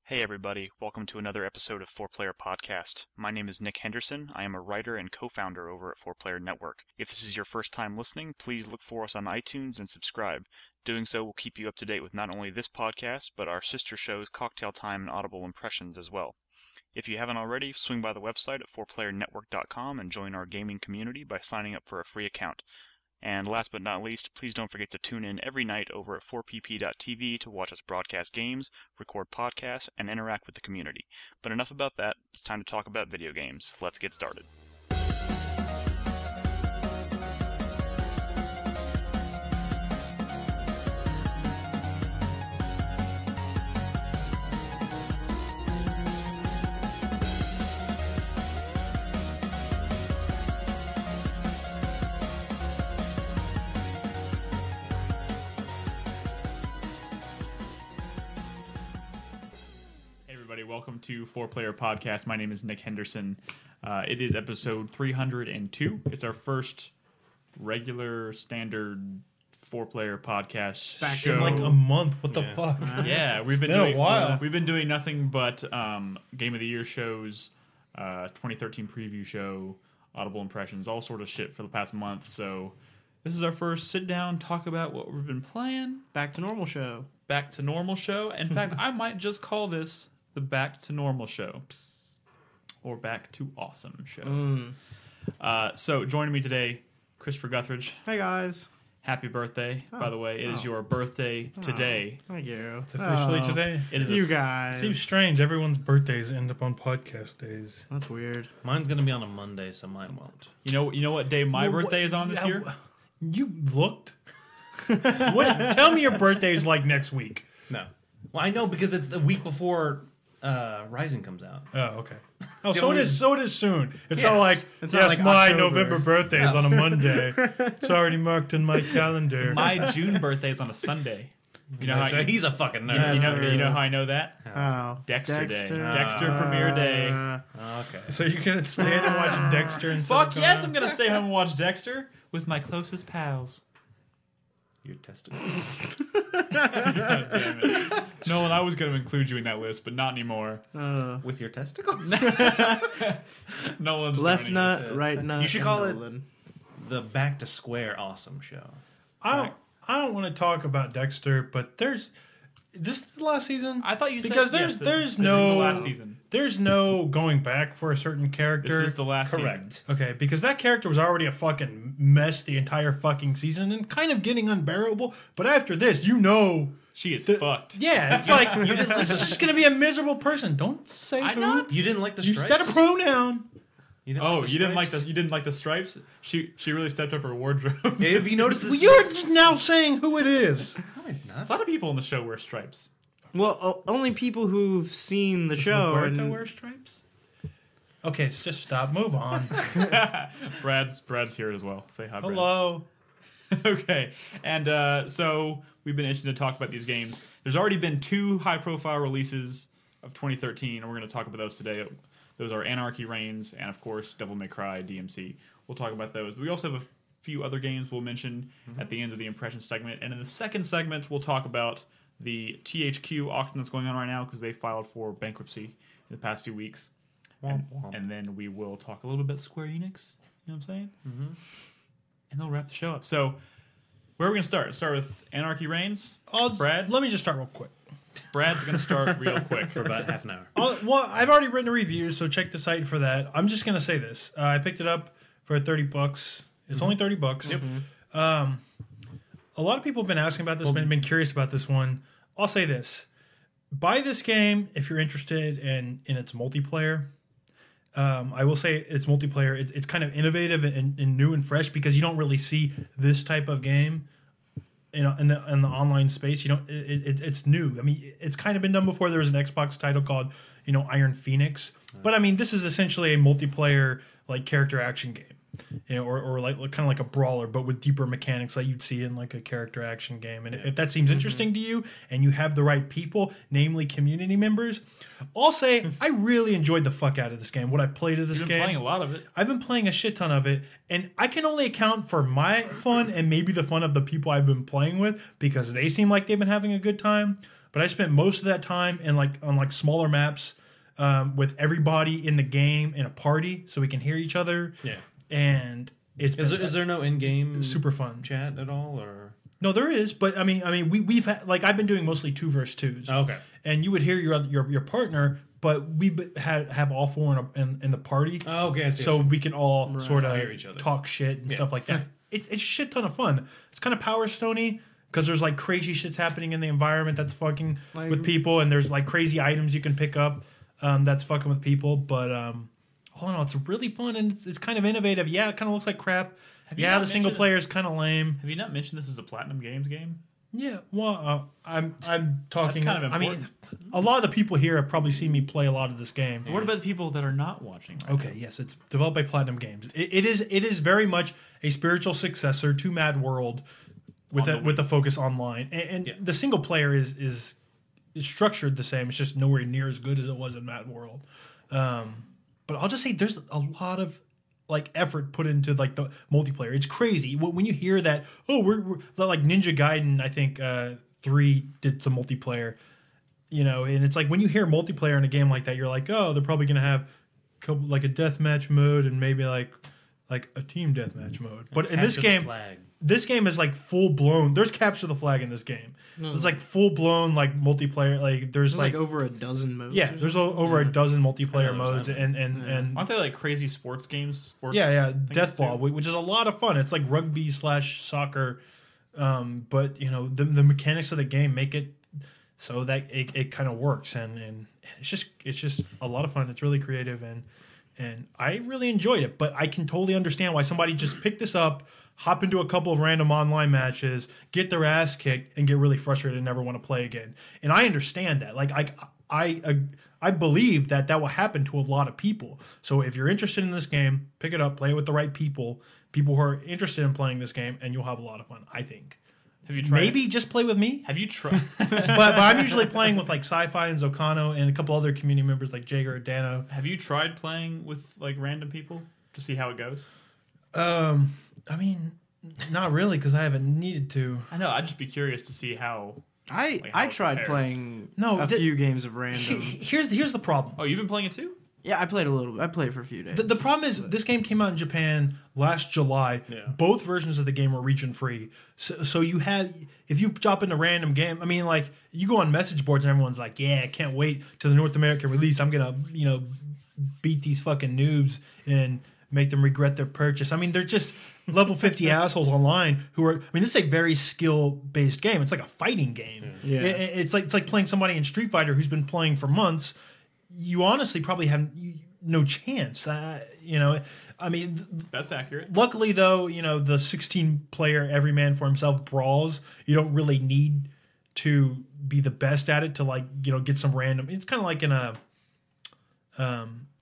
Hey everybody, welcome to another episode of 4Player Podcast. My name is Nick Henderson. I am a writer and co-founder over at 4Player Network. If this is your first time listening, please look for us on iTunes and subscribe. Doing so will keep you up to date with not only this podcast, but our sister shows Cocktail Time and Audible Impressions as well. If you haven't already, swing by the website at 4playernetwork.com and join our gaming community by signing up for a free account. And last but not least, please don't forget to tune in every night over at 4pp.tv to watch us broadcast games, record podcasts, and interact with the community. But enough about that, it's time to talk about video games. Let's get started. Welcome to 4Player Podcast. My name is Nick Henderson. It is episode 302. It's our first regular standard 4Player Podcast Back show. in like a month. What the fuck? Yeah, we've been doing a while. We've been doing nothing but Game of the Year shows, 2013 preview show, Audible Impressions, all sort of shit for the past month. So this is our first sit down, talk about what we've been playing. Back to normal show. Back to normal show. In fact, I might just call this the Back to Normal show, or Back to Awesome show. So joining me today, Christopher Guthridge. Hey guys. Happy birthday, by the way. It is your birthday today. Thank you. It's officially today. It is you guys. Seems strange. Everyone's birthdays end up on podcast days. That's weird. Mine's gonna be on a Monday, so mine won't. You know what day my birthday is on this year? You looked? Tell me your birthday's like next week. No. Well, I know because it's the week before Rising comes out. Oh, okay. Oh, so it is soon. It's not like, It's yes, not like my October. November birthday is on a Monday. It's already marked in my calendar. My June birthday is on a Sunday. You know how So he's a fucking nerd. you know how I know that? Oh. Dexter Day. Dexter premiere day. Okay. So you're going to stay in and watch Dexter and Fuck yes, I'm gonna stay home and watch Dexter with my closest pals. Your testicles. Nolan, I was going to include you in that list, but not anymore. With your testicles? Nolan's Left joining nut, us. right nut. You should call it Nolan. the Back to Square Awesome show. I don't want to talk about Dexter, but this is the last season. I thought you said because yes, there's this no is the last season. There's no going back for a certain character. This is the last Correct. season. Okay, because that character was already a fucking mess the entire fucking season and kind of getting unbearable. But after this, She is fucked. yeah, it's like this is just gonna be a miserable person. Don't say I'm who. not. You didn't like the You stripes? said a pronoun. You didn't Oh, the you didn't like stripes? the stripes? She really stepped up her wardrobe. Have you noticed this? You're now saying who it is. No, I'm A not. lot of people in the show wear stripes. Well, only people who've seen the show. Roberto And wear stripes? Okay, so just stop. Move on. Brad's here as well. Say hi, Brad. Hello. Okay, and so we've been itching to talk about these games. There's already been 2 high-profile releases of 2013, and we're going to talk about those today. Those are Anarchy Reigns and, of course, Devil May Cry DmC. We'll talk about those. We also have a few other games we'll mention at the end of the impression segment. And in the second segment, we'll talk about the THQ auction that's going on right now because they filed for bankruptcy in the past few weeks. And then we will talk a little bit about Square Enix. You know what I'm saying? Mm-hmm. And they'll wrap the show up. So where are we going to start? Start with Anarchy Reigns? Brad? Let me just start real quick. Brad's going to start real quick. For about half an hour. Well, I've already written a review, so check the site for that. I'm just gonna say this: I picked it up for $30. It's only $30. Yep. A lot of people have been asking about this, been curious about this one. I'll say this: buy this game if you're interested in its multiplayer. I will say it's multiplayer. It's kind of innovative and new and fresh because you don't really see this type of game in the online space. It's new. I mean, it's kind of been done before. There was an Xbox title called Iron Phoenix, but I mean, this is essentially a multiplayer like character action game. or like kind of like a brawler, but with deeper mechanics like you'd see in like a character action game. And if that seems interesting to you and you have the right people, namely community members, I'll say I really enjoyed the fuck out of this game. What I've played of this You've game, been playing a lot of it. I've been playing a shit ton of it, and I can only account for my fun and maybe the fun of the people I've been playing with because they seem like they've been having a good time. But I spent most of that time in on smaller maps with everybody in the game in a party, so we can hear each other. Yeah. And Is there no in-game super fun chat at all, or no? There is, but I mean, we've had, like, I've been doing mostly 2 versus 2s. Oh, okay. And you would hear your partner, but we have all 4 in the party. Oh, okay. I see, So we can all sort of hear each other. talk shit and stuff like that. It's a shit ton of fun. It's kind of Power Stony because there's like crazy shit's happening in the environment that's fucking with people, and there's like crazy items you can pick up that's fucking with people. But all in all, it's really fun and it's kind of innovative. Yeah, it kind of looks like crap. Yeah, the single player is kind of lame. Have you not mentioned this is a Platinum Games game? Yeah, well, I'm talking. That's kind of I mean, important. a lot of the people here have probably seen me play a lot of this game. But what about the people that are not watching? Right Okay, yes, it's developed by Platinum Games. It is very much a spiritual successor to Mad World with a focus online. And the single player is structured the same. It's just nowhere near as good as it was in Mad World. But I'll just say there's a lot of like effort put into like the multiplayer. It's crazy when you hear that. Oh, we're like Ninja Gaiden. I think 3 did some multiplayer. And it's like when you hear multiplayer in a game like that, you're like, oh, they're probably gonna have like a deathmatch mode and maybe like a team deathmatch mode. But in this game, is like full blown. There's capture the flag in this game. It's like full blown like multiplayer. Like there's like over a dozen modes. Yeah, there's over a dozen multiplayer modes and aren't they like crazy sports games? Deathball, which is a lot of fun. It's like rugby / soccer, but the mechanics of the game make it so that it kind of works, and it's just a lot of fun. It's really creative and I really enjoyed it. But I can totally understand why somebody just picked this up, hop into a couple of random online matches, get their ass kicked, and get really frustrated and never want to play again. And I understand that. Like I believe that will happen to a lot of people. So if you're interested in this game, pick it up, play it with the right people who are interested in playing this game, and you'll have a lot of fun, I think. Have you tried? Maybe just play with me. Have you tried? but I'm usually playing with like Sci-Fi and Zocano and a couple other community members like Jager or Dano. Have you tried playing with like random people to see how it goes? I mean, not really, because I haven't needed to. I know. I'd just be curious to see how. I tried playing few games of random. Here's the problem. Oh, you've been playing it too? Yeah, I played a little. I played for a few days. The problem is this game came out in Japan last July. Yeah. Both versions of the game were region free. So you had, if you drop in a random game, I mean, like you go on message boards and everyone's like, "Yeah, I can't wait to the North American release. I'm gonna beat these fucking noobs and make them regret their purchase." I mean, they're just level 50 assholes online who are. I mean, this is a very skill based game. It's like a fighting game. Yeah. It's like playing somebody in Street Fighter who's been playing for months. You honestly probably have no chance. I mean, that's accurate. Luckily, though, the 16-player every man for himself brawls, you don't really need to be the best at it to get some random. It's kind of like in a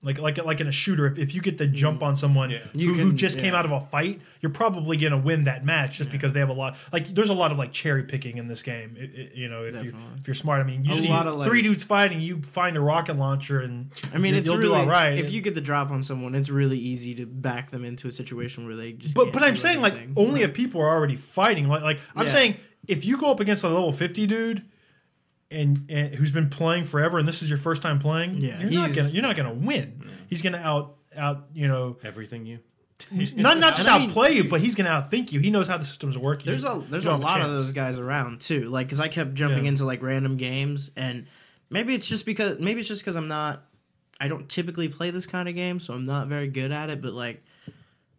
like in a shooter. If you get the jump on someone who just came out of a fight, you're probably gonna win that match just because they have a lot. Like there's a lot of like cherry picking in this game. If you're smart, I mean, usually three dudes fighting, you find a rocket launcher and you'll do all right. If you get the drop on someone, it's really easy to back them into a situation where they just. But I'm saying anything. Like only if people are already fighting. Like I'm saying if you go up against a level 50 dude. And who's been playing forever, and this is your first time playing, you're not gonna win. Yeah. He's gonna out everything you. Not just outplay you, but he's gonna outthink you. He knows how the systems work. There's a lot of those guys around too. Like, because I kept jumping into like random games, and maybe it's just because I don't typically play this kind of game, so I'm not very good at it. But like,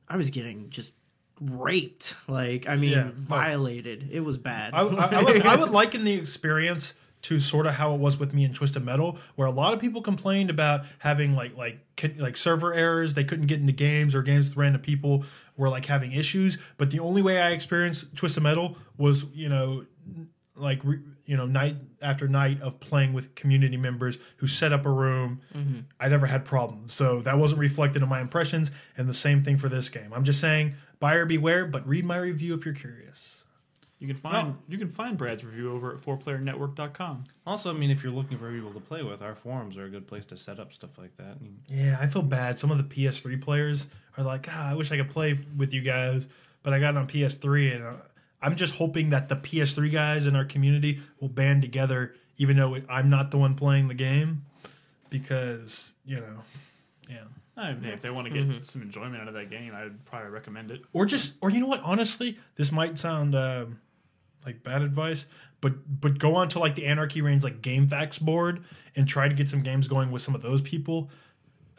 I was getting just raped, violated. It was bad. I would liken the experience to sort of how it was with me in Twisted Metal, where a lot of people complained about having like server errors. They couldn't get into games, or games with random people were like having issues. But the only way I experienced Twisted Metal was night after night of playing with community members who set up a room, I never had problems. So that wasn't reflected in my impressions. And the same thing for this game. I'm just saying, buyer beware, but read my review if you're curious. You can find Brad's review over at 4playernetwork.com. Also, I mean, if you're looking for people to play with, our forums are a good place to set up stuff like that. Yeah, I feel bad. Some of the PS3 players are like, I wish I could play with you guys, but I got it on PS3, and I'm just hoping that the PS3 guys in our community will band together, even though I'm not the one playing the game, because, yeah. I mean, if they want to get some enjoyment out of that game, I'd probably recommend it. Or you know what? Honestly, this might sound like bad advice, but go on to like the Anarchy Reigns like Game Facts board and try to get some games going with some of those people,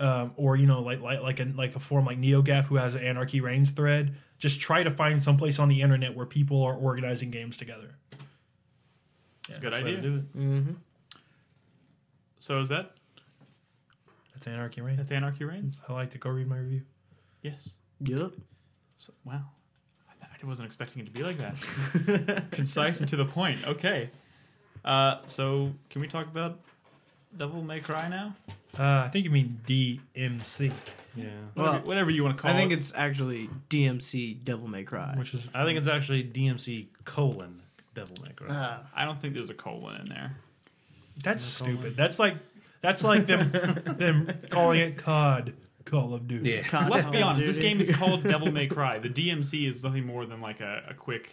or like a forum like NeoGaf who has an Anarchy Reigns thread. Just try to find someplace on the internet where people are organizing games together. That's a good idea. To do it. Mm-hmm. So is that? That's Anarchy Reigns. That's Anarchy Reigns. I like to go read my review. Yes. Yep. So, wow. I wasn't expecting it to be like that. Concise and to the point. Okay. So can we talk about Devil May Cry now? I think you mean DmC. Yeah. Whatever you want to call it. I think it's actually DmC Devil May Cry. Which is I think it's actually DmC : Devil May Cry. I don't think there's a colon in there. that's stupid. That's like them calling it COD, Call of Duty. Yeah. God, Let's be Call of honest. This Duty. game is called Devil May Cry. The DMC is nothing more than like a quick.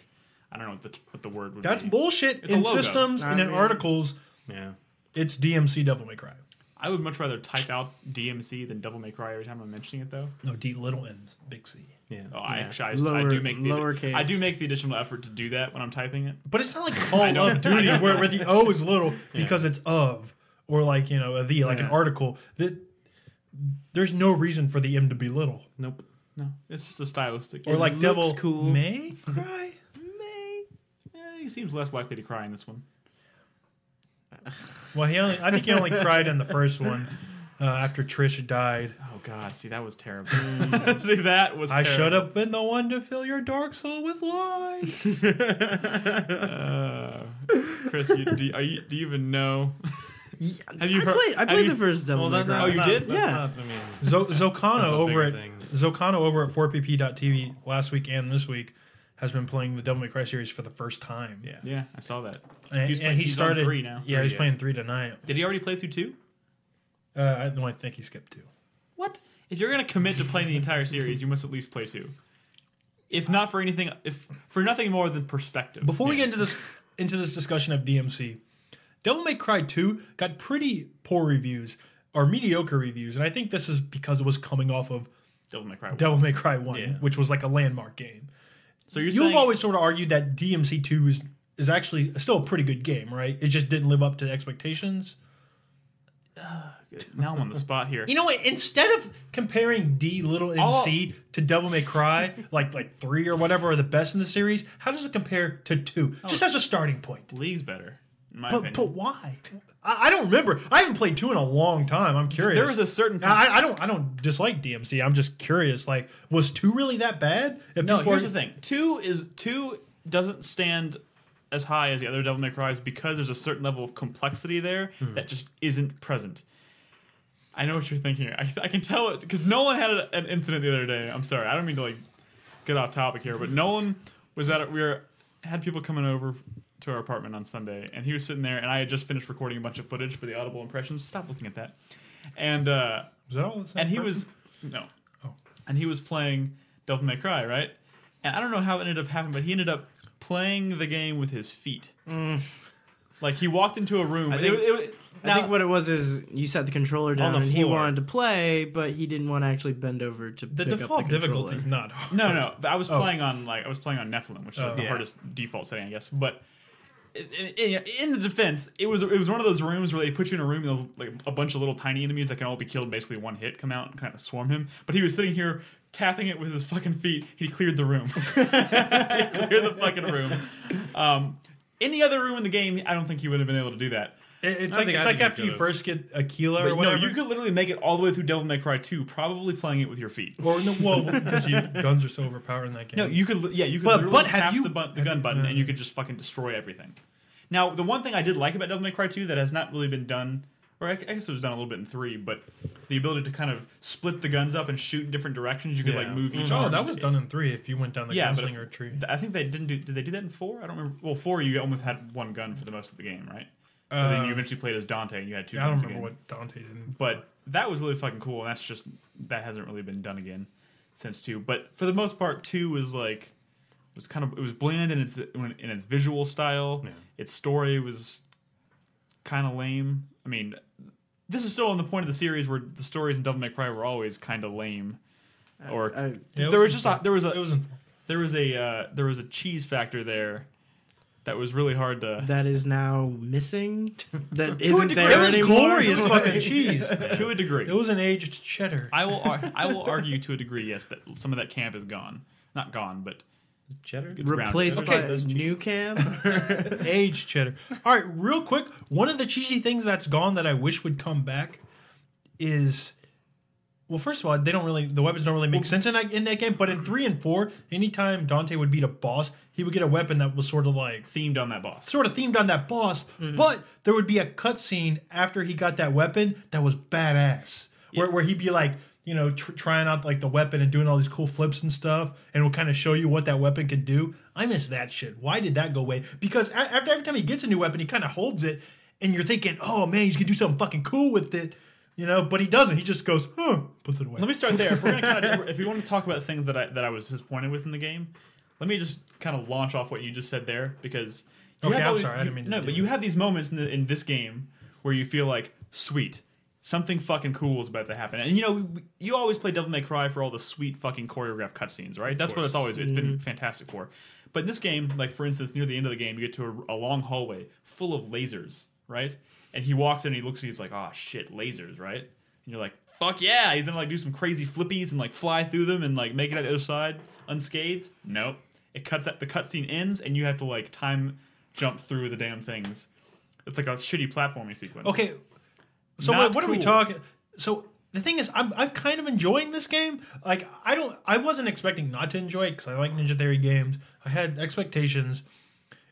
I don't know what the word would That's be. bullshit. It's a In logo. systems and in articles, Yeah. it's DmC Devil May Cry. I would much rather type out DMC than Devil May Cry every time I'm mentioning it, though. No, D little N, big C. Yeah. Oh, Yeah. I do make the Lowercase. I do make the additional effort to do that when I'm typing it. But it's not like Call of Duty where the O is little because it's of, or like a the, like an article. There's no reason for the M to be little. Nope. No, it's just a stylistic. Or like looks Devil cool. May Cry. He seems less likely to cry in this one. Well, I think he only cried in the first one after Trish died. Oh God, see that was terrible. See that was. I terrible. should have been the one to fill your dark soul with light. Chris, do you even know? Have you heard? I played the first Devil May Cry. Oh, you did? That's Yeah. not, I mean, Zocano That's a bigger over at 4pp.tv last week and this week has been playing the Devil May Cry series for the first time. yeah. Yeah, I saw that. And He's he on started 3 now. Yeah, he's yeah. playing 3 tonight. Did he already play through 2? I think he skipped 2. What? If you're gonna commit to playing the entire series, you must at least play 2. If not for anything, if for nothing more than perspective. Before we get into this discussion of DMC, Devil May Cry 2 got pretty poor reviews or mediocre reviews, and I think this is because it was coming off of Devil May Cry 1. Devil May Cry 1, Yeah. which was like a landmark game. So you've You've always sort of argued that DMC 2 is actually still a pretty good game, right? It just didn't live up to expectations. now I'm on the spot here. You know what? Instead of comparing D little MC to Devil May Cry, like 3 or whatever are the best in the series, how does it compare to 2? Just as a starting point. League's better, in my But opinion. why? I don't remember. I haven't played 2 in a long time. I'm curious. There was a certain. I don't dislike DMC. I'm just curious. Like, was 2 really that bad? If No, people here's are- the thing. 2 doesn't stand as high as the other Devil May Cries because there's a certain level of complexity there that just isn't present. I know what you're thinking. I can tell it because Nolan had an incident the other day. I'm sorry, I don't mean to like get off topic here, but Nolan was at had people coming over to our apartment on Sunday, and he was sitting there, and I had just finished recording a bunch of footage for the Audible impressions. Stop looking at that. And Was that all the same and he person? was no, Oh. and he was playing Devil May Cry, right? And I don't know how it ended up happening, but he ended up playing the game with his feet. Like he walked into a room. I think what it was is you set the controller down the and he floor. wanted to play, but he didn't want to actually bend over to The pick up default the controller. difficulty is not hard. No. But I was playing on Nephilim, which is the yeah. hardest default setting, I guess. But in the defense, it was one of those rooms where they put you in a room and like a bunch of little tiny enemies that can all be killed in basically one hit come out and kind of swarm him. But he was sitting here tapping it with his fucking feet. He cleared the room. He cleared the fucking room. Any other room in the game, I don't think he would have been able to do that. It's I like think after you could've. first get Aquila or But no, whatever. you could literally make it all the way through Devil May Cry 2, probably playing it with your feet. Or no, well, because guns are so overpowered in that game. No, you could. Yeah, you could. But literally have tap you- the gun button and you could just fucking destroy everything. Now, the one thing I did like about Devil May Cry 2 that has not really been done, or I guess it was done a little bit in 3, but the ability to kind of split the guns up and shoot in different directions. You could like move each arm. Oh, that was done in 3 if you went down the gunslinger tree. I think they didn't do. Did they do that in 4? I don't remember. Well, 4 you almost had one gun for the most of the game, right? But then you eventually played as Dante and you had 2 guns. I don't remember again. what Dante did. But that was really fucking cool, and that hasn't really been done again since 2. But for the most part, 2 was like it was bland in its visual style. Yeah. Its story was kind of lame. I mean, this is still on the point of the series where the stories in Devil May Cry were always kind of lame. Or there was a cheese factor there that was really hard to. That is now missing. That to isn't there anymore. It was glorious fucking cheese. To a degree, it was an aged cheddar. I will argue to a degree, yes, that some of that camp is gone. Not gone, but cheddar replaced by new camp. Aged cheddar. All right, real quick. One of the cheesy things that's gone that I wish would come back is. Well, first of all, the weapons don't really make sense in that game. But in 3 and 4, anytime Dante would beat a boss, he would get a weapon that was sort of like themed on that boss. Mm-hmm. But there would be a cutscene after he got that weapon that was badass, where he'd be like, trying out like the weapon and doing all these cool flips and stuff, and it will kind of show you what that weapon can do. I miss that shit. Why did that go away? Because after every time he gets a new weapon, he kind of holds it, and you're thinking, oh man, he's gonna do something fucking cool with it. But he doesn't. He just goes, puts it away. Let me start there. If we're gonna if you want to talk about things that I was disappointed with in the game, let me just kind of launch off what you just said there, because I'm sorry, I didn't mean to. But you have these moments in this game where you feel like, sweet, something fucking cool is about to happen, and you always play Devil May Cry for all the sweet fucking choreographed cutscenes, right? That's what it's been fantastic for. But in this game, like for instance, near the end of the game, you get to a long hallway full of lasers, right? And he walks in and he looks at you, he's like, oh shit, lasers, right? And you're like, fuck yeah, he's gonna like do some crazy flippies and like fly through them and like make it out the other side unscathed. Nope. The cutscene ends and you have to like time jump through the damn things. It's like a shitty platforming sequence. Okay. So what are we talking? So the thing is, I'm kind of enjoying this game. Like I wasn't expecting not to enjoy it because I like Ninja Theory games. I had expectations.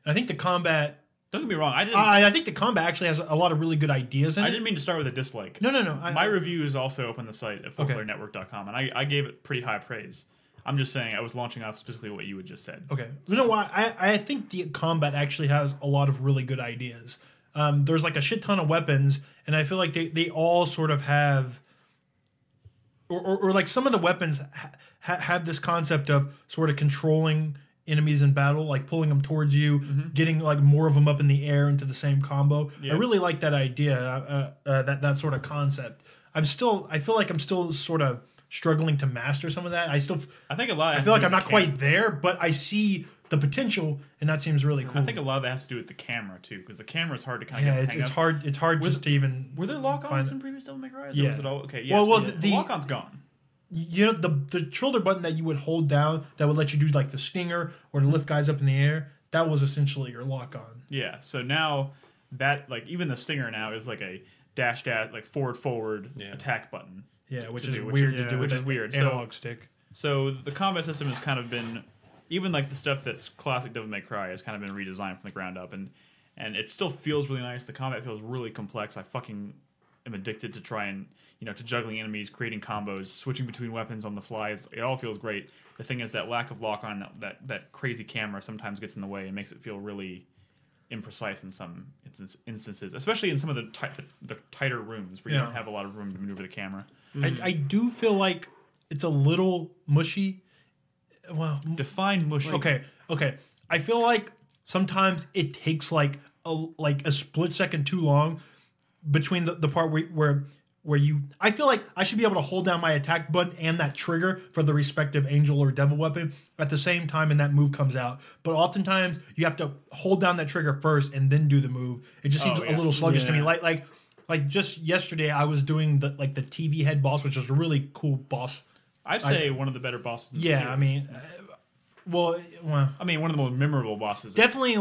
And I think the combat. Don't get me wrong. I think the combat actually has a lot of really good ideas in it. I didn't mean to start with a dislike. No. My review is also up on the site at 4playernetwork.com, and I gave it pretty high praise. I'm just saying I was launching off specifically what you had just said. Okay. You know what? I think the combat actually has a lot of really good ideas. There's like a shit ton of weapons, and I feel like they all sort of have... Or like some of the weapons have this concept of sort of controlling enemies in battle, like pulling them towards you, getting like more of them up in the air into the same combo. Yeah. I really like that idea, that sort of concept. I feel like I'm still sort of struggling to master some of that. I feel like I'm not quite there, but I see the potential, and that seems really cool. I think a lot of that has to do with the camera too, because the camera is hard to kind of it's hard just to even. Were there lock-ons in previous Devil May Cry? Yeah. Or was it all okay? Yes, well, the lock-on's gone. The shoulder button that you would hold down that would let you do like the stinger or to lift guys up in the air, that was essentially your lock-on. Yeah, so now that like even the stinger now is like a dash like forward attack button. Yeah, which is weird to do with an analog stick. So the combat system has kind of been, even like the stuff that's classic Devil May Cry has kind of been redesigned from the ground up, and it still feels really nice. The combat feels really complex. I fucking am addicted to try and to juggling enemies, creating combos, switching between weapons on the fly. It all feels great. The thing is that lack of lock on, that crazy camera sometimes gets in the way and makes it feel really imprecise in some instances, especially in some of the tighter rooms where you don't have a lot of room to maneuver the camera. I do feel like it's a little mushy. Well, define mushy. Okay. I feel like sometimes it takes like a split second too long between the part where you... I feel like I should be able to hold down my attack button and that trigger for the respective angel or devil weapon at the same time, and that move comes out. But oftentimes you have to hold down that trigger first and then do the move. It just seems a little sluggish to me. Like just yesterday, I was doing the TV head boss, which is a really cool boss. I'd say one of the better bosses. In the series. I mean, one of the most memorable bosses. Definitely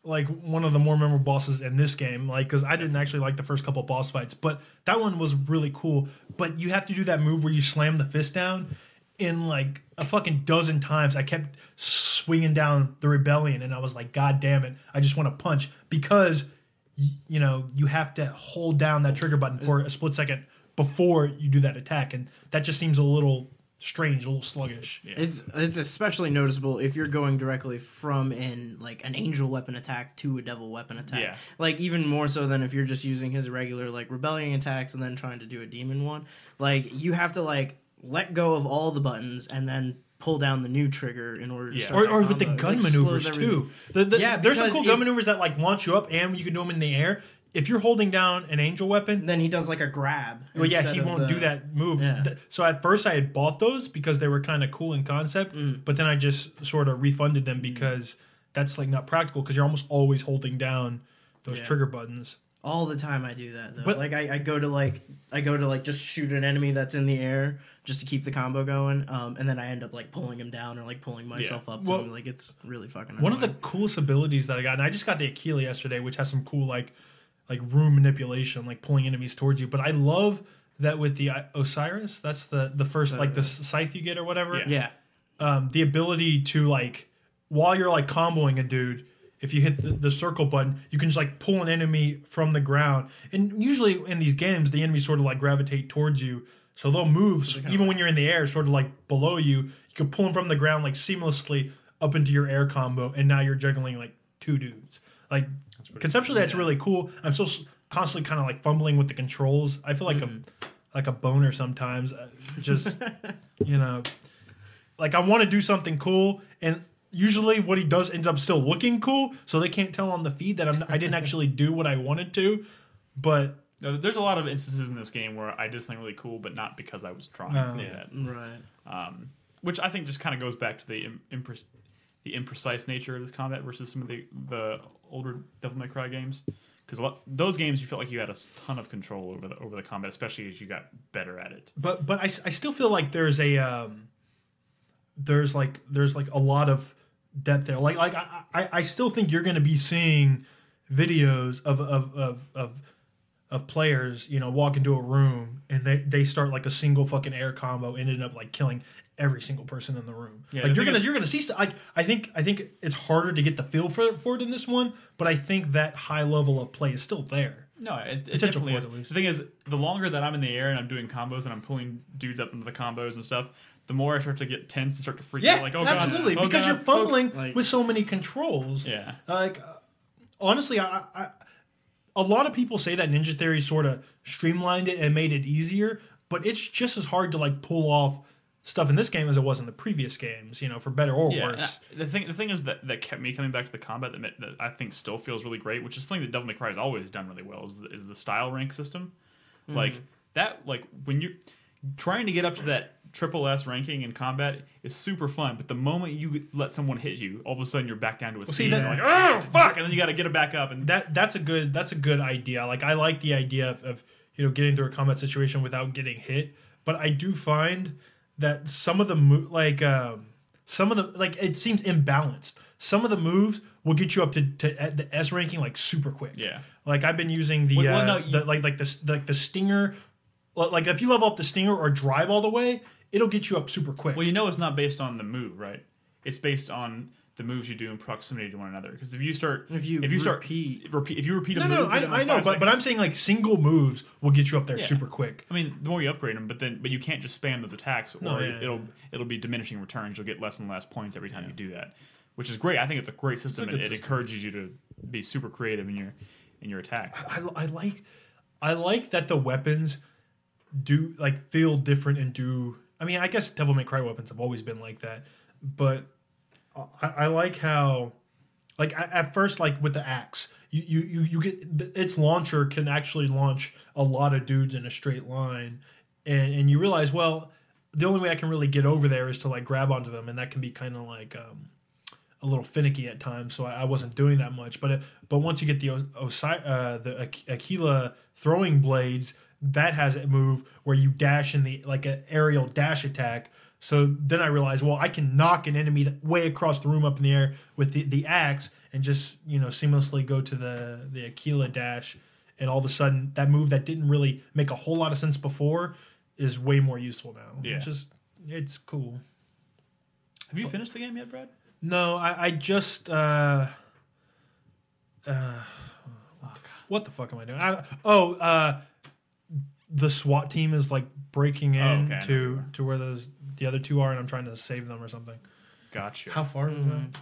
like one of the more memorable bosses in this game, because I didn't actually like the first couple of boss fights, but that one was really cool. But you have to do that move where you slam the fist down, in like a fucking dozen times, I kept swinging down the rebellion, and I was like, God damn it, I just want to punch, because you know you have to hold down that trigger button for a split second before you do that attack, and that just seems a little strange, a little sluggish. Yeah. It's especially noticeable if you're going directly from an angel weapon attack to a devil weapon attack. Yeah. Like even more so than if you're just using his regular like rebellion attacks and then trying to do a demon one. Like you have to like let go of all the buttons and then pull down the new trigger in order to start Or that with the combo. gun It, like, maneuvers slows too. everything. Yeah, There's some because cool gun maneuvers that like launch you up, and you can do them in the air. If you're holding down an angel weapon, Then he does like a grab. well, yeah, instead he of won't do that move. Yeah. So at first I had bought those because they were kind of cool in concept, but then I just sort of refunded them because that's like not practical, because you're almost always holding down those Yeah. trigger buttons. All the time I do that though. But- like I go to just shoot an enemy that's in the air just to keep the combo going, and then I end up like pulling him down or like pulling myself up to Well, him. Like it's really fucking One of the annoying. coolest abilities that I got, and I just got the Aquila yesterday, which has some cool like room manipulation, like pulling enemies towards you. But I love that with the Osiris, that's the first like the scythe you get or whatever. Yeah. Yeah. The ability to like, while you're like comboing a dude, if you hit the circle button, you can just like pull an enemy from the ground. And usually in these games, the enemies sort of like gravitate towards you, so they'll move even when you're in the air, sort of like below you. You can pull them from the ground like seamlessly up into your air combo, and now you're juggling like two dudes. Like conceptually, that's really cool. I'm still constantly kind of like fumbling with the controls. I feel like a boner sometimes. Just you know, like I want to do something cool, and usually what he does ends up still looking cool, so they can't tell on the feed that I didn't actually do what I wanted to. But No, there's a lot of instances in this game where I did something really cool, but not because I was trying to do that. Right. Which I think just kind of goes back to the imprecise nature of this combat versus some of the older Devil May Cry games. Because those games, you felt like you had a ton of control over the combat, especially as you got better at it. But I still feel like there's a there's like a lot of depth there. Like I still think you're going to be seeing videos of players, you know, walk into a room and they start like a single fucking air combo and end up like killing every single person in the room. Yeah, like the you're thing gonna see like I think it's harder to get the feel for it in this one, but I think that high level of play is still there. No, it Potential definitely for is. it, at least. The thing is, the longer that I'm in the air and I'm doing combos and I'm pulling dudes up into the combos and stuff, the more I start to get tense and start to freak out. Like, oh absolutely, god, because you're fumbling Like- with so many controls. Yeah. Like, honestly, I a lot of people say that Ninja Theory sort of streamlined it and made it easier, but it's just as hard to like pull off stuff in this game as it was in the previous games, you know, for better or Yeah, worse. the thing is that kept me coming back to the combat that I think still feels really great, which is something that Devil May Cry has always done really well, is the style rank system. Like that, like when you're trying to get up to that triple S ranking in combat is super fun, but the moment you let someone hit you, all of a sudden you're back down to a C. see, And you're like, oh fuck, and then you got to get it back up. And That's a good idea. Like, I like the idea of you know, getting through a combat situation without getting hit, but I do find that some of the it seems imbalanced. Some of the moves will get you up to the S ranking like super quick. Yeah. Like I've been using the the stinger. Like if you level up the stinger or drive all the way, it'll get you up super quick. well, you know, it's not based on the move, right? It's based on the moves you do in proximity to one another. Because if you repeat a No, move, within, I know, 5 but I'm seconds- saying like single moves will get you up there Yeah. super quick. I mean, the more you upgrade them, but you can't just spam those attacks, or No, yeah. it'll be diminishing returns. You'll get less and less points every time you do that, which is great. I think it's a great system, good and it system. encourages you to be super creative in your attacks. I like that the weapons do like feel different and do. I mean, I guess Devil May Cry weapons have always been like that, but I like how, like at first, like with the axe, you get its launcher can actually launch a lot of dudes in a straight line, and you realize, well, the only way I can really get over there is to like grab onto them, and that can be kind of like a little finicky at times. So I wasn't doing that much, but once you get the Aquila throwing blades, that has a move where you dash in the like an aerial dash attack. So then I realized, well, I can knock an enemy way across the room up in the air with the axe and just, you know, seamlessly go to the Aquila dash. And all of a sudden, that move that didn't really make a whole lot of sense before is way more useful now. Yeah. Which is it's cool. Have you finished the game yet, Brad? No, I just what the fuck am I doing? The SWAT team is like breaking in to where the other two are, and I'm trying to save them or something. Gotcha. How far is that?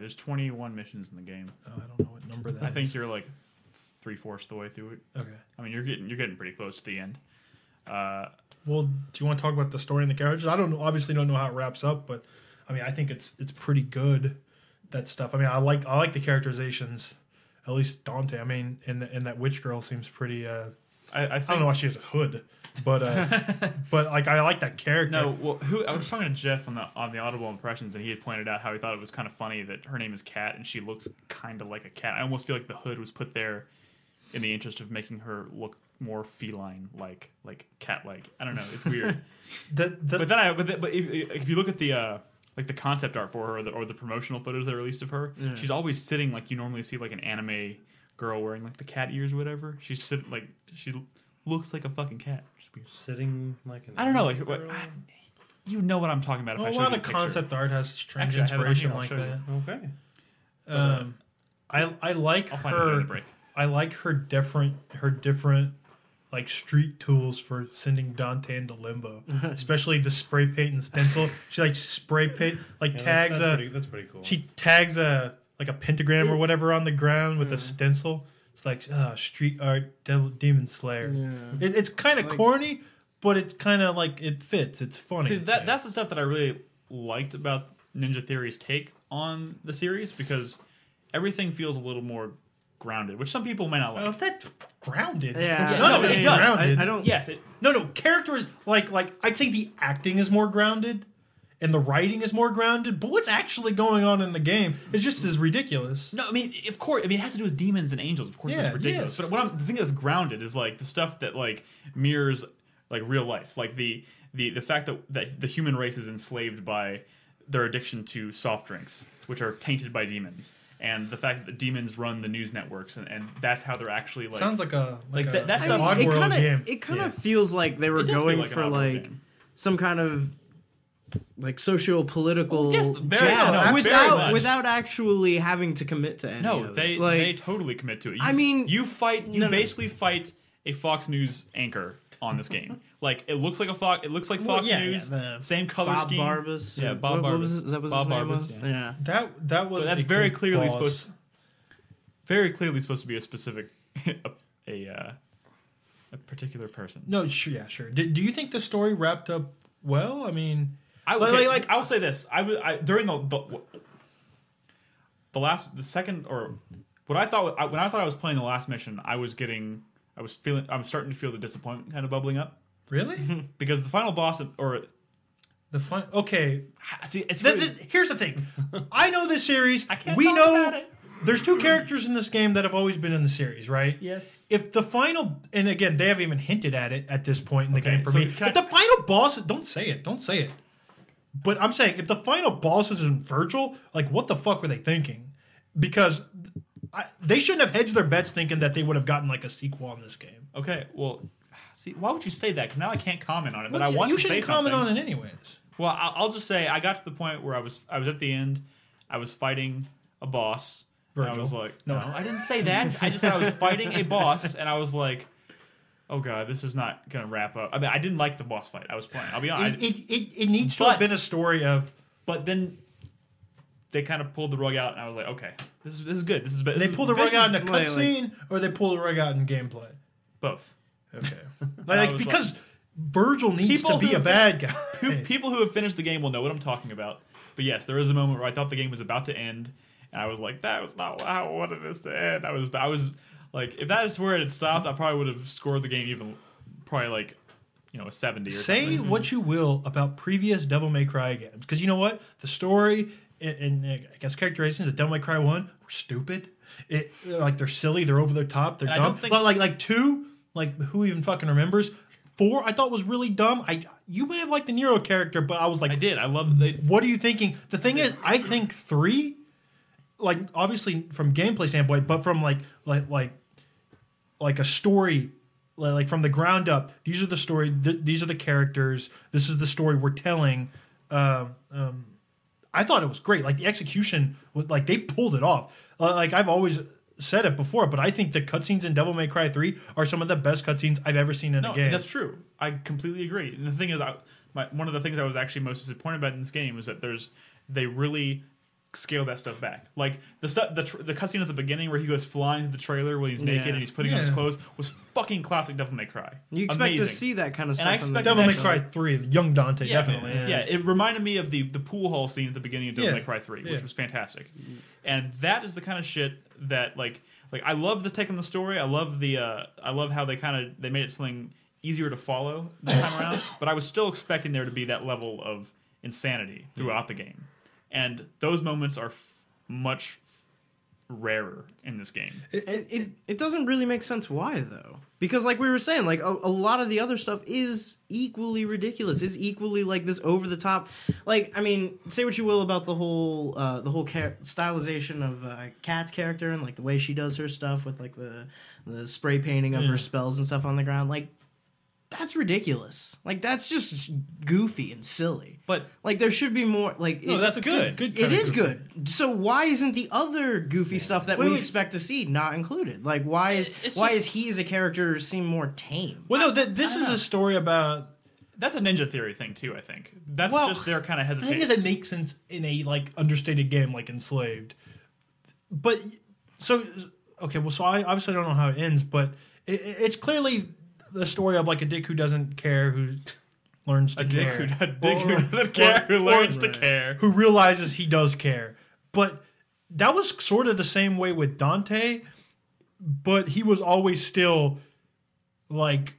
There's 21 missions in the game. Oh, I don't know what number that is. I think you're like 3/4 the way through it. Okay. I mean, you're getting pretty close to the end. Well, do you want to talk about the story and the characters? I obviously don't know how it wraps up, but I mean, I think it's pretty good. That stuff. I mean, I like the characterizations. At least Dante. I mean, and that witch girl seems pretty. I don't know why she has a hood, but but like I like that character. No, well, I was talking to Jeff on the Audible Impressions, and he had pointed out how he thought it was kind of funny that her name is Cat, and she looks kind of like a cat. I almost feel like the hood was put there in the interest of making her look more feline, like cat-like. I don't know. It's weird. But if you look at the like the concept art for her or the promotional photos they released of her, she's always sitting like you normally see like an anime girl wearing like the cat ears or whatever. She's sitting like she looks like a fucking cat. Sitting like an. I don't know, like you know what I'm talking about. Well, a lot of concept art has strange inspiration like that. Okay. I like I'll find it during the her. break. I like her different like street tools for sending Dante into limbo, especially the spray paint and stencil. She like spray paint, like tags that's pretty cool. She tags a pentagram or whatever on the ground with a stencil. It's like street art, demon slayer. Yeah. It's kind of corny, but it's kind of like it fits. It's funny. See, that's the stuff that I really liked about Ninja Theory's take on the series, because everything feels a little more grounded, which some people may not like. Oh, that's grounded. Yeah. No, it's grounded. I don't. Yes. No. Character is like I'd say the acting is more grounded, and the writing is more grounded. But what's actually going on in the game is just as ridiculous. No, I mean, of course. I mean, it has to do with demons and angels. Of course, it's ridiculous. Yes. But the thing that's grounded is like the stuff that like mirrors like real life, like the fact that the human race is enslaved by their addiction to soft drinks, which are tainted by demons. And the fact that the demons run the news networks, and that's how they're actually like. Sounds like a that's I mean, Oddworld game. It kind of feels like they were going for like some kind of like socio-political without actually having to commit to any of it. They totally commit to it. You basically fight a Fox News anchor on this game. Like it looks like Fox News, same color Bob scheme. Barbas. Yeah, Bob Barbas. That was Bob his name Barbas. Yeah. That was. But that's very clearly supposed to be a specific a particular person. No, sure. Do you think the story wrapped up well? I mean, I'll say this. During the second, or what I thought when I thought I was playing the last mission, I was starting to feel the disappointment kind of bubbling up. Really? Because the final boss okay. See, here's the thing. I know this series. We know there's two characters in this game that have always been in the series, right? Yes. If the final, and again, they haven't even hinted at it at this point in the game for me. If the final boss, don't say it. But I'm saying, if the final boss isn't Virgil, like what the fuck were they thinking? Because they shouldn't have hedged their bets thinking that they would have gotten like a sequel on this game. Okay, well, see, why would you say that? Because now I can't comment on it, but I want to say something. You shouldn't comment on it anyways. Well, I'll just say I got to the point where I was at the end. I was fighting a boss. Virgil. And I was like, no, I didn't say that. I just said I was fighting a boss, and I was like, oh god, this is not gonna wrap up. I mean, I didn't like the boss fight. I was playing. I'll be honest. It needs to have been a story of. But then they kind of pulled the rug out, and I was like, okay, this is good. This is better. They pulled the rug out in a cutscene, or they pulled the rug out in gameplay. Both. Okay, because Virgil needs to be a bad guy. People who have finished the game will know what I'm talking about. But yes, there was a moment where I thought the game was about to end, and I was like, that was not how I wanted this to end. I was like, if that is where it had stopped, I probably would have scored the game even probably like, a 70 or something. Say what you will about previous Devil May Cry games, because you know what? The story and I guess characterizations of Devil May Cry 1 were stupid. Like they're silly, they're over the top, they're dumb. But like 2, like who even fucking remembers? 4, I thought was really dumb. You may have liked the Nero character, but I was like, I did. I love it. What are you thinking? The thing is, I think 3, like obviously from gameplay standpoint, but from like a story like from the ground up. These are the story. These are the characters. This is the story we're telling. I thought it was great. Like the execution was like they pulled it off. Like I've always said it before, but I think the cutscenes in Devil May Cry 3 are some of the best cutscenes I've ever seen in a game. That's true. I completely agree. And the thing is, one of the things I was actually most disappointed about in this game is that they really scale that stuff back. Like the cutscene at the beginning where he goes flying through the trailer when he's naked and he's putting on his clothes was fucking classic Devil May Cry. You expect to see that kind of stuff. And I expect Devil May Cry 3, young Dante, definitely. Yeah, it reminded me of the pool hall scene at the beginning of Devil May Cry 3, which was fantastic. And that is the kind of shit that like I love the take on the story. I love how they made it something easier to follow this time around. But I was still expecting there to be that level of insanity throughout the game. And those moments are much rarer in this game. It doesn't really make sense why, though. Because like we were saying, like a lot of the other stuff is equally ridiculous. Is equally like this over the top. Like, I mean, say what you will about the whole stylization of Kat's character and like the way she does her stuff with like the spray painting of her spells and stuff on the ground. Like, that's ridiculous. Like, that's just goofy and silly. But like, there should be more. Like, no, that's good. It is good. So why isn't the other goofy stuff that we expect to see not included? Like, why is he as a character seem more tame? Well, no, this is a story about. That's a Ninja Theory thing too. I think that's just their kind of hesitation. The thing is, it makes sense in a like understated game like Enslaved. But so okay, well, so I obviously don't know how it ends, but it's clearly the story of like a dick who doesn't care, who learns to care. A dick who doesn't care, who learns to care. Who realizes he does care. But that was sort of the same way with Dante, but he was always still like,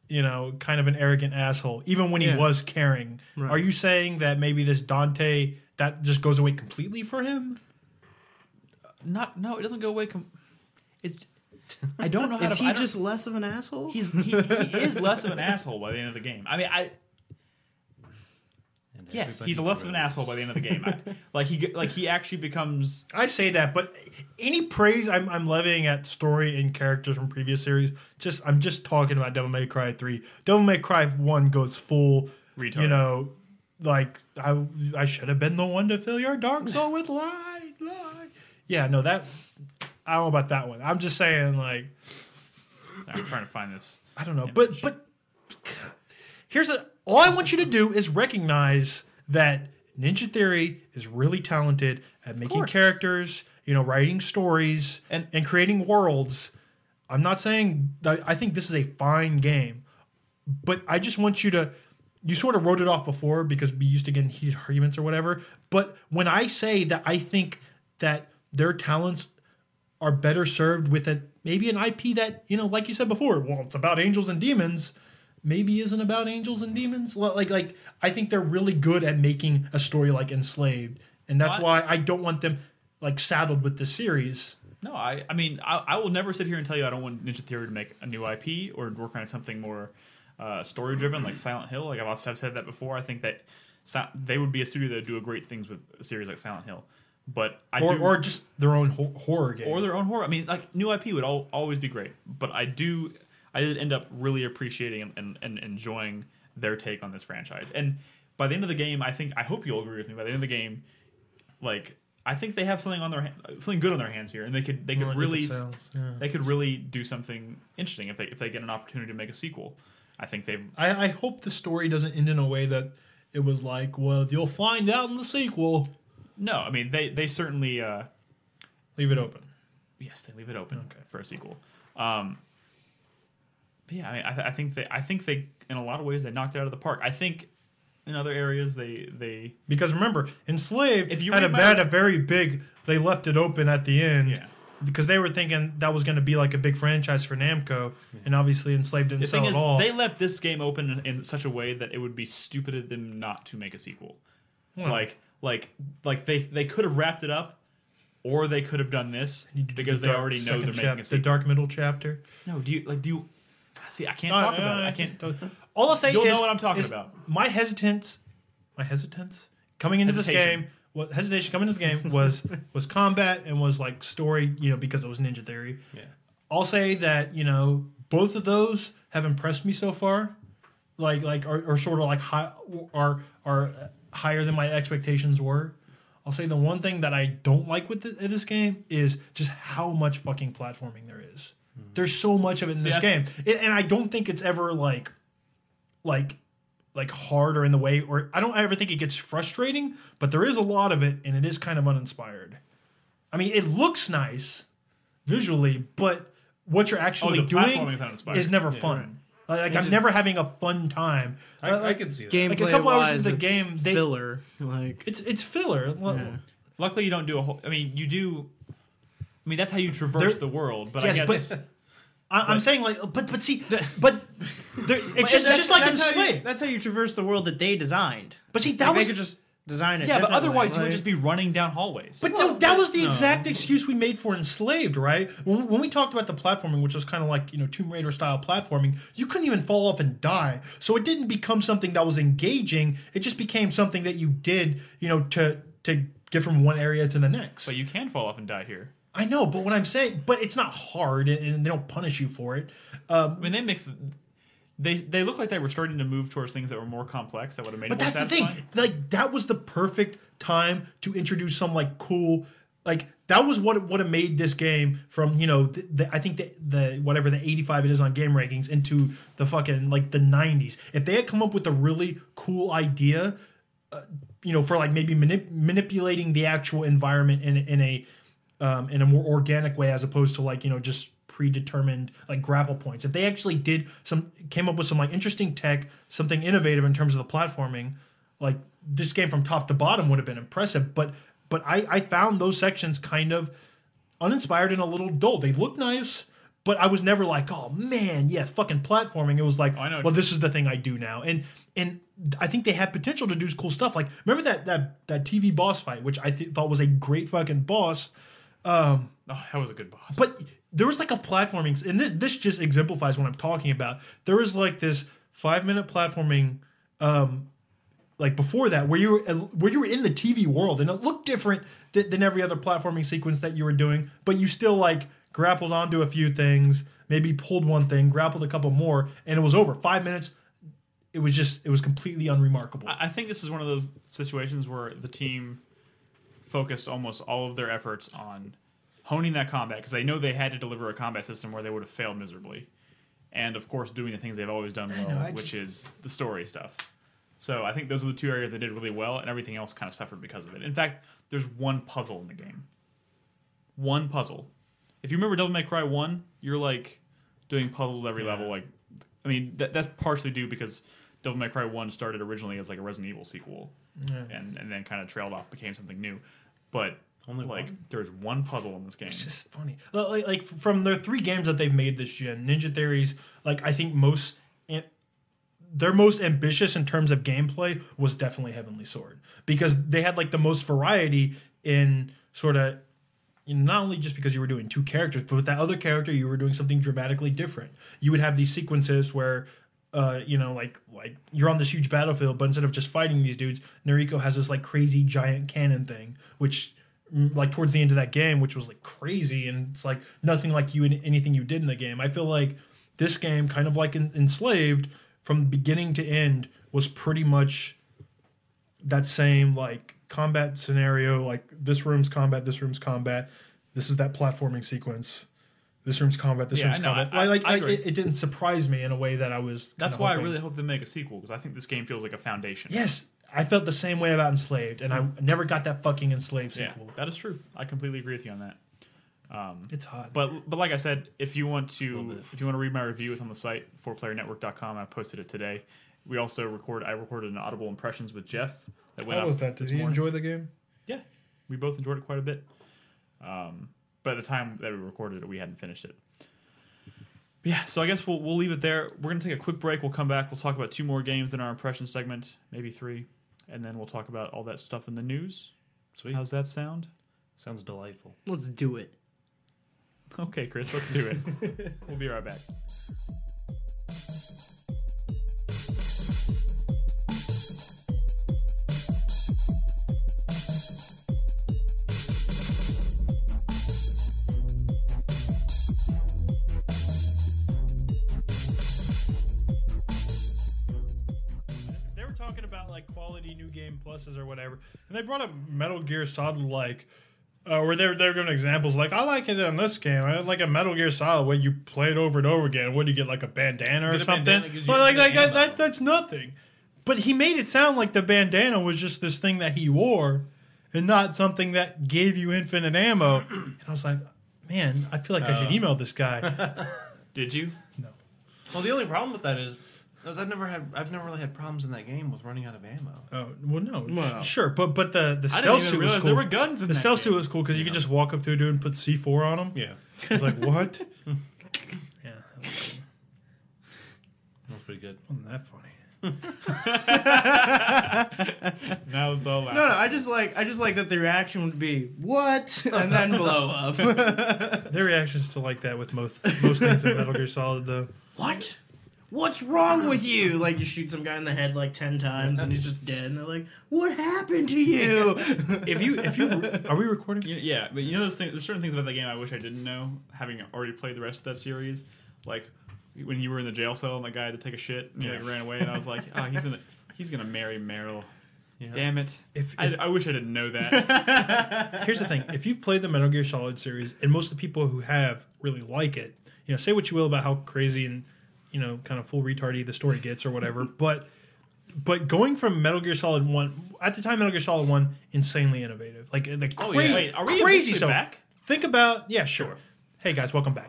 you know, kind of an arrogant asshole, even when he was caring. Right. Are you saying that maybe this Dante, that just goes away completely for him? No, it doesn't go away. I don't know how is he just less of an asshole? He is less of an asshole by the end of the game. I mean, yes, he's less of an asshole by the end of the game. He actually becomes. I say that, but any praise I'm levying at story and characters from previous series, I'm just talking about Devil May Cry 3. Devil May Cry 1 goes full retard. You know, like I should have been the one to fill your dark soul with light. Yeah, no, that. I don't know about that one. I'm just saying, like, I'm trying to find this. I don't know, but here's all I want you to do is recognize that Ninja Theory is really talented at making characters, you know, writing stories and creating worlds. I'm not saying that I think this is a fine game, but I just want you to. You sort of wrote it off before because we used to get in heated arguments or whatever. But when I say that, I think that their talents are better served with maybe an IP that, you know, like you said before, well, it's about angels and demons. Maybe isn't about angels and demons. Like I think they're really good at making a story like Enslaved, and that's why I don't want them like saddled with the series. No, I mean I will never sit here and tell you I don't want Ninja Theory to make a new IP or work on something more story driven like Silent Hill. Like I've said that before. I think that they would be a studio that would do great things with a series like Silent Hill. But or just their own horror game, or their own horror. I mean, like new IP would always be great. But I did end up really appreciating and enjoying their take on this franchise. And by the end of the game, I hope you'll agree with me. By the end of the game, like I think they have something good on their hands here, and they could really do something interesting if they get an opportunity to make a sequel. I think they've. I hope the story doesn't end in a way that it was like, well, you'll find out in the sequel. No, I mean they certainly leave it open. Yes, they leave it open for a sequel. But yeah, I mean, I think they in a lot of ways they knocked it out of the park. I think in other areas they because remember, Enslaved had a very big. They left it open at the end, because they were thinking that was going to be like a big franchise for Namco, and obviously Enslaved didn't sell at all. They left this game open in such a way that it would be stupid of them not to make a sequel. Like they could have wrapped it up, or they could have done this because they already know they're making a sequel. The Dark Middle chapter. No, do you see? I can't talk about it. I can't. All I'll say you'll know what I'm talking about. My hesitance coming into this game. What hesitation coming into the game was combat and was like story. You know, because it was Ninja Theory. Yeah. I'll say that, you know, both of those have impressed me so far. Are sort of like high, are higher than my expectations were. I'll say the one thing that I don't like with this game is just how much fucking platforming there is. There's so much of it in this game, and I don't think it's ever like hard or in the way, or I don't ever think it gets frustrating. But there is a lot of it, and it is kind of uninspired. I mean, it looks nice visually, but what you're actually doing is never fun. Right. I'm never having a fun time. I can see that. Gameplay like a couple hours into the it's game, filler. Like it's filler. yeah. Luckily, you don't do a whole. I mean, you do. I mean, that's how you traverse the world. But yes, I guess. I'm saying like, but see, it's just like in Slave. That's how you traverse the world that they designed. But see, They could just design it. Yeah, but differently. otherwise you would just be running down hallways. But that was the exact excuse we made for Enslaved, right? When we talked about the platforming, which was kind of like Tomb Raider style platforming, you couldn't even fall off and die. So it didn't become something that was engaging. It just became something that you did, to get from one area to the next. But you can fall off and die here. I know, but what I'm saying, but it's not hard, and they don't punish you for it. I mean, they look like they were starting to move towards things that were more complex that would have made it more satisfying. But that's the thing. Like, that was the perfect time to introduce some, like, cool... Like, that was what would have made this game from, I think the whatever the 85 it is on game rankings into the fucking, like, the 90s. If they had come up with a really cool idea, for, like, maybe manipulating the actual environment in a more organic way as opposed to, like, just predetermined like grapple points. If they actually came up with some like interesting tech, something innovative in terms of the platforming, like this game from top to bottom would have been impressive. But I found those sections kind of uninspired and a little dull. They looked nice, but I was never like, oh man, yeah, fucking platforming. It was like, well, this is the thing I do now. And I think they had potential to do cool stuff. Like, remember that TV boss fight, which I thought was a great fucking boss. That was a good boss. But there was like a platforming, and this just exemplifies what I'm talking about. There was like this 5-minute platforming, like before that, where you were in the TV world, and it looked different than every other platforming sequence that you were doing. But you still like grappled onto a few things, maybe pulled one thing, grappled a couple more, and it was over. 5 minutes. It was completely unremarkable. I think this is one of those situations where the team focused almost all of their efforts on honing that combat, because they know they had to deliver a combat system where they would have failed miserably. And, of course, doing the things they've always done well, which is the story stuff. So I think those are the two areas they did really well, and everything else kind of suffered because of it. In fact, there's one puzzle in the game. One puzzle. If you remember Devil May Cry 1, you're, like, doing puzzles every level. Like, I mean, that's partially due because Devil May Cry 1 started originally as, like, a Resident Evil sequel. Yeah. And then kind of trailed off, became something new. But... Only like one. There's one puzzle in this game. It's just funny. Like from their 3 games that they've made this gen, Ninja Theory's like I think their most ambitious in terms of gameplay was definitely Heavenly Sword, because they had like the most variety in sort of not only just because you were doing 2 characters, but with that other character you were doing something dramatically different. You would have these sequences where like you're on this huge battlefield, but instead of just fighting these dudes, Noriko has this like crazy giant cannon thing, which like towards the end of that game, which was like crazy, and it's like nothing like anything you did in the game. I feel like this game, kind of like Enslaved, from beginning to end, was pretty much that same like combat scenario. Like this room's combat, this room's combat. This is that platforming sequence. This room's combat, this room's combat. It didn't surprise me in a way that I was. That's why hoping. I really hope they make a sequel, because I think this game feels like a foundation. Yes. I felt the same way about Enslaved, and I never got that fucking Enslaved sequel. Yeah, that is true. I completely agree with you on that. It's hot. But like I said, if you want to read my review, it's on the site, 4playernetwork.com. I posted it today. I recorded an Audible Impressions with Jeff that went How was that? Did he enjoy the game? Yeah, we both enjoyed it quite a bit. But at the time that we recorded it, we hadn't finished it. Yeah, so I guess we'll leave it there. We're going to take a quick break. We'll come back. We'll talk about 2 more games in our impression segment, maybe 3. And then we'll talk about all that stuff in the news. Sweet. How's that sound? Sounds delightful. Let's do it. Okay, Chris, let's do it. We'll be right back. like quality new game pluses or whatever, and they brought up Metal Gear Solid like. Where they're giving examples like, I like it in this game. I like a Metal Gear Solid where you play it over and over again. What do you get, like a bandana or something? That's nothing. But he made it sound like the bandana was just this thing that he wore and not something that gave you infinite ammo. And I was like, man, I feel like I should email this guy. Did you? No. Well, the only problem with that is I've never really had problems in that game with running out of ammo. Oh well, no, Well. sure, but the I stealth didn't even suit was realize cool. there were guns in The that stealth game. suit was cool because you could just walk up to a dude and put C4 on him. Yeah, I was like, what? Yeah, that was that's pretty good. wasn't that funny. Now it's all out. No, I just like that the reaction would be what, and then blow up. Their reactions to like that with most things in Metal Gear Solid though. What? What's wrong with you? Like you shoot some guy in the head like 10 times and he's just dead, and they're like, "What happened to you?" If you are we recording? Yeah, but you know those things. There's certain things about that game I wish I didn't know, having already played the rest of that series. Like when you were in the jail cell and the guy had to take a shit and he like, ran away, and I was like, oh, he's gonna marry Meryl. Yeah. Damn it! If- I wish I didn't know that. Here's the thing: if you've played the Metal Gear Solid series, and most of the people who have really like it, say what you will about how crazy and kind of full retardy the story gets or whatever, but going from Metal Gear Solid 1 at the time, Metal Gear Solid 1 insanely innovative, like crazy, Wait, are we crazy officially so back? Think about sure. Hey guys, welcome back.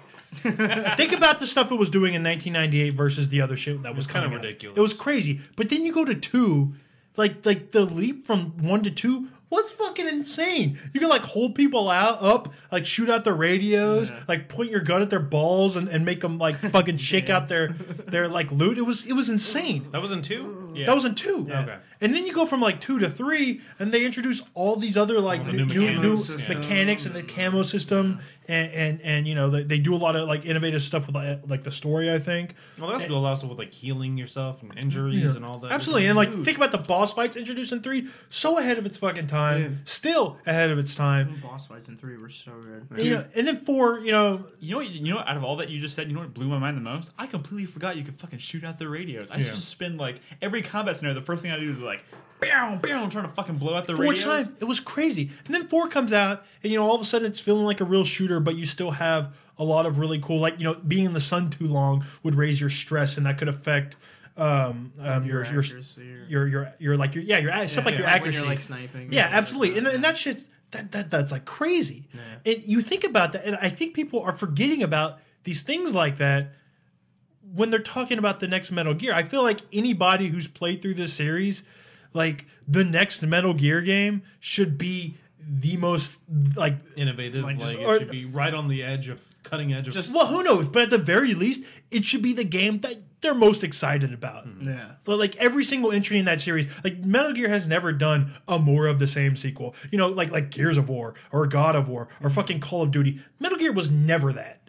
Think about the stuff it was doing in 1998 versus the other shit that was kind of coming out. ridiculous. It was crazy, but then you go to 2, like the leap from 1 to 2 was fucking insane. You can like hold people up, like shoot out their radios, like point your gun at their balls and make them like fucking shake out their like loot. It was insane. That was in 2? Yeah. That was in 2. Yeah. Okay. And then you go from like 2 to 3, and they introduce all these other like the new new mechanics and the camo system, and they do a lot of like innovative stuff with like the story. I think. Well, they also do a lot of stuff with like healing yourself and injuries and all that. Absolutely, and like think about the boss fights introduced in 3, so ahead of its fucking time, still ahead of its time. Boss fights in 3 were so good. And then 4, You know, out of all that you just said, you know what blew my mind the most? I completely forgot you could fucking shoot out the radios. I just spend like every combat scenario, the first thing I do is like, bam, bam, I'm trying to fucking blow out the 4 radios. time, it was crazy. And then 4 comes out, and all of a sudden it's feeling like a real shooter, but you still have a lot of really cool, like being in the sun too long would raise your stress, and that could affect your stuff like your accuracy. When you're like sniping. Yeah, absolutely. And that shit's that's like crazy. Yeah. And you think about that, and I think people are forgetting about these things like that when they're talking about the next Metal Gear. I feel like anybody who's played through this series, like the next Metal Gear game should be the most like innovative. Like, Like, or- it should be right on the edge of cutting edge of. well, who knows? But at the very least, it should be the game that they're most excited about. Yeah. So like every single entry in that series, like Metal Gear has never done a more of the same sequel. Like Gears of War or God of War or fucking Call of Duty. Metal Gear was never that.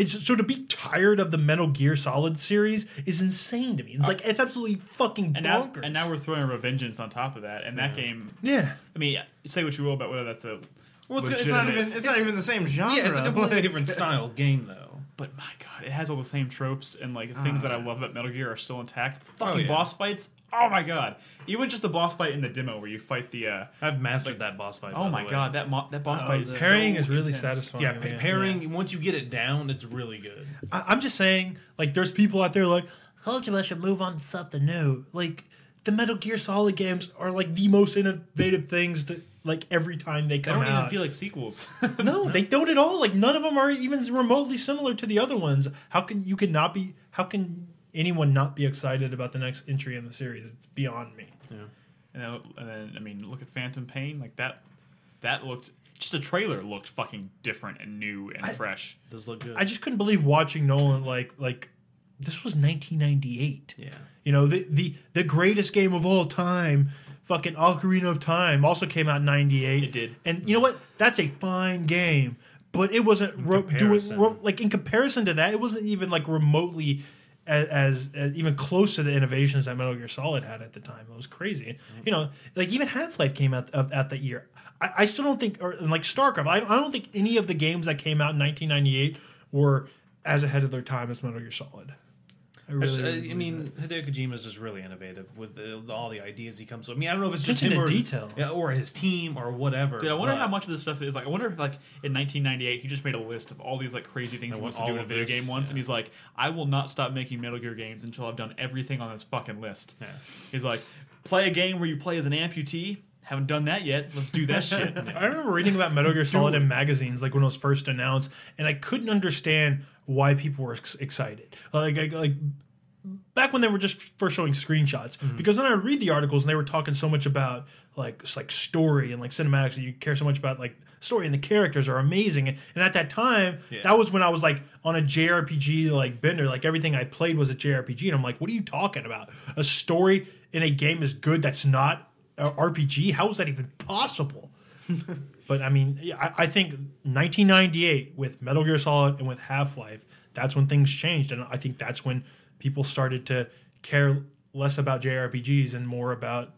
So to be tired of the Metal Gear Solid series is insane to me. It's like it's absolutely fucking bonkers. And now we're throwing Revengeance on top of that, and that game. Yeah. I mean, say what you will about whether that's a. Well, it's legitimate- It's not even the same genre. yeah, it's a completely Like, different style game though. But my god, it has all the same tropes and like things that I love about Metal Gear are still intact. Fucking yeah. boss fights. Oh my god! Even just the boss fight in the demo where you fight the. I've mastered that boss fight. Oh by my the way. god, that boss fight is Parrying so is really intense. satisfying. Yeah, man. pairing. Once you get it down, it's really good. I'm just saying, like, there's people out there like, Kojima should move on to something new. Like, the Metal Gear Solid games are like the most innovative things to like every time they They come don't out. even feel like sequels. No, they don't at all. Like none of them are even remotely similar to the other ones. How can anyone not be excited about the next entry in the series? It's beyond me. Yeah. And then I mean, look at Phantom Pain. Like that looked. Just the trailer looked fucking different and new and fresh. Does look good. I just couldn't believe watching Nolan like this was 1998. Yeah. The greatest game of all time, fucking Ocarina of Time, also came out in 98. It did. And you know what? That's a fine game, but it wasn't in comparison to that, it wasn't even like remotely as even close to the innovations that Metal Gear Solid had at the time. It was crazy. Mm-hmm. Like even Half-Life came out at that year. I still don't think, or like StarCraft, I don't think any of the games that came out in 1998 were as ahead of their time as Metal Gear Solid. I really I mean, Hideo Kojima is just really innovative with all the ideas he comes with. I mean, I don't know if it's just attention him to or, detail. yeah, or his team or whatever. Dude, I wonder but- how much of this stuff is like. I wonder if, like, in 1998 he just made a list of all these like crazy things he I wants want to do in all a of video this, game once, yeah. and he's like, I will not stop making Metal Gear games until I've done everything on this fucking list. Yeah. He's like, play a game where you play as an amputee. Haven't done that yet. Let's do that shit. I remember reading about Metal Gear Solid in magazines, like when it was first announced, and I couldn't understand why people were excited. Like back when they were just first showing screenshots, because then I would read the articles and they were talking so much about like story and like cinematics, and you care so much about like story, and the characters are amazing. And at that time, that was when I was like on a JRPG like bender. Like everything I played was a JRPG, and I'm like, what are you talking about? A story in a game is good that's not RPG? How is that even possible? But I mean, I think 1998 with Metal Gear Solid and with Half-Life, that's when things changed, and I think that's when people started to care less about JRPGs and more about,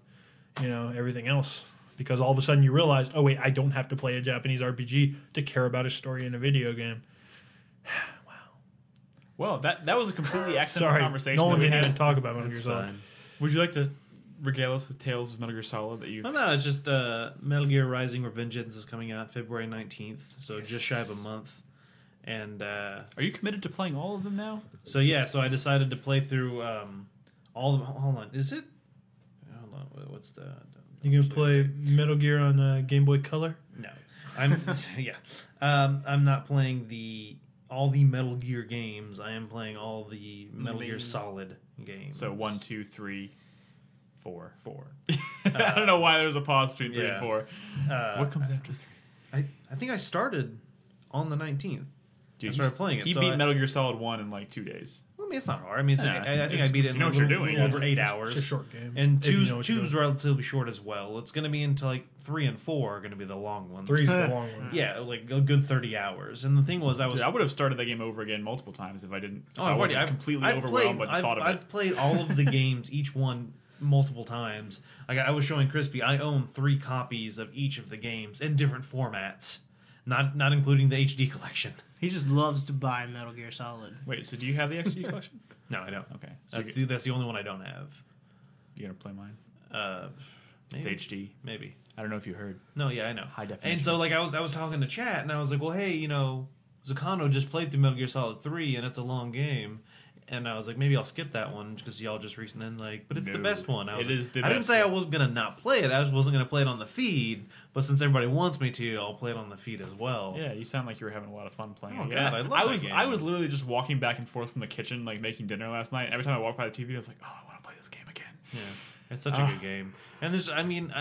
you know, everything else. Because all of a sudden you realize, oh wait, I don't have to play a Japanese RPG to care about a story in a video game. Well, that was a completely accidental Sorry, conversation. no one that we didn't had. even talk about Metal Gear It's Solid. fine. Would you like to regale us with tales of Metal Gear Solid that you've? Well, no, it's just Metal Gear Rising Revengeance is coming out February 19th, so just shy of a month. And Are you committed to playing all of them now? so I decided to play through all of them. Hold on, is it? Hold on, what's the? You gonna play Metal Gear on Game Boy Color? No, I'm I'm not playing all the Metal Gear games. I am playing all the Metal Gear Solid games. So 1, 2, 3, 4. I don't know why there's a pause between 3 yeah. and 4. What comes after 3? I think I started on the 19th. Dude, I started playing it. He so beat Metal Gear Solid 1 in like 2 days. I mean, it's not hard. I mean, Yeah, I think I beat it in you know what you're doing. over 8 hours. It's a short game. And If you two's know what you're two's doing. relatively short as well. It's going to be until like 3 and 4 are going to be the long ones. 3's the long one. Yeah, like a good 30 hours. And the thing was, I was Dude, I would have started that game over again multiple times if I didn't. If Oh, I I've wasn't already completely I've overwhelmed played, by the thought of I've it. played all of the games, each one multiple times. Like I was showing Crispy, I own 3 copies of each of the games in different formats, not including the HD collection. He just loves to buy Metal Gear Solid. Wait, so do you have the XG collection? No, I don't. Okay, so That's the only one I don't have. you're gonna play mine. Maybe. It's HD. Maybe. I don't know if you heard. No, yeah, I know. High definition. And so like I was talking to chat, and I was like, well, hey, you know, Zakano just played through Metal Gear Solid 3, and it's a long game. And I was like, maybe I'll skip that one because y'all just recently like, but it's the No. best one. I was It like, is the I didn't best say I one. was gonna not play it. I just wasn't gonna play it on the feed. But since everybody wants me to, I'll play it on the feed as well. Yeah, you sound like you were having a lot of fun playing. Oh, it. God, I love that was game. I was literally just walking back and forth from the kitchen, like making dinner last night. Every time I walked by the TV, I was like, oh, I want to play this game again. Yeah, it's such a good game. And there's, I mean,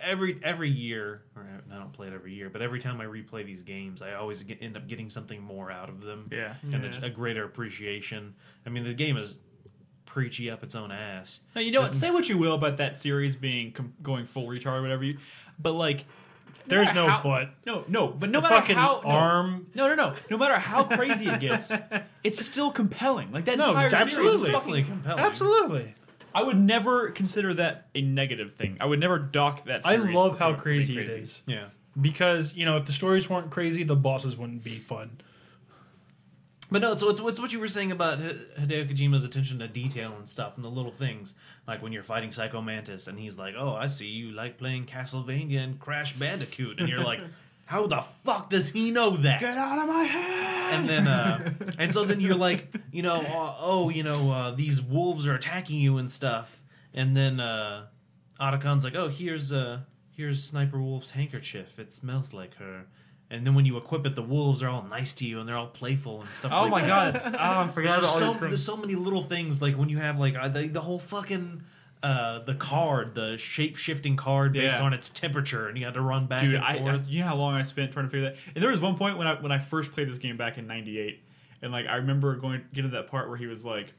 every year, or I don't play it every year, but every time I replay these games, I always end up getting something more out of them. Yeah. and a greater appreciation. I mean, the game is preachy up its own ass. Now, you know what? Say what you will about that series being going full retard or whatever, but like, There's matter no how- but. But no The matter fucking how arm. No. No matter how crazy it gets, it's still compelling. Like that No, entire series is absolutely. Definitely fucking. compelling. Absolutely. I would never consider that a negative thing. I would never dock that. I Series love for how being crazy it is. Yeah. Because, you know, if the stories weren't crazy, the bosses wouldn't be fun. But no, so it's what you were saying about Hideo Kojima's attention to detail and stuff, and the little things, like when you're fighting Psycho Mantis, and he's like, "Oh, I see you like playing Castlevania and Crash Bandicoot," and you're like, "How the fuck does he know that?" Get out of my head! And then, and so then you're like, you know, these wolves are attacking you and stuff, and then Otacon's like, "Oh, here's Sniper Wolf's handkerchief. It smells like her." And then when you equip it, the wolves are all nice to you and they're all playful and stuff. Oh like my that. god! I forgot about all these things. There's so many little things, like when you have like the whole fucking the card, the shape shifting card based Yeah. on its temperature, and you had to run back Dude, and forth. you know how long I spent trying to figure that. And there was one point when I first played this game back in '98, and like I remember getting to that part where he was like,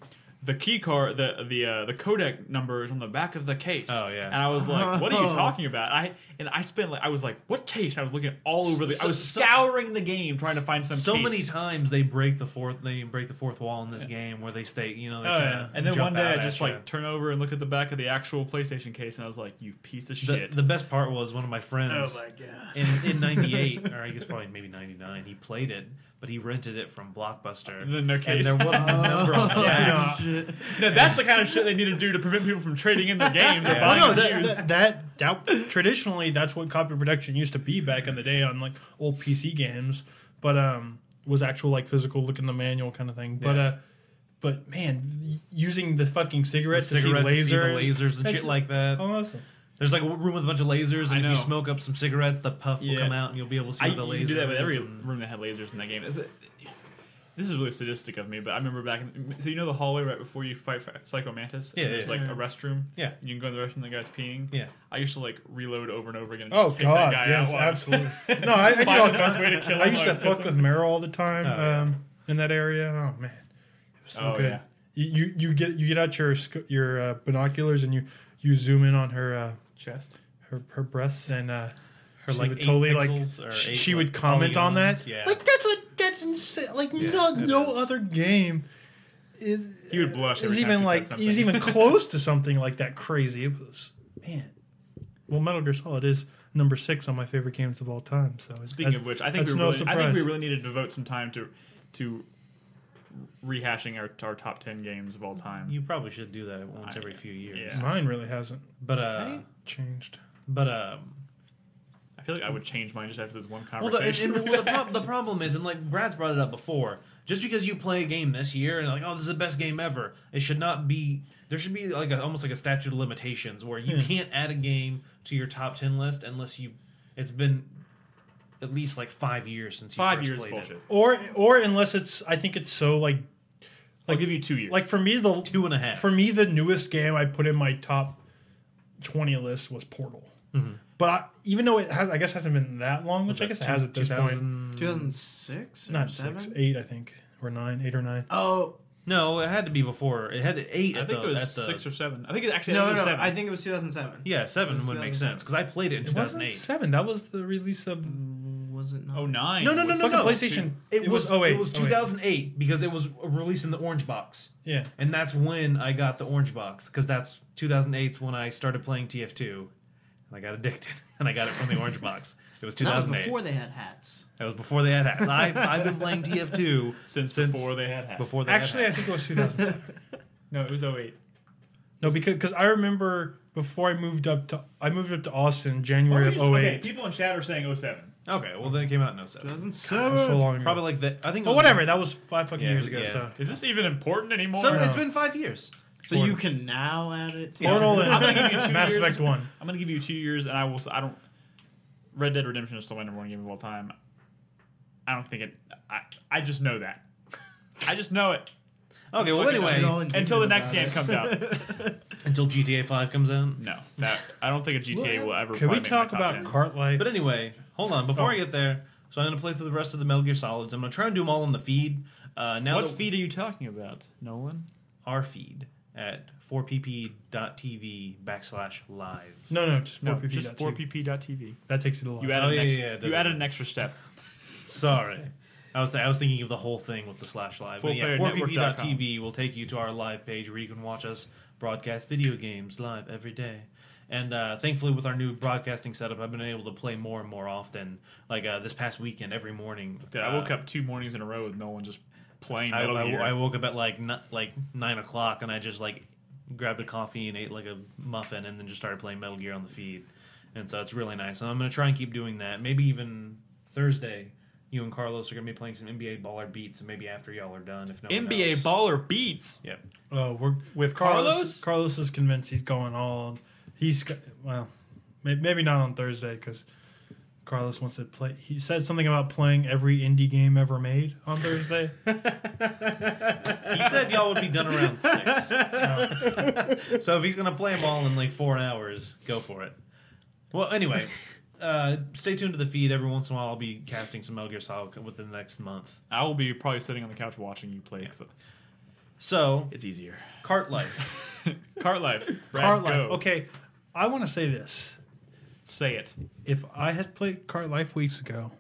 the key card, the codec number is on the back of the case. Oh, yeah. And I was like, what are you talking about? I was like, what case? I was looking all over I was scouring the game trying to find some So case. many times they break the fourth wall in this game where they stay, you know. They kinda And then jump one day out I at just you. like turn over and look at the back of the actual PlayStation case, and I was like, you piece of shit. The best part was one of my friends oh my god. in '98, or I guess probably maybe '99. He played it, but he rented it from Blockbuster. No And case. there wasn't a number on the back. No, that's the kind of shit they need to do to prevent people from trading in their games or Well, buying no, them used. that traditionally that's what copy protection used to be back in the day on like old PC games, but was actual like physical look in the manual kind of thing. Yeah. But man, using the fucking cigarettes to see To see the lasers, lasers and shit like that. awesome. There's like a room with a bunch of lasers, I and if know. you smoke up some cigarettes, the puff will Yeah. come out, and you'll be able to see the You lasers. can do that with every and- room that had lasers in that game. This is really sadistic of me, but I remember back in... So you know the hallway right before you fight Psycho Mantis? Yeah, There's yeah, like a restroom. Yeah. You can go in the restroom and the guy's peeing. Yeah. I used to like reload over and over again and Oh just take god, that guy yes, out. while I was- absolutely. No, I did Find all the best kinds. way to kill I him used while to I was fuck with Meryl all the time Oh, yeah. in that area. Oh man, it was so Oh, good. yeah. You get out your binoculars and you zoom in on her Chest. her breasts and Her she like would 8 totally pixels like or she 8, would like, comment on polygons. that. Yeah. Like that's insane. Like Yeah, no it is. other game is He would blush every is time even she said like something. he's even close to something like that crazy. It was man. Well, Metal Gear Solid is number 6 on my favorite games of all time. So Speaking of which, I think that's we no really, I think we surprise. really need to devote some time to rehashing our top 10 games of all time. You probably should do that once every few years. yeah. Mine really hasn't But changed. I feel like I would change mine just after this one well, conversation. the problem is, and like Brad's brought it up before, just because you play a game this year and like, oh, this is the best game ever, it should not be. There should be like almost like a statute of limitations where you can't add a game to your top 10 list unless it's been at least like 5 years since you 5 first years played bullshit. it. Or unless it's I think it's so like I'll give you 2 years. like for me the 2.5. For me the newest game I put in my top 20 list was Portal. But even though it has, I guess hasn't been that long, which I guess it has at this point. 2006? Not 7? 6, 8, I think, or 9, 8 or 9. Oh, No, it had to be before. It had 8. I at think the, it was at the, 6 or 7. I think it actually no, was no, 7. I think it was 2007. Yeah, 7 It was would make 2007. sense because I played it in It wasn't 2008. 7. That was the release of. Was it not? Oh, 9. No, was fucking no. PlayStation. It was 08. It was 2008 because it was released in the orange box, Yeah. and that's when I got the orange box because that's 2008's when I started playing TF2, and I got addicted, and I got it from the orange box. It was That was 2008. before they had hats. That was before they had hats. I've been playing TF2 since before they had hats. before they Actually, I had hats. think it was 2007. No, it was 08. No, because I remember before I moved up to Austin, January of 08. Okay, people in chat are saying 07. Okay, well then it came out in 07. 2007. That was so long ago. Probably like the I think. It But was- whatever, that was 5 fucking Yeah, years ago. yeah. So Is this even important anymore? So No. it's been 5 years. So you can now add it to Portal and I'm gonna give you 2 Mass years. Effect 1. I'm going to give you 2 years, and I don't... Red Dead Redemption is still my number 1 game of all time. I don't think it... I just know that. I just know it. Okay, well anyway, Until the next game comes out. until GTA 5 comes out. No, I don't think a GTA will ever Can we probably make my talk top about 10. Cart Life? But anyway, hold on. Before Oh. I get there, so I'm going to play through the rest of the Metal Gear Solids. I'm going to try and do them all on the feed. Now What that feed are you talking about, Nolan? our feed at 4pp.tv/live. No, just 4pp. No, just 4pp.tv. That takes it a lot. You added, Oh, an yeah, extra, yeah, it you does. added an extra step. Sorry. I was thinking of the whole thing with the /live. But yeah, FullPlayerNetwork.com. 4pp.tv will take you to our live page where you can watch us broadcast video games live every day. And thankfully, with our new broadcasting setup, I've been able to play more and more often. Like this past weekend, every morning. Dude, I woke up 2 mornings in a row with Nolan just playing Metal Gear. I woke up at like 9 o'clock, and I just like grabbed a coffee and ate like a muffin, and then just started playing Metal Gear on the feed. And so it's really nice. And I'm going to try and keep doing that. Maybe even Thursday, you and Carlos are going to be playing some NBA Baller Beats, and maybe after y'all are done, if no one NBA else. Baller Beats. Yep. Oh, we're With Carlos? Carlos is convinced he's going all. Maybe not on Thursday because Carlos wants to play. He said something about playing every indie game ever made on Thursday. He said y'all would be done around 6. So if he's going to play them all in like 4 hours, go for it. Well, anyway, stay tuned to the feed. Every once in a while, I'll be casting some Metal Gear Solid within the next month. I will be probably sitting on the couch watching you play. 'Cause So, it's easier. Cart Life. Cart Life. Brad, Cart Life. go. Okay, I want to say this. Say it. If I had played Cart Life weeks ago,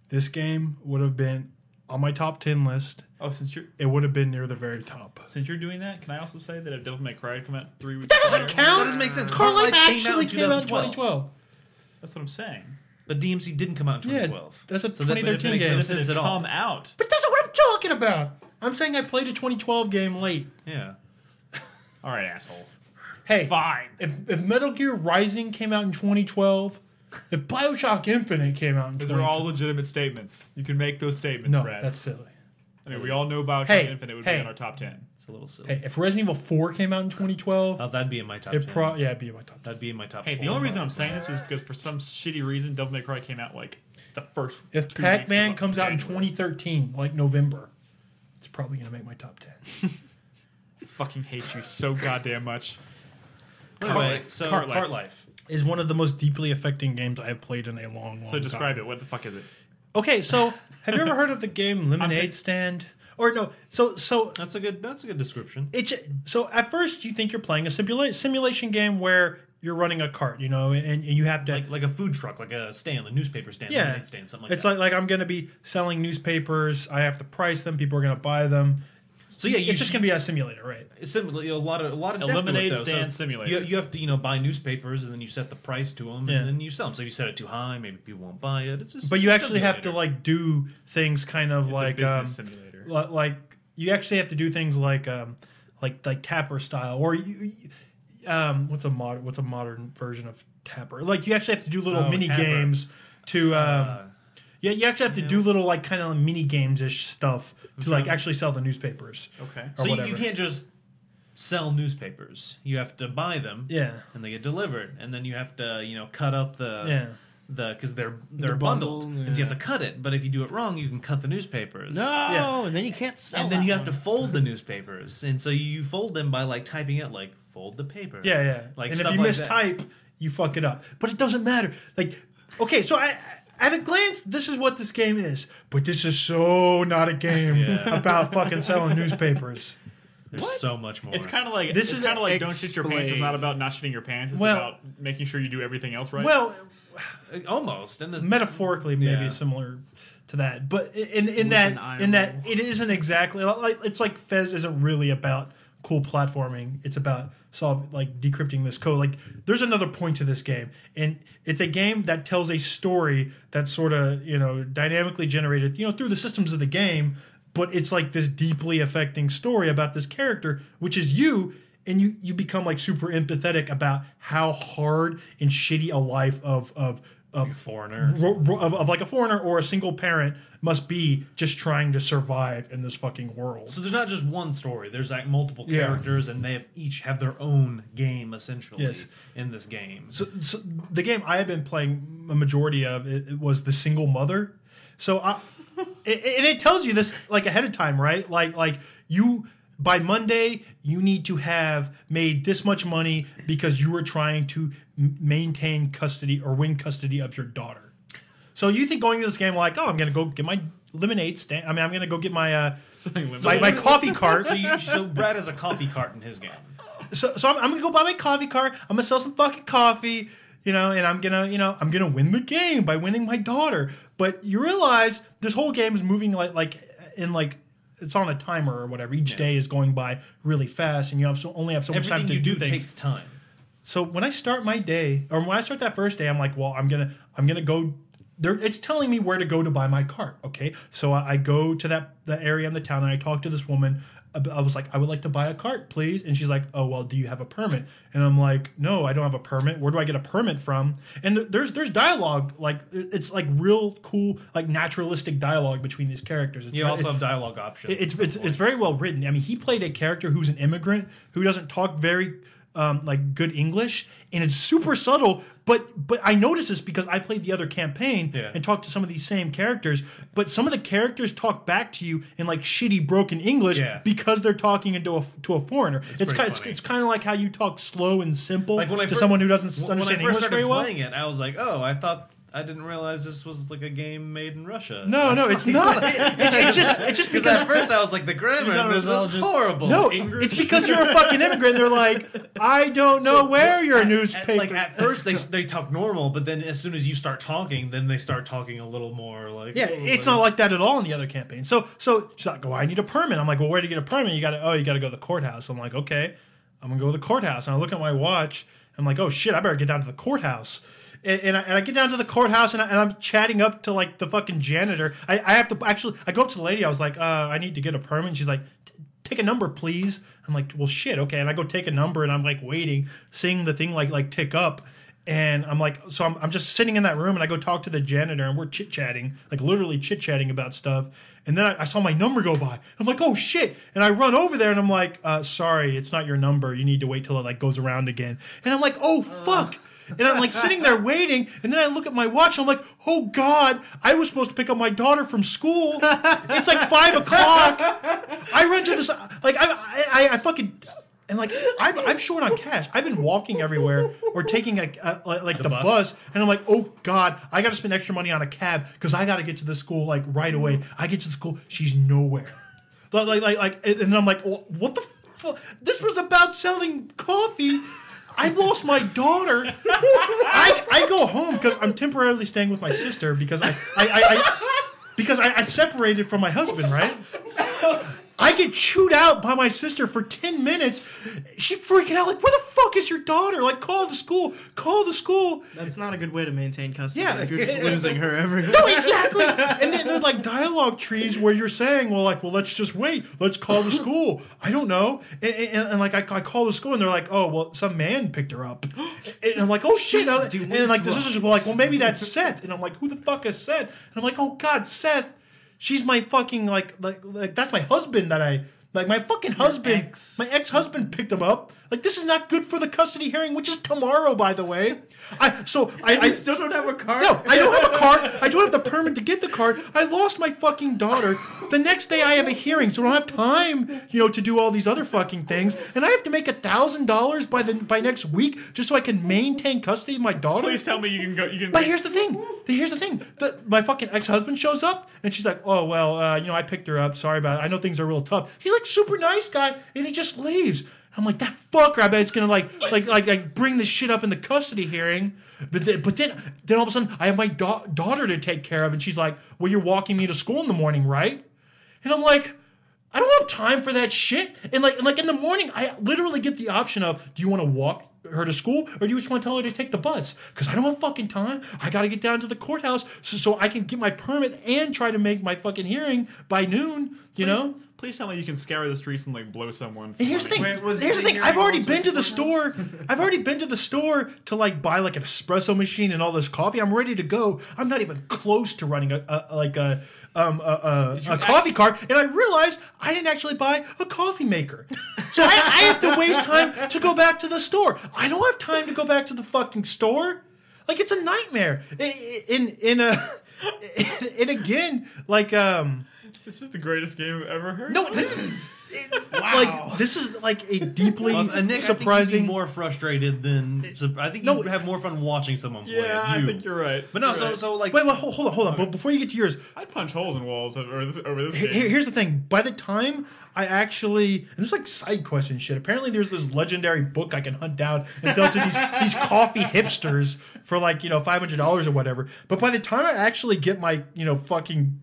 this game would have been on my top 10 list. Oh, since you're It would have been near the very top. doing that, can I also say that if Devil May Cry had come out 3 weeks That doesn't prior- count. That doesn't make sense. Cart Life Cart Life actually came out in 2012. That's what I'm saying. But DMC didn't come out in 2012. That's a So that- 2013 that makes no game. sense at all. Come out. But that's not what I'm talking about. I'm saying I played a 2012 game late. Yeah. All right, asshole. Hey, Fine. if Metal Gear Rising came out in 2012, if BioShock Infinite came out in Those 2012, are all legitimate statements. You can make those statements, no, Brad. that's silly. I mean, we all know Bioshock Hey, Infinite would hey. be in our top 10. It's a little silly. Hey, if Resident Evil 4 came out in 2012, Oh, that'd be in my top. it 10. it'd be in my top 10. That'd be in my top. Hey, 4. the only reason I'm saying this is because for some shitty reason, Devil May Cry came out like the first. If 2 Pac-Man weeks of comes out in January. 2013, like November, it's probably gonna make my top 10. I fucking hate you so goddamn much. Anyway, so Cart Life. Cart Life. Is one of the most deeply affecting games I have played in a long So time. describe it. What the fuck is it? Okay, so have you ever heard of the game Lemonade Stand? Or no, so That's a good description. so at first you think you're playing a simulation game where you're running a cart, and you have to Like a food truck, like a stand, a newspaper stand, yeah, lemonade stand, something like it's that. like I'm going to be selling newspapers. I have to price them. People are going to buy them. So yeah, It's just going to be a simulator, right? It's simply a lot of depth to it, Lemonade though. stand So simulator. You have to buy newspapers and then you set the price to them Yeah. and then you sell them. So if you set it too high, maybe people won't buy it. It's just But you a actually have to simulator. like do things kind of It's like a business simulator. like you actually have to do things like Tapper style, or what's a modern version of Tapper? Like you actually have to do little mini Tapper. games to yeah, you actually have to do little like kind of mini games ish stuff to like actually sell the newspapers. Okay. or So you whatever. can't just sell newspapers. You have to buy them. Yeah. And they get delivered, and then you have to cut up Yeah. because they're The bundled, bundle, and so you yeah. have to cut it. But if you do it wrong, you can cut the newspapers. No, Yeah. and then you can't sell. And then that you have one. to fold the newspapers, and so you fold them by like typing it like fold the paper. Yeah. Like And if stuff you like mistype, you fuck it up. But it doesn't matter. Like, okay, so at a glance, this is what this game is. But this is so not a game about fucking selling newspapers. There's so much more. It's kind of like This it's is kind of like don't shit your pants. It's explain. not about not shitting your pants. It's Well- about making sure you do everything else right. Well, almost. And this, metaphorically, maybe Yeah. similar to that. But in an eye that roll. it isn't exactly like it's like Fez isn't really about cool platforming. It's about decrypting this code. Like there's another point to this game, and it's a game that tells a story that's sort of dynamically generated through the systems of the game. But it's like this deeply affecting story about this character, which is you, and you become like super empathetic about how hard and shitty a life of a foreigner. of like a foreigner or a single parent must be just trying to survive in this fucking world. So there's not just one story. There's like multiple Yeah. characters, and they each have their own game essentially Yes. in this game. So the game I have been playing a majority of it was the single mother. So it tells you this like ahead of time, right? Like you by Monday you need to have made this much money because you were trying to maintain custody or win custody of your daughter. So you think going to this game like, I'm gonna go get my lemonade stand. I mean, I'm gonna go get my my coffee cart. So Brad has a coffee cart in his game. So I'm gonna go buy my coffee cart. I'm gonna sell some fucking coffee, and I'm gonna win the game by winning my daughter. But you realize this whole game is moving like it's on a timer or whatever. Each day is going by really fast, and you only have so much Everything time to you do things. takes time. So when I start my day, or when I start that first day, I'm like, well, I'm gonna go. There, it's telling me where to go to buy my cart. Okay, so I go to the area in the town and I talk to this woman. I was like, I would like to buy a cart, please. And she's like, oh, well, do you have a permit? And I'm like, no, I don't have a permit. Where do I get a permit from? And there's dialogue, like it's like real cool, like naturalistic dialogue between these characters. You also have dialogue options. It's very well written. I mean, he played a character who's an immigrant who doesn't talk very like good English, and it's super subtle. But I noticed this because I played the other campaign and talked to some of these same characters. But some of the characters talk back to you in like shitty broken English because they're talking to a foreigner. It's kind of like how you talk slow and simple like when to someone who doesn't when understand I first English started very well. playing it, I was like, I didn't realize this was like a game made in Russia. No, it's not. It's just Because because at first I was like, the grammar in this is horrible. no, it's because you're a fucking immigrant. They're like, I don't know where your newspaper. Like at first they talk normal, but then as soon as you start talking, then they start talking a little more like it's not like that at all in the other campaign. So she's like, I need a permit. I'm like, well, where to get a permit? You got to go to the courthouse. I'm like, okay, I'm gonna go to the courthouse. And I look at my watch. I'm like, oh shit, I better get down to the courthouse. and I get down to the courthouse, and I'm chatting up to like the fucking janitor. I have to actually, I go up to the lady. I was like, I need to get a permit. And she's like, take a number, please. I'm like, well, shit, okay. And I go take a number, and I'm like waiting, seeing the thing like tick up. And I'm like, so I'm just sitting in that room, and I go talk to the janitor, and we're chit-chatting, like literally chit-chatting about stuff. And then I saw my number go by. I'm like, oh, shit. And I run over there, and I'm like, sorry, it's not your number. You need to wait till it like goes around again. And I'm like, oh, fuck. And I'm like sitting there waiting, and then I look at my watch, and I'm like, oh, God, I was supposed to pick up my daughter from school. It's like 5 o'clock. I run to this, like, I fucking... And like I'm short on cash. I've been walking everywhere or taking like the bus, and I'm like, oh God, I got to spend extra money on a cab because I got to get to the school like right away. I get to the school, she's nowhere. Like, and then I'm like, what the fuck? This was about selling coffee. I lost my daughter. I go home because I'm temporarily staying with my sister because I separated from my husband, right? I get chewed out by my sister for 10 minutes. She freaking out like, where the fuck is your daughter? Like, call the school. Call the school. That's not a good way to maintain custody Yeah. if you're just losing her every No, exactly. And then there's like dialogue trees where you're saying, well, let's just wait. Let's call the school. I don't know. And like, I call the school, and they're like, oh, well, some man picked her up. And I'm like, oh, shit. And like, the sisters were like, well, maybe that's Seth. And I'm like, who the fuck is Seth? And I'm like, oh, God, Seth. She's my fucking, like that's my husband that my fucking husband, my ex-husband picked him up. Like, this is not good for the custody hearing, which is tomorrow, by the way. I still don't have a card? No, I don't have a card. I don't have the permit to get the card. I lost my fucking daughter. The next day I have a hearing, so I don't have time, to do all these other fucking things. And I have to make $1,000 by next week just so I can maintain custody of my daughter. Please tell me you can go. But here's the thing. My fucking ex-husband shows up, and she's like, oh, well, I picked her up. Sorry about it. I know things are real tough. He's like super nice guy, and he just leaves. I'm like, that fucker, I bet it's gonna like bring this shit up in the custody hearing. But then all of a sudden, I have my daughter to take care of, and she's like, well, you're walking me to school in the morning, right? And I'm like, I don't have time for that shit. And like in the morning, I literally get the option of, do you want to walk her to school, or do you just want to tell her to take the bus? Because I don't have fucking time. I got to get down to the courthouse so I can get my permit and try to make my fucking hearing by noon, Please tell me you can scour the streets and like blow someone. And here's the thing. I've already been to the store. I've already been to the store to like buy like an espresso machine and all this coffee. I'm ready to go. I'm not even close to running a coffee cart, and I realized I didn't actually buy a coffee maker. So I have to waste time to go back to the store. I don't have time to go back to the fucking store. Like, it's a nightmare. And again, like This is the greatest game I've ever heard. No, this is this is like a deeply Nick, surprising. I think you'd be more frustrated than. I think you'd have more fun watching someone play it. Yeah, I think you're right. But no, Right. so like. Wait, hold on. But before you get to yours, I'd punch holes in walls over this game. here's the thing. By the time I actually, and there's like side quest and shit. Apparently, there's this legendary book I can hunt down and sell to these coffee hipsters for like $500 or whatever. But by the time I actually get my fucking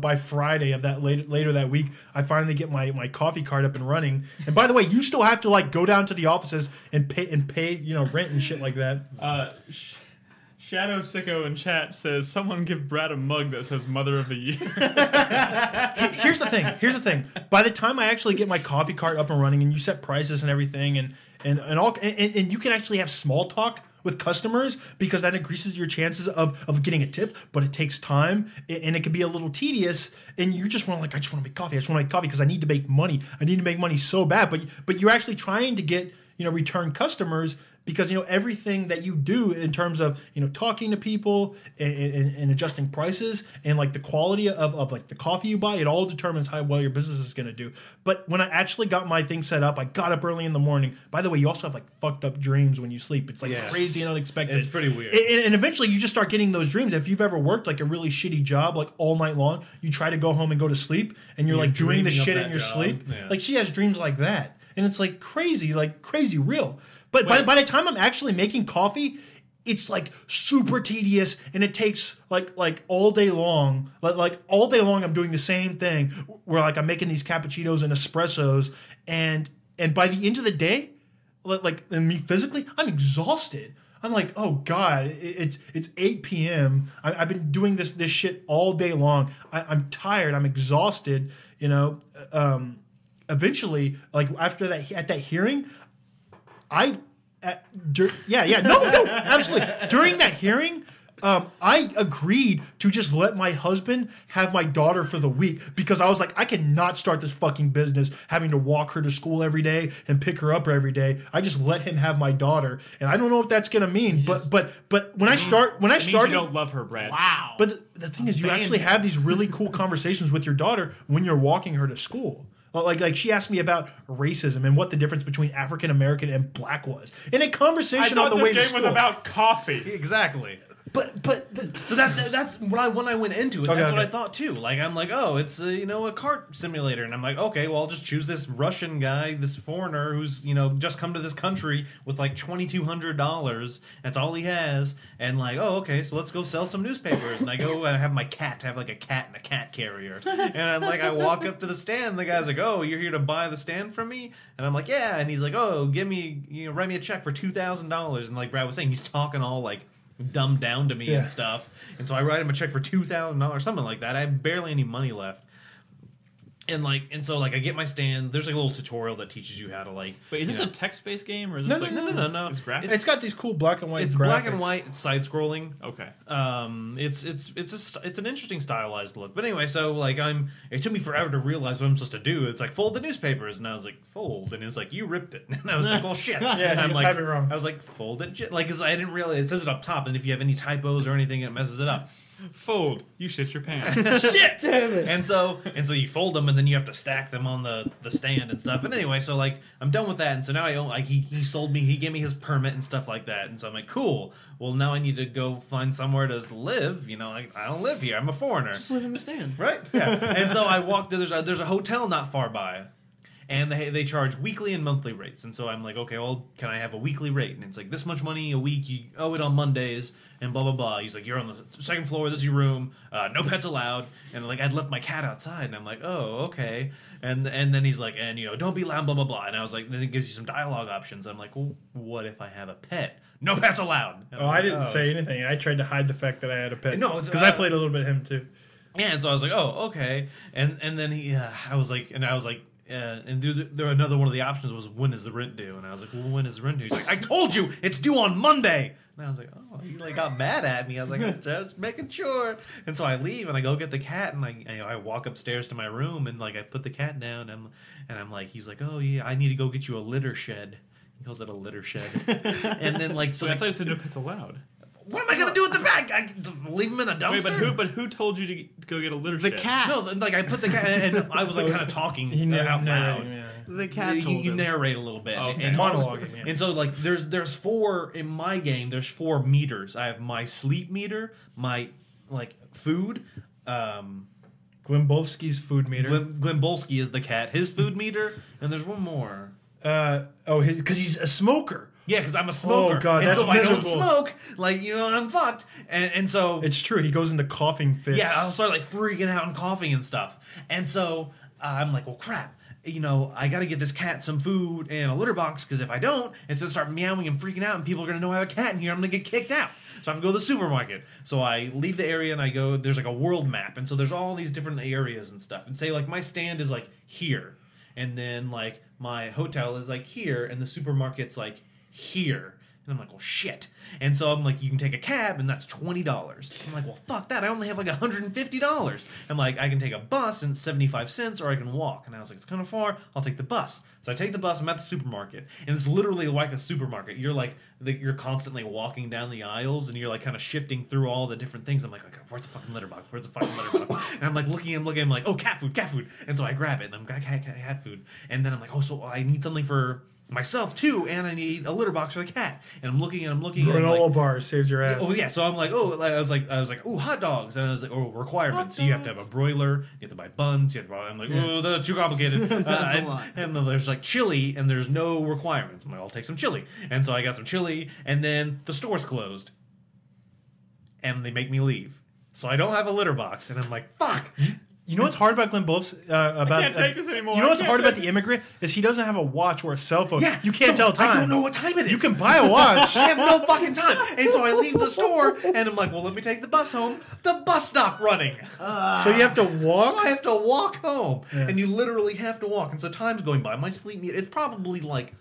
by Friday of that later that week, I finally get my coffee cart up and running. And by the way, you still have to like go down to the offices and pay rent and shit like that. Shadow Sicko in chat says, someone give Brad a mug that says Mother of the Year. Here's the thing. By the time I actually get my coffee cart up and running, and you set prices and everything, and you can actually have small talk with customers, because that increases your chances of getting a tip, but it takes time, and it can be a little tedious, and you just want to I just want to make coffee because I need to make money. I need to make money so bad, but you're actually trying to get return customers, because everything that you do in terms of talking to people and adjusting prices and like the quality of like the coffee you buy, it all determines how well your business is going to do. But when I actually got my thing set up, I got up early in the morning. By the way, you also have like fucked up dreams when you sleep. It's like crazy and unexpected. It's pretty weird. And eventually you just start getting those dreams. If you've ever worked like a really shitty job like all night long, you try to go home and go to sleep, and you're like doing the shit in your sleep. Yeah. Like, she has dreams like that, and it's like crazy real. But by the time I'm actually making coffee, it's like super tedious, and it takes like all day long. Like all day long, I'm doing the same thing where like I'm making these cappuccinos and espressos, and by the end of the day, like and me physically, I'm exhausted. I'm like, oh God, it's 8 p.m. I've been doing this shit all day long. I'm tired. I'm exhausted. You know, eventually, like after that, at that hearing, absolutely. During that hearing, I agreed to just let my husband have my daughter for the week because I was like, I cannot start this fucking business having to walk her to school every day and pick her up every day. I just let him have my daughter, and I don't know what that's gonna mean. But when I started, you don't love her, Brad. Wow. But the thing is, you actually have these really cool conversations with your daughter when you're walking her to school. Like she asked me about racism and what the difference between African American and black was in a conversation on the way to this school. game was about coffee. Exactly. So that's when I went into it. That's Okay. what I thought too. Like I'm like, oh, it's a cart simulator, and I'm like, okay, well, I'll just choose this Russian guy, this foreigner who's just come to this country with like $2,200. That's all he has, and like, oh, okay, so let's go sell some newspapers. And I go and I have my cat. I have like a cat and a cat carrier, and I'm like, I walk up to the stand. And the guy's like, oh, you're here to buy the stand from me? And I'm like, yeah. And he's like, oh, write me a check for $2,000. And like Brad was saying, he's talking all like dumbed down to me and stuff, and so I write him a check for $2,000, something like that. I have barely any money left, and so I get my stand. There's like a little tutorial that teaches you how to like. Wait, is this a text-based game or is this No. It's graphics? it's got these cool black and white. It's graphics. black and white. It's side scrolling. Okay. It's an interesting stylized look. But anyway, so like it took me forever to realize what I'm supposed to do. It's like fold the newspapers, and I was like fold, and it's like you ripped it, and I was like, well shit. Yeah, and I'm you like, type it wrong. I was like fold it, like because I didn't realize it says it up top, and if you have any typos or anything, it messes it up. Fold. You shit your pants. Shit! Damn it. And so you fold them, and then you have to stack them on the stand and stuff. And anyway, so like I'm done with that, and so now I own, like he sold me, he gave me his permit and stuff like that, and so I'm like, cool. Well, now I need to go find somewhere to live. I don't live here. I'm a foreigner. Just live in the stand. Right? Yeah. And so I walked. There's a hotel not far by. And they charge weekly and monthly rates. And so I'm like, okay, well, can I have a weekly rate? And it's like, this much money a week, you owe it on Mondays, and blah, blah, blah. He's like, you're on the second floor, this is your room, no pets allowed. And like, I'd left my cat outside, and I'm like, oh, okay. And then he's like, and don't be loud, blah, blah, blah. And I was like, then it gives you some dialogue options. I'm like, well, what if I have a pet? No pets allowed. And I didn't say anything. I tried to hide the fact that I had a pet. No, because I played a little bit of him too. Yeah, and so I was like, oh, okay. And then I was like, and another one of the options was, when is the rent due? And I was like, well, when is the rent due? He's like, I told you, it's due on Monday. And I was like, oh, he like got mad at me. I was like, I'm just making sure. And so I leave and I go get the cat, and I walk upstairs to my room, and like I put the cat down, and I'm like, he's like, oh yeah, I need to go get you a litter shed. He calls it a litter shed. And then like, so I thought it said no pets allowed. What am I gonna do with the bag? I leave him in a dumpster? Wait, but who told you to go get a litter The shed? cat. No, like I put the cat, and I was like kind of talking out loud. The cat told You him. narrate a little bit. Okay. And Monologuing, yeah. And so like there's four in my game. There's 4 meters. I have my sleep meter, my like food. Glimbolski's food meter. Glimbolski is the cat. His food meter, and there's one more. Because he's a smoker. Yeah, because I'm a smoker. Oh, God, and that's so if I don't miserable. smoke, like I'm fucked. And so It's true. He goes into coughing fits. yeah, I'll start like freaking out and coughing and stuff. And so I'm like, well, crap. I got to get this cat some food and a litter box, because if I don't, it's going to start meowing and freaking out, and people are going to know I have a cat in here. I'm going to get kicked out. So I have to go to the supermarket. So I leave the area and I go, there's like a world map. And so there's all these different areas and stuff. And say like my stand is like here. And then like my hotel is like here. And the supermarket's like here. And I'm like, well, shit. And so I'm like, you can take a cab, and that's $20. I'm like, well, fuck that. I only have like $150. I'm like, I can take a bus, and it's 75 cents, or I can walk. And I was like, it's kind of far. I'll take the bus. So I take the bus. I'm at the supermarket, and it's literally like a supermarket. You're like, you're constantly walking down the aisles, and you're like kind of shifting through all the different things. I'm like, okay, where's the fucking litter box? Where's the fucking litter box? And I'm like looking, I'm like, oh, cat food. And so I grab it, and I'm like, cat food. And then I'm like, oh, so I need something for myself too, and I need a litter box for the cat. And I'm looking. Granola like, bars saves your ass. oh yeah, so I'm like, I was like, oh, hot dogs, and I was like, oh, requirements. So you have to have a broiler, you have to buy buns, you have to buy. I'm like, oh, that's too complicated. That's a lot. And then there's like chili, and there's no requirements. I'm like, I'll take some chili, and so I got some chili, and then the store's closed, and they make me leave. So I don't have a litter box, and I'm like, fuck. You know what's hard about Glenn Wolf's about? I can't take this anymore. You know what's hard about the immigrant is he doesn't have a watch or a cell phone. Yeah, you can't so tell time. I don't know what time it is. You can buy a watch. I have no fucking time. And so I leave the store and I'm like, well, let me take the bus home. The bus stopped running. So you have to walk. So I have to walk home. Yeah. And you literally have to walk. And so time's going by. My sleep meter, it's probably like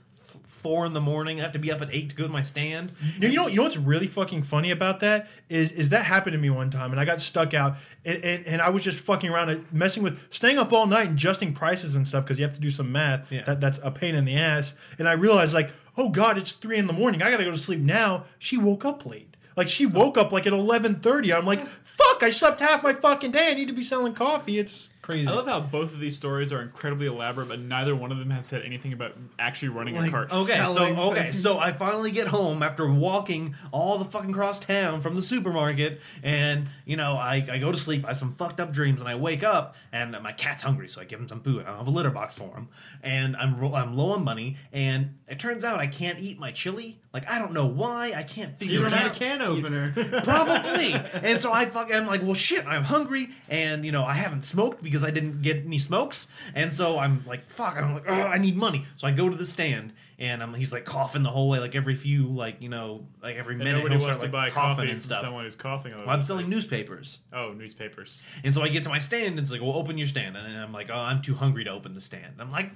4 in the morning. I have to be up at 8 to go to my stand. You know what's really fucking funny about that is that happened to me one time, and I got stuck out, and I was just fucking around and messing with staying up all night and adjusting prices and stuff because you have to do some math. Yeah. That's a pain in the ass. And I realized like, oh god, it's 3 in the morning. I gotta go to sleep now. She woke up late. Like she woke up like at 11:30. I'm like, fuck! I slept half my fucking day. I need to be selling coffee. It's crazy. I love how both of these stories are incredibly elaborate, but neither one of them have said anything about actually running a cart. So I finally get home after walking all the fucking cross town from the supermarket, and I go to sleep. I have some fucked up dreams, and I wake up, and my cat's hungry, so I give him some food. I don't have a litter box for him, and I'm low on money, and it turns out I can't eat my chili. Like I don't know why. I can't figure You it don't out. have a can opener. Probably. And so I'm like, well, shit, I'm hungry, and I haven't smoked because I didn't get any smokes, and so I'm like, fuck, I'm like, I need money. So I go to the stand, and he's like coughing the whole way, like every few, like every minute. Nobody he'll wants start, to like, buy coughing coffee and from stuff. someone who's coughing. Well, I'm selling newspapers. Oh, newspapers. And so I get to my stand, and it's like, well, open your stand, and I'm like, oh, I'm too hungry to open the stand. I'm like,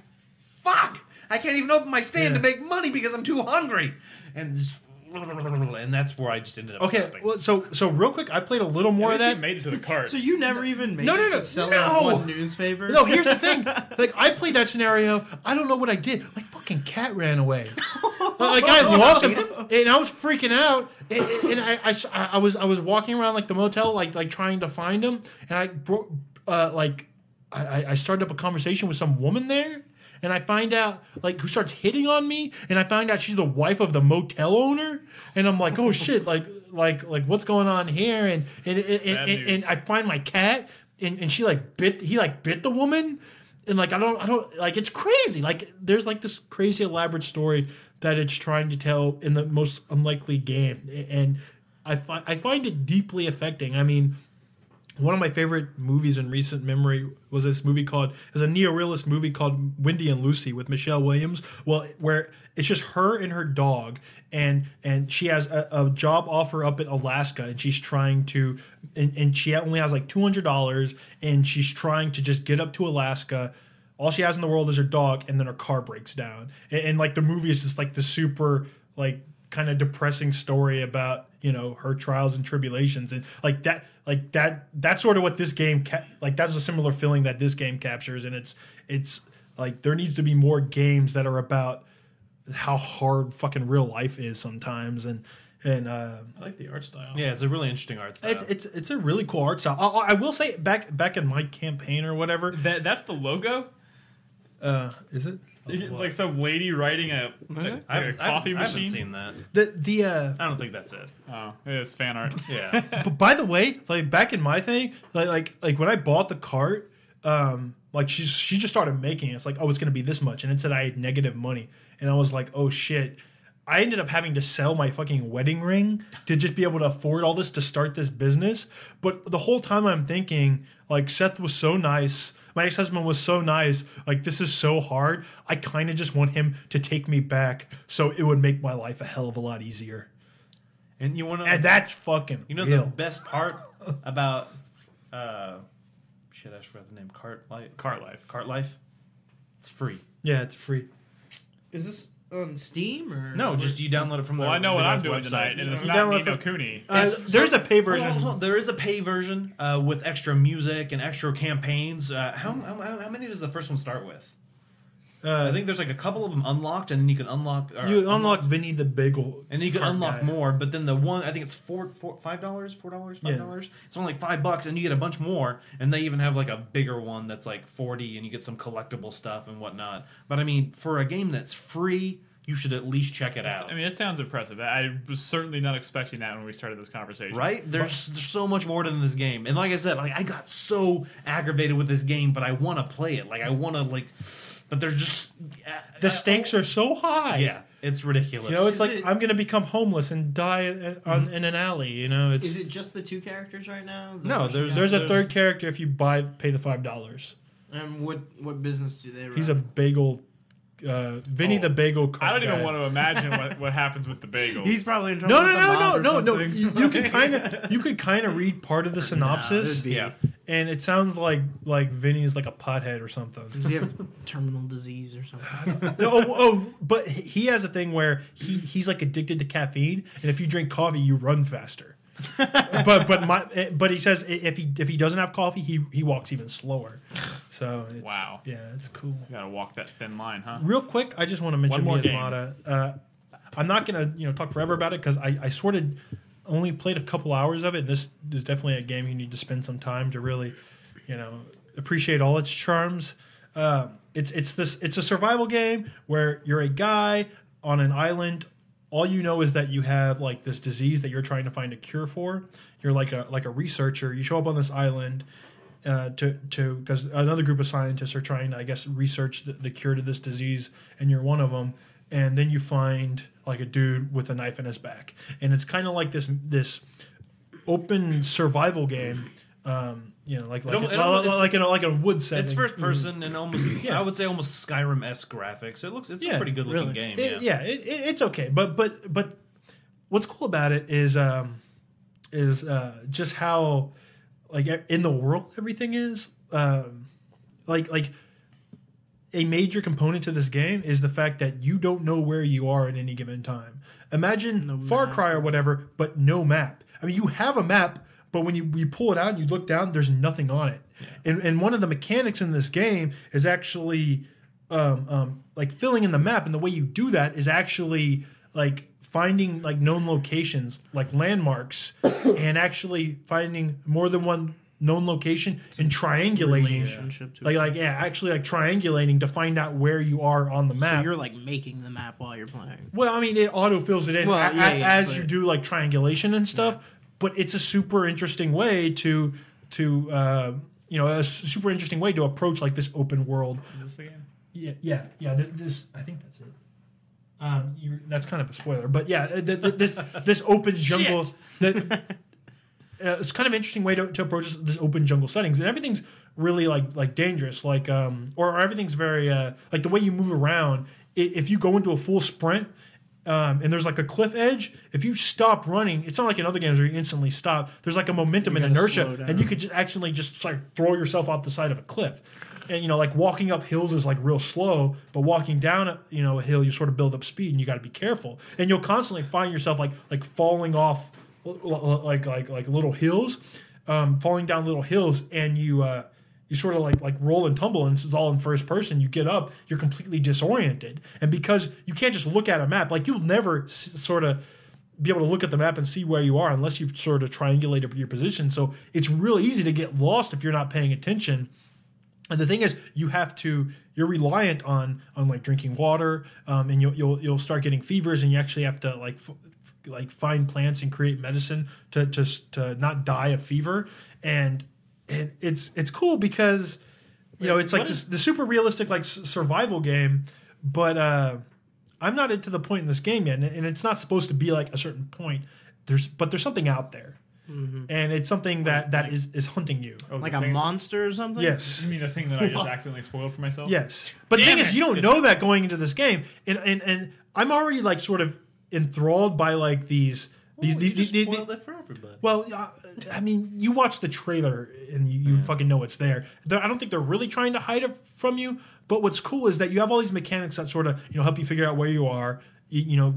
fuck, I can't even open my stand to make money because I'm too hungry, and that's where I just ended up stopping. Well, so real quick, I played a little more of that. Made it to the cart. So you never even made No. it to selling one newspaper? No, here's the thing. Like, I played that scenario. I don't know what I did. My fucking cat ran away. Like, I lost him, and I was freaking out. And I was walking around like the motel, like trying to find him. And I started up a conversation with some woman there. And I find out, like, who starts hitting on me, and I find out she's the wife of the motel owner, and I'm like, oh shit, like what's going on here? And I find my cat, and he bit the woman, and like I don't like, it's crazy. Like there's like this crazy elaborate story that it's trying to tell in the most unlikely game, and I find it deeply affecting. I mean, one of my favorite movies in recent memory was a neo-realist movie called Wendy and Lucy with Michelle Williams. Well, where it's just her and her dog, and she has a job offer up in Alaska, and she's trying to, and she only has like $200, and she's trying to just get up to Alaska. All she has in the world is her dog, and then her car breaks down, and like the movie is just like the super like kind of depressing story about her trials and tribulations, and that's sort of what this game that's a similar feeling that this game captures. And it's like there needs to be more games that are about how hard fucking real life is sometimes. And I like the art style. Yeah, it's a really interesting art style. It's a really cool art style. I will say back in my campaign or whatever, That's the logo. Is it? It's like some lady riding a coffee machine. I haven't seen that. I don't think that's it. Oh, it's fan art. Yeah. But by the way, like back in my thing, like when I bought the cart, like she just started making it. It's like, oh, it's gonna be this much, and it said I had negative money, and I was like, oh shit. I ended up having to sell my fucking wedding ring to just be able to afford all this to start this business. But the whole time I'm thinking, like, Seth was so nice. My ex-husband was so nice. Like, this is so hard. I kind of just want him to take me back so it would make my life a hell of a lot easier. And you want to... And that's fucking real. the best part about... shit, I forgot the name. Cart Life. It's free. Yeah, it's free. Is this on Steam or no? Just you download it from. Well, I know what I'm doing tonight, and it's not Ni no Kuni. There's a pay version. There is a pay version with extra music and extra campaigns. How many does the first one start with? I think there's like a couple of them unlocked, and then you can unlock. Unlock Vinny the Bagel, and then you can unlock more. But then the one, I think it's $5. It's only like $5, and you get a bunch more. And they even have like a bigger one that's like $40, and you get some collectible stuff and whatnot. But I mean, for a game that's free, you should at least check it out. I mean, it sounds impressive. I was certainly not expecting that when we started this conversation. Right? There's so much more to this game. And like I said, like I got so aggravated with this game, but I want to play it. Like I want to like. But there's just the stakes are so high. Yeah, It's ridiculous. You know, it's Is like it- I'm gonna become homeless and die in an alley. You know, it's Is it just the 2 characters right now? The No, Russian guy? there's a third character if you pay the $5. And what business do they run? He's a bagel. Vinny the bagel. I don't even guy. want to imagine what happens with the bagels. He's probably in trouble. No, with the mob or no. something. You could kind of read part of the synopsis, it'd be- Yeah. and it sounds like Vinny is like a pothead or something. Does he have terminal disease or something? But he has a thing where he's like addicted to caffeine, and if you drink coffee, you run faster. but he says if he doesn't have coffee, he walks even slower. So Wow. yeah, it's cool. You gotta walk that thin line, huh? Real quick, I just want to mention One more Miasmata. I'm not gonna talk forever about it because I sort of only played a couple hours of it. And this is definitely a game you need to spend some time to really appreciate all its charms. It's a survival game where you're a guy on an island. All you know is that you have like this disease that you're trying to find a cure for. You're like a researcher. You show up on this island because another group of scientists are trying to, I guess, research the cure to this disease, and you're one of them. And then you find like a dude with a knife in his back, and it's kind of like this open survival game. Like a wood setting. It's first person and almost I would say almost Skyrim-esque graphics. It's a pretty good looking game. It's okay. But what's cool about it is just how like in the world everything is. Like a major component to this game is the fact that you don't know where you are at any given time. Imagine Far Cry or whatever, but no map. I mean, you have a map, but when you pull it out and you look down, there's nothing on it. Yeah. And one of the mechanics in this game is actually like filling in the map, and the way you do that is actually like finding like known locations, like landmarks, and actually finding more than one known location and triangulating, actually triangulating to find out where you are on the map. So you're like making the map while you're playing. Well, I mean, it auto fills it in as you do like triangulation and stuff. Yeah. But it's a super interesting way to approach like this open world. Is this the game? Yeah. This I think that's it. That's kind of a spoiler, but yeah, this open jungle. It's kind of an interesting way to approach this open jungle settings, and everything's really like dangerous, or everything's very like the way you move around. If you go into a full sprint. And there's like a cliff edge. If you stop running, it's not like in other games where you instantly stop. There's like a momentum and inertia, and you could just like throw yourself off the side of a cliff. And like walking up hills is like real slow, but walking down a hill, you sort of build up speed, and you got to be careful. And you'll constantly find yourself like falling off like little hills, falling down little hills, and you sort of like roll and tumble, and it's all in first person. You get up, you're completely disoriented, and because you can't just look at a map, like you'll never sort of be able to look at the map and see where you are unless you've sort of triangulated your position. So it's real easy to get lost if you're not paying attention. And the thing is, you're reliant on like drinking water, and you'll start getting fevers, and you actually have to like find plants and create medicine to not die of fever. And it's cool because it's like the super realistic like survival game, but I'm not into the point in this game yet, and it's not supposed to be like a certain point. There's something out there, and it's something that is hunting you, like a monster or something. Yes, You mean the thing that I just accidentally spoiled for myself? yes. But the thing is, you don't know that going into this game, and I'm already like sort of enthralled by like these. Spoiled it for everybody. Well, I mean, you watch the trailer and you fucking know it's there. I don't think they're really trying to hide it from you. But what's cool is that you have all these mechanics that sort of help you figure out where you are,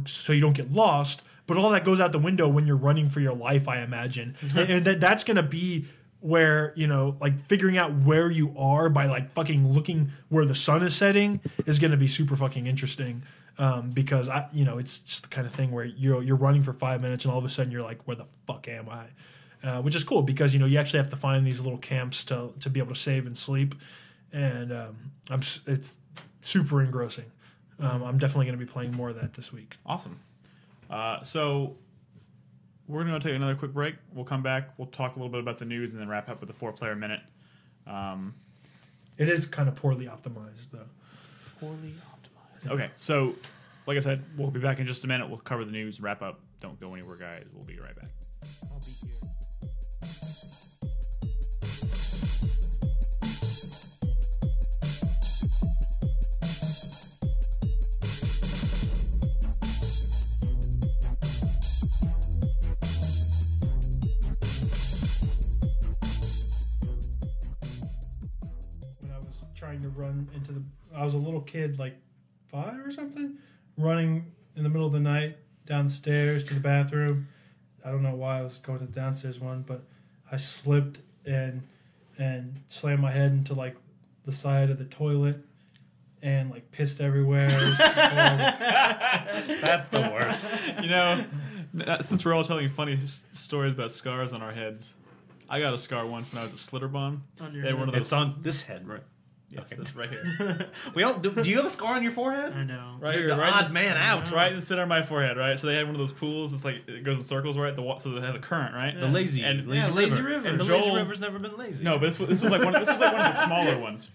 so you don't get lost. But all that goes out the window when you're running for your life, I imagine, and that's gonna be where like figuring out where you are by like fucking looking where the sun is setting is gonna be super fucking interesting. Because it's just the kind of thing where you're running for 5 minutes and all of a sudden you're like, where the fuck am I? Which is cool because you actually have to find these little camps to be able to save and sleep, and it's super engrossing. I'm definitely going to be playing more of that this week. Awesome. So we're going to take another quick break. We'll come back. We'll talk a little bit about the news and then wrap up with the 4-player minute. It is kind of poorly optimized though. Okay, so like I said, we'll be back in just a minute. We'll cover the news, wrap up. Don't go anywhere, guys. We'll be right back. I'll be here. Trying to run into the I was a little kid, like 5 or something, running in the middle of the night down the stairs to the bathroom. I don't know why I was going to the downstairs one, but I slipped and slammed my head into like the side of the toilet and like pissed everywhere. That's the worst. You know, since we're all telling funny stories about scars on our heads, I got a scar once when I was at Slitterbahn. On your They had one of head. those It's on this head, right? Yes, Okay. that's right here. We all do you have a scar on your forehead? I know. Right You're here, the right odd in man out. Right in the center of my forehead, right? So they had one of those pools. It's like it goes in circles, right? So it has a current, right? The lazy, And- lazy river. And The Joel- lazy river's never been lazy. No, but this was like one of the smaller ones.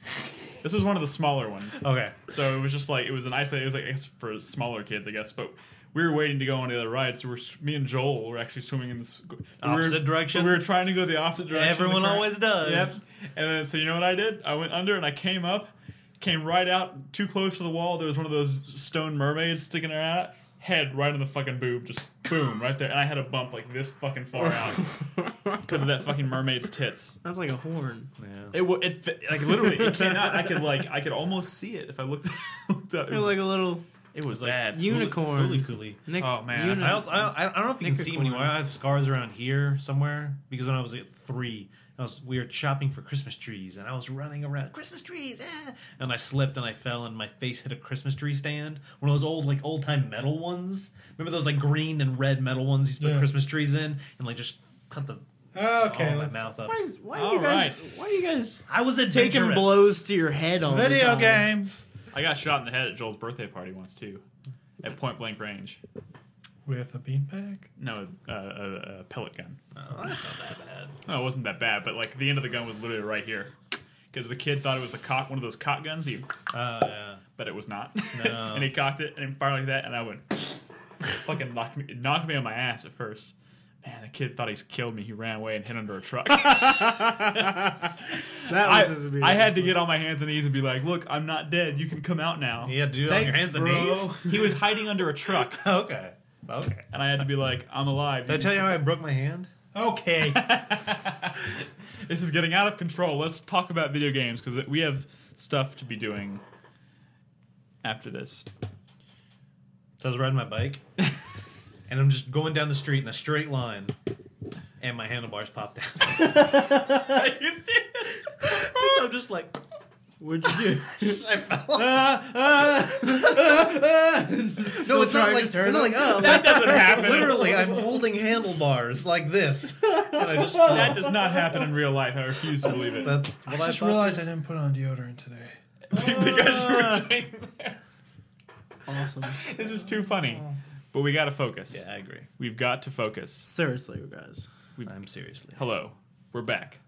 This was one of the smaller ones. Okay. So it was just like it was an isolated. It was like I guess, for smaller kids, I guess. But we were waiting to go on the other ride, so me and Joel were actually swimming in this Opposite direction? We were trying to go the opposite direction. Everyone the current. always does. Yep. And then so you know what I did? I went under and I came up, came right out too close to the wall. There was one of those stone mermaids sticking her out. Head right in the fucking boob, just boom, right there. And I had a bump like this fucking far out because of that fucking mermaid's tits. That's like a horn. Yeah. It like literally it came out. I could almost see it if I looked up. You're like a little It was bad. like unicorn. Fully coolly. Nick. Oh, man. I don't know if you can see them anymore. I have scars around here somewhere because when I was like 3, we were shopping for Christmas trees and I was running around Christmas trees, and I slipped and I fell and my face hit a Christmas tree stand. One of those old time metal ones. Remember those like green and red metal ones you used to put Christmas trees in and like just cut the my mouth up. Why are you guys I was taking adventurous. blows to your head all the Video time? games I got shot in the head at Joel's birthday party once too, at point blank range. with a beanbag. No, a pellet gun. Oh, that's not that bad. No, it wasn't that bad, but like the end of the gun was literally right here, because the kid thought it was one of those cock guns. Yeah. But it was not. No. And he cocked it and fired like that, and I went, fucking knocked me on my ass at first. Man, the kid thought he killed me. He ran away and hid under a truck. That was his I had to get on my hands and knees and be like, "Look, I'm not dead. You can come out now." You had to do it on your hands and knees? He was hiding under a truck, Okay. and I had to be like, "I'm alive." Did I tell you how I broke my hand? Okay. This is getting out of control. Let's talk about video games because we have stuff to be doing after this. So I was riding my bike, and I'm just going down the street in a straight line, and my handlebars popped out. Are you serious? So I'm just like, What'd you do? I fell. No, it's not like turn like That doesn't happen. Literally, I'm holding handlebars like this, and I just fell. That does not happen in real life. I refuse to believe it. That's I what I just thought. realized I didn't put on deodorant today. Because you were doing this. Awesome. This is too funny. But we got to focus. Yeah, I agree. We've got to focus. Seriously, you guys. I'm seriously Hello. We're back.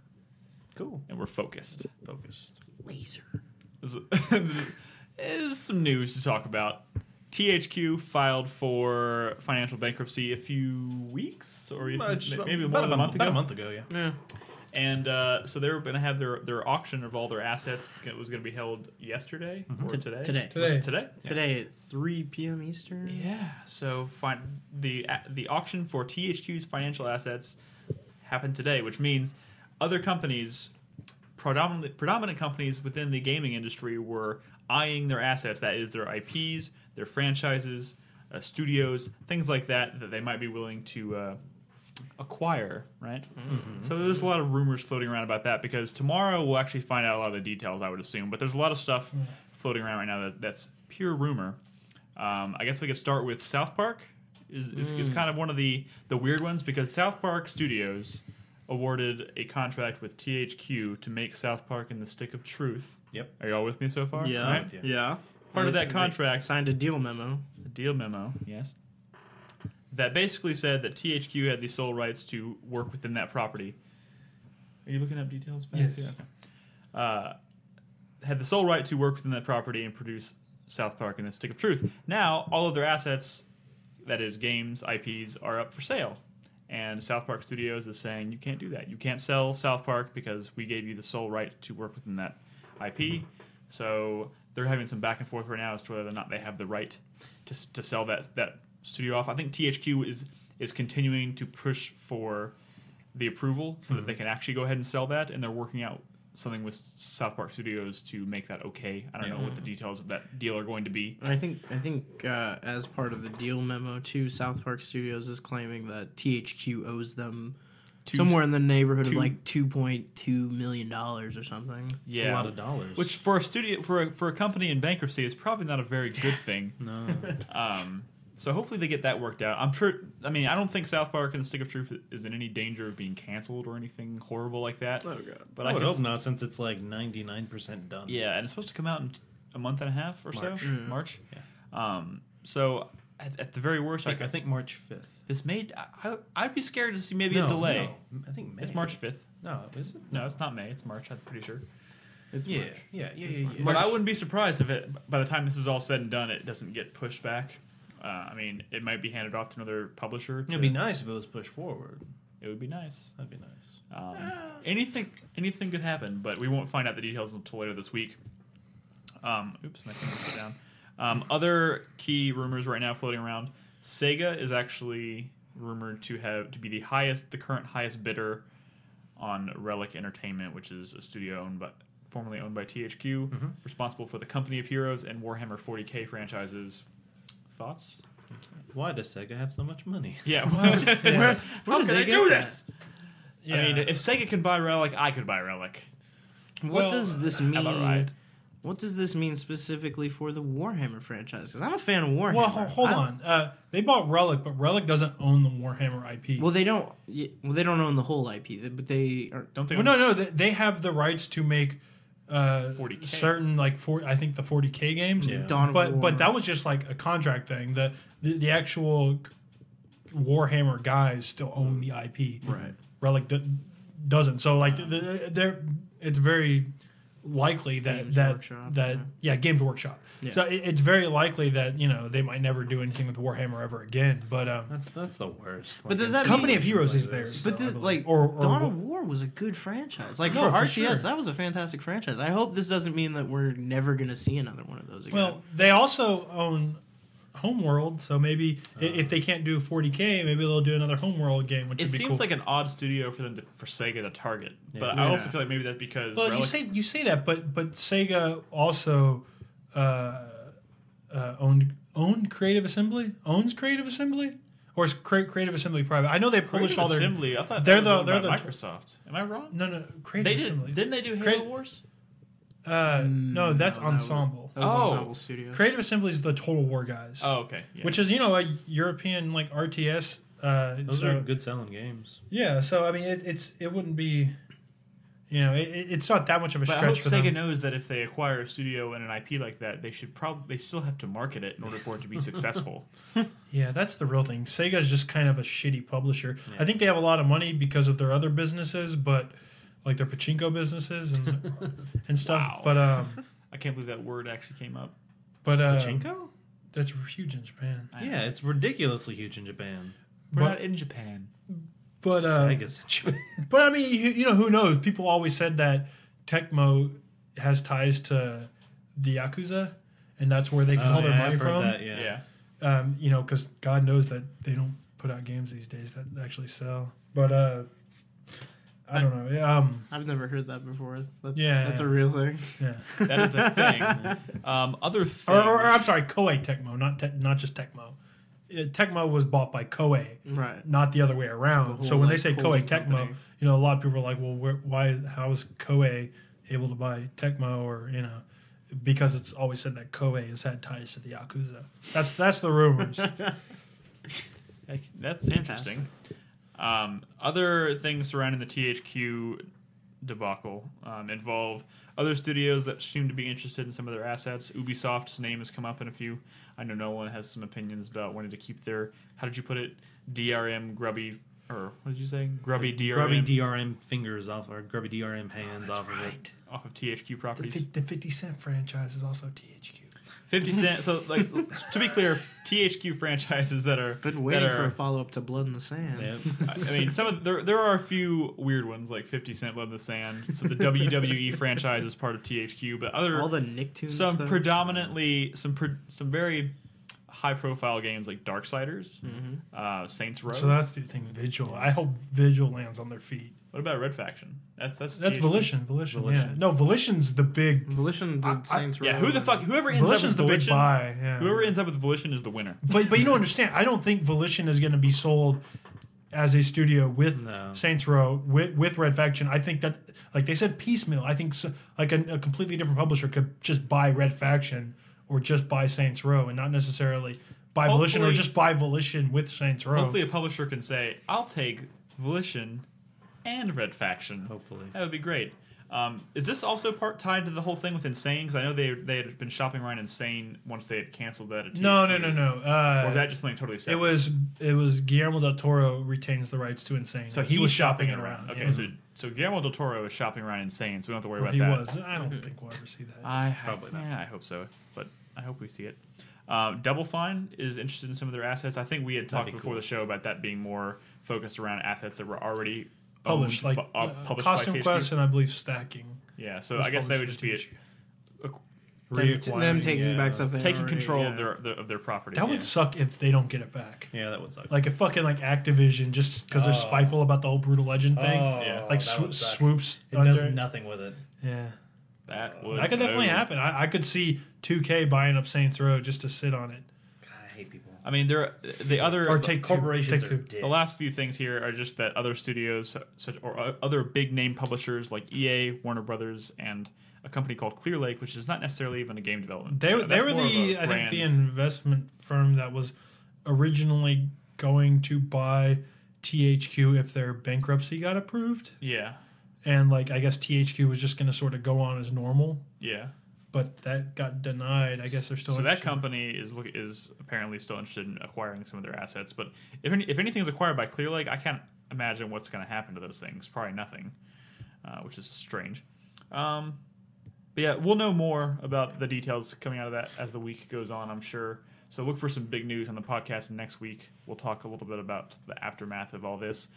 cool. And we're focused. Focused. Laser. This is some news to talk about. THQ filed for financial bankruptcy a few weeks, or maybe more than a month ago. About a month ago, yeah. Yeah. And so they were going to have their auction of all their assets. It was going to be held yesterday or today. Today. Was it today? Yeah. Today at 3 p.m. Eastern. Yeah. So the auction for THQ's financial assets happened today, which means other companies, predominant companies within the gaming industry, were eyeing their assets. That is, their IPs, their franchises, studios, things like that they might be willing to acquire, right? Mm-hmm. So there's a lot of rumors floating around about that, because tomorrow we'll actually find out a lot of the details, I would assume. But there's a lot of stuff floating around right now that's pure rumor. I guess we could start with South Park. Is kind of one of the weird ones, because South Park Studios awarded a contract with THQ to make South Park and the Stick of Truth. Yep. Are y'all with me so far? Yeah. Right? Yeah. Part of that They contract, signed a deal memo. a deal memo, yes, that basically said that THQ had the sole rights to work within that property. Are you looking up details? Yes. Yeah, okay. Had the sole right to work within that property and produce South Park and the Stick of Truth. Now, all of their assets, that is games, IPs, are up for sale. And South Park Studios is saying you can't do that. You can't sell South Park because we gave you the sole right to work within that IP. So they're having some back and forth right now as to whether or not they have the right to sell that studio off. I think THQ is continuing to push for the approval so that they can actually go ahead and sell that, and they're working out something with South Park Studios to make that okay. I don't know what the details of that deal are going to be. I think as part of the deal memo too, South Park Studios is claiming that THQ owes them somewhere in the neighborhood of like $2.2 million or something. Yeah, It's a lot of dollars. which for a studio for a company in bankruptcy is probably not a very good thing. No. So hopefully they get that worked out. I mean, I don't think South Park and the Stick of Truth is in any danger of being canceled or anything horrible like that. Oh god! But I would hope not, since it's like 99% done. Yeah, and it's supposed to come out in a month and a half or March. so. March. Yeah. So at the very worst, I think March 5th. this made. I'd be scared to see maybe a delay. No. I think May. It's March 5th. No, is it? No, it's not May. It's March. I'm pretty sure. It's Yeah, March. yeah. But I wouldn't be surprised if by the time this is all said and done, it doesn't get pushed back. I mean, it might be handed off to another publisher. It'd be nice if it was pushed forward. It would be nice. That'd be nice. Anything could happen, but we won't find out the details until later this week. Oops, my finger put down. Other key rumors right now floating around: Sega is actually rumored to be the current highest bidder on Relic Entertainment, which is a studio formerly owned by THQ, responsible for the Company of Heroes and Warhammer 40K franchises. Thoughts? Why does Sega have so much money? Yeah. Where How did can they they get do that? this? I mean, if Sega can buy Relic, I could buy Relic. What does this mean? How about right? What does this mean specifically for the Warhammer franchise? Because I'm a fan of Warhammer. Well, hold on. They bought Relic, but Relic doesn't own the Warhammer IP. Well, they don't. They don't own the whole IP, but they are. Don't they? Well, no. They have the rights to make 40K. certain I think the 40K games. Yeah. Dawn of War. But that was just like a contract thing. The actual Warhammer guys still own the IP. Right. Relic doesn't. So like it's very likely Games that Workshop, Games Workshop. Yeah. So it's very likely that they might never do anything with Warhammer ever again. But That's the worst. But does that Company mean- of Heroes is like there. this. But still, I believe. or Or Dawn of War was a good franchise. Like No, for for RTS, sure. that was a fantastic franchise. I hope this doesn't mean that we're never going to see another one of those again. Well, they also own Homeworld, so maybe if they can't do 40K, maybe they'll do another Homeworld game, which It would be seems cool. like an odd studio for Sega to target, but I Yeah. also feel like maybe that's because Well, Relic, you say that, but Sega also owned Creative Assembly, owns Creative Assembly, or is Creative Assembly private? I know they publish Creative all their Assembly. I thought they're that was the- owned they're by the- Microsoft. Am I wrong? no Creative They Assembly. didn't they do Halo Wars? No, that's that Ensemble. that was Oh. Ensemble Studios. Creative Assembly is the Total War guys, Oh, okay. Yeah. which is a European like RTS. Those so, are good selling games. Yeah, so I mean, it wouldn't be, it's not that much of a But I hope stretch for Sega them. knows that if they acquire a studio and an IP like that, they still have to market it in order for it to be successful. Yeah, that's the real thing. Sega's just kind of a shitty publisher. I think they have a lot of money because of their other businesses, but like their pachinko businesses and stuff. Wow. But I can't believe that word actually came up. Pachinko? that's huge in Japan. Yeah, it's ridiculously huge in Japan. We're But- not in Japan. But Sega's in Japan. but I mean, who knows? People always said that Tecmo has ties to the Yakuza, and that's where they get all their money I've heard from. that, yeah. Yeah. Because God knows that they don't put out games these days that actually sell. But I don't know. I've never heard that before. That's Yeah. a real thing. Yeah. That is a thing. Other things. Or I'm sorry, Koei Tecmo, not just Tecmo. Tecmo was bought by Koei, Right. not the other way around. The So whole, when they like, say Koei holding Tecmo, company. a lot of people are like, well, how is Koei able to buy Tecmo? Or because it's always said that Koei has had ties to the Yakuza. That's the rumors. That's interesting. Other things surrounding the THQ debacle involve other studios that seem to be interested in some of their assets. Ubisoft's name has come up in a few. I know Nolan has some opinions about wanting to keep their, how did you put it, DRM grubby, or what did you say? Grubby DRM. Grubby DRM fingers off, or grubby DRM hands off of it. Off of THQ properties. The 50 Cent franchise is also THQ. 50 Cent. So, like, to be clear, THQ franchises that are Been waiting that for are, a follow up to Blood in the Sand. Yeah. I mean, there are a few weird ones like 50 Cent, Blood in the Sand. So the WWE franchise is part of THQ, but All the Nicktoons. some stuff. predominantly some very high profile games like Darksiders, Saints Row. So that's the thing. Vigil. I hope Vigil lands on their feet. What about Red Faction? That's That's THQ. Volition. Yeah. No, Volition's the big. Volition did Saints Row. Yeah, whoever ends Volition's up the with big Volition, buy. Yeah. whoever ends up with Volition is the winner. But you don't understand. I don't think Volition is going to be sold as a studio with No. Saints Row with Red Faction. I think that, like they said, piecemeal. I think like a completely different publisher could just buy Red Faction or just buy Saints Row and not necessarily buy Volition or Hopefully- just buy Volition with Saints Row. Hopefully, a publisher can say, "I'll take Volition and Red Faction." Hopefully. That would be great. Is this also part tied to the whole thing with Insane? Because I know they had been shopping around Insane once they had canceled that. At No. THQ. Or was that just something totally separate? It was Guillermo del Toro retains the rights to Insane. So he was shopping it around. Okay, Yeah. so Guillermo del Toro is shopping around Insane, so we don't have to worry Or about he that. was. I don't think we'll ever see that. Probably not. Yeah, I hope so, but I hope we see it. Double Fine is interested in some of their assets. I think we had talked be before cool. the show about that being more focused around assets that were already Published, owned, like published Costume by Quest THQ. and I believe Stacking. Yeah, so was I guess they published would by just be THQ. them taking back stuff they taking already- control yeah. of their property. That would suck if they don't get it back. Yeah, that would suck. Like if fucking like Activision, just because they're spiteful about the whole Brutal Legend thing, Yeah. like that would suck. swoops. It under does nothing with it. Yeah, That would that could definitely happen. I could see 2K buying up Saints Row just to sit on it God, I hate people. I mean, the other or take Corporations Take are two. dicks. the last few things here are just that other studios or other big name publishers like EA, Warner Brothers, and a company called Clear Lake, which is not necessarily even a game development. They So were that's the more of a I think brand. the investment firm that was originally going to buy THQ if their bankruptcy got approved, Yeah, and like I guess THQ was just going to sort of go on as normal, yeah. but that got denied. I guess they're still So that interested. company is apparently still interested in acquiring some of their assets. But if anything is acquired by Clear Lake, I can't imagine what's going to happen to those things. Probably nothing, which is strange. But yeah, we'll know more about the details coming out of that as the week goes on, I'm sure. So look for some big news on the podcast next week. We'll talk a little bit about the aftermath of all this.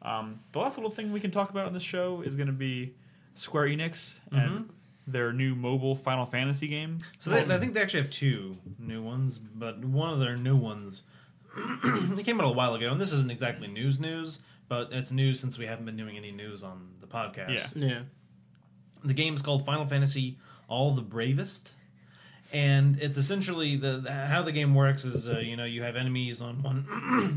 The last little thing we can talk about on this show is going to be Square Enix and their new mobile Final Fantasy game. So I think they actually have two new ones, but one of their new ones it came out a while ago, and this isn't exactly news, but it's news since we haven't been doing any news on the podcast. Yeah. Yeah. The game is called Final Fantasy All the Bravest, and it's essentially how the game works is you have enemies on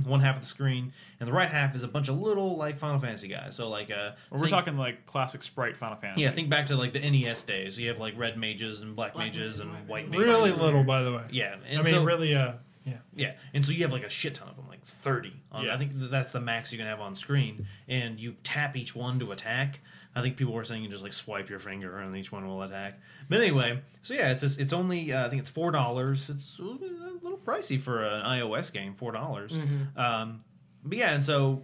one half of the screen, and the right half is a bunch of little like Final Fantasy guys. So like We're talking like classic sprite Final Fantasy. yeah, think back to like the NES days. You have like red mages and black mages and white mages. Really little, by the way. Yeah, I and mean, so, really, yeah. yeah, and so you have like a shit ton of them, like 30. Yeah. I think that's the max you can have on screen, and you tap each one to attack. I think people were saying you just like swipe your finger and each one will attack. But anyway, so yeah, it's only I think it's $4. It's a little pricey for an iOS game, $4. But yeah, and so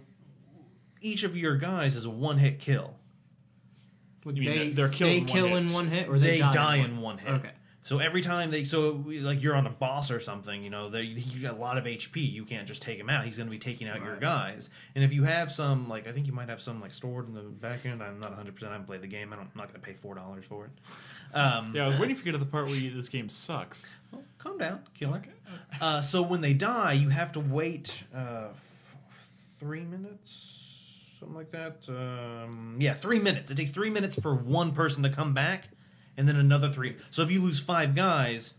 each of your guys is a one-hit kill. You mean they're killed they in one kill hit. in one hit, or They die die in one hit. Okay. So every time like you're on a boss or something, you got a lot of HP. You can't just take him out. He's going to be taking out your guys. And if you have some, like I think you might have some like stored in the back end. I'm not 100%. I haven't played the game. I'm not going to pay $4 for it. Yeah, I was waiting for you to get to the part where this game sucks. Well, calm down, killer. So when they die, you have to wait 3 minutes, something like that. 3 minutes. It takes 3 minutes for one person to come back, and then another 3. So if you lose 5 guys,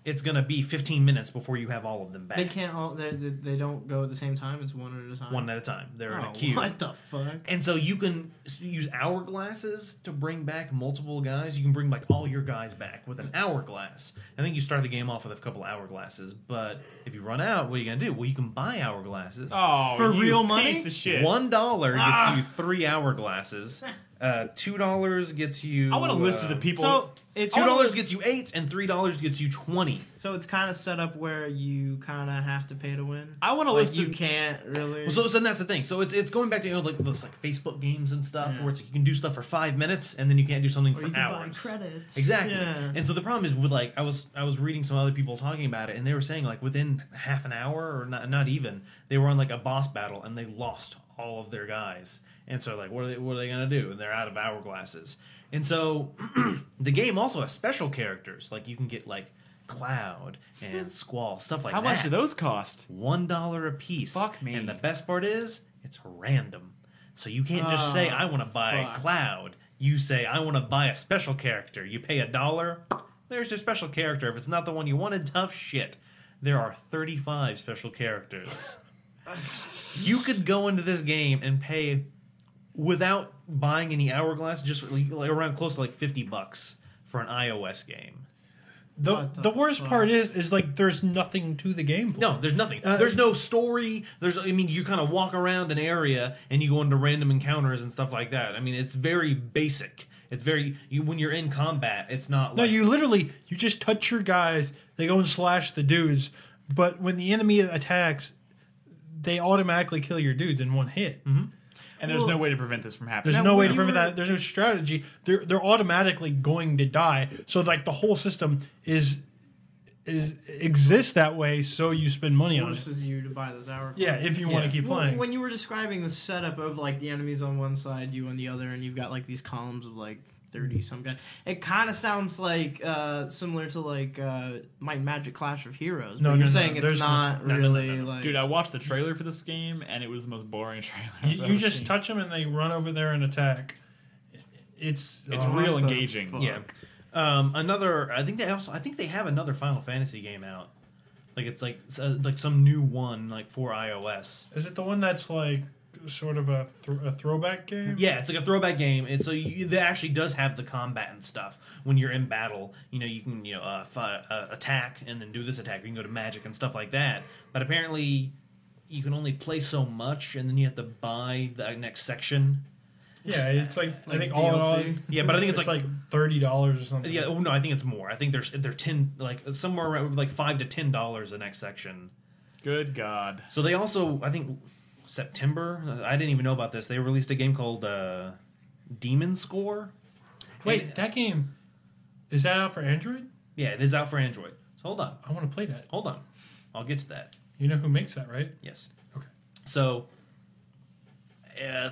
it's gonna be 15 minutes before you have all of them back. They can't all. They don't go at the same time. It's one at a time. One at a time. They're in a Oh, queue. what the fuck? And so you can use hourglasses to bring back multiple guys. You can bring like all your guys back with an hourglass. I think you start the game off with a couple hourglasses, but if you run out, what are you gonna do? Well, you can buy hourglasses. Oh, For you real piece money? of shit. $1 gets you 3 hourglasses. $2 gets you. I want a list of the people. So it's $2 gets you 8, and $3 gets you 20. So it's kind of set up where you kind of have to pay to win. I want a like list you of. can't really. So that's the thing. So it's going back to like those like Facebook games and stuff where it's like you can do stuff for 5 minutes and then you can't do something or for you can hours. buy credits. Exactly. Yeah. And so the problem is with like I was reading some other people talking about it, and they were saying like within half an hour or not even, they were on like a boss battle and they lost all of their guys. And so like what are they gonna do? And they're out of hourglasses. And so the game also has special characters. Like you can get like Cloud and Squall, stuff like How that. much do those cost? $1 a piece. Fuck me. And the best part is it's random. So you can't just say I want to buy fuck. Cloud. You say I want to buy a special character. You pay $1. There's your special character. If it's not the one you wanted, tough shit. There are 35 special characters. You could go into this game and pay without buying any hourglass, just like around close to like $50 for an iOS game. The worst part is like there's nothing to the gameplay. No, there's nothing. There's no story. You kind of walk around an area and you go into random encounters and stuff like that. I mean, it's very basic. It's very when you're in combat, it's not. No, like... you just touch your guys. They go and slash the dudes. But when the enemy attacks, they automatically kill your dudes in one hit. Mm-hmm. And there's no way to prevent this from happening. There's no way to prevent that. There's no strategy. They're automatically going to die. So like the whole system exists that way. So you spend money on it. Forces you to buy those hours. Yeah, if you want to keep playing. When you were describing the setup of like the enemies on one side, you on the other, and you've got like these columns of like 30 some guy. It kind of sounds like similar to like Might and Magic Clash of Heroes. But you're saying it's not really like. Dude, I watched the trailer for this game and it was the most boring trailer. You just touch them and they run over there and attack. It's real engaging. Fuck? Yeah. I think they have another Final Fantasy game out. Like it's like some new one like for iOS. Is it the one that's like sort of a throwback game? Yeah, it's like a throwback game, and so it actually does have the combat and stuff. When you're in battle, you can attack and then do this attack. You can go to magic and stuff like that. But apparently, you can only play so much, and then you have to buy the next section. Yeah, it's like I think DLC? all. Yeah, but I think it's like $30 or something. Yeah, no, I think it's more. I think they're 10 like somewhere around like $5 to $10 the next section. Good God. So they also, I think, September. I didn't even know about this. They released a game called Demon Score. Wait, that game is that out for Android? Yeah, it is out for Android. So hold on, I want to play that. hold on. I'll get to that. You know who makes that, right? Yes. Okay. So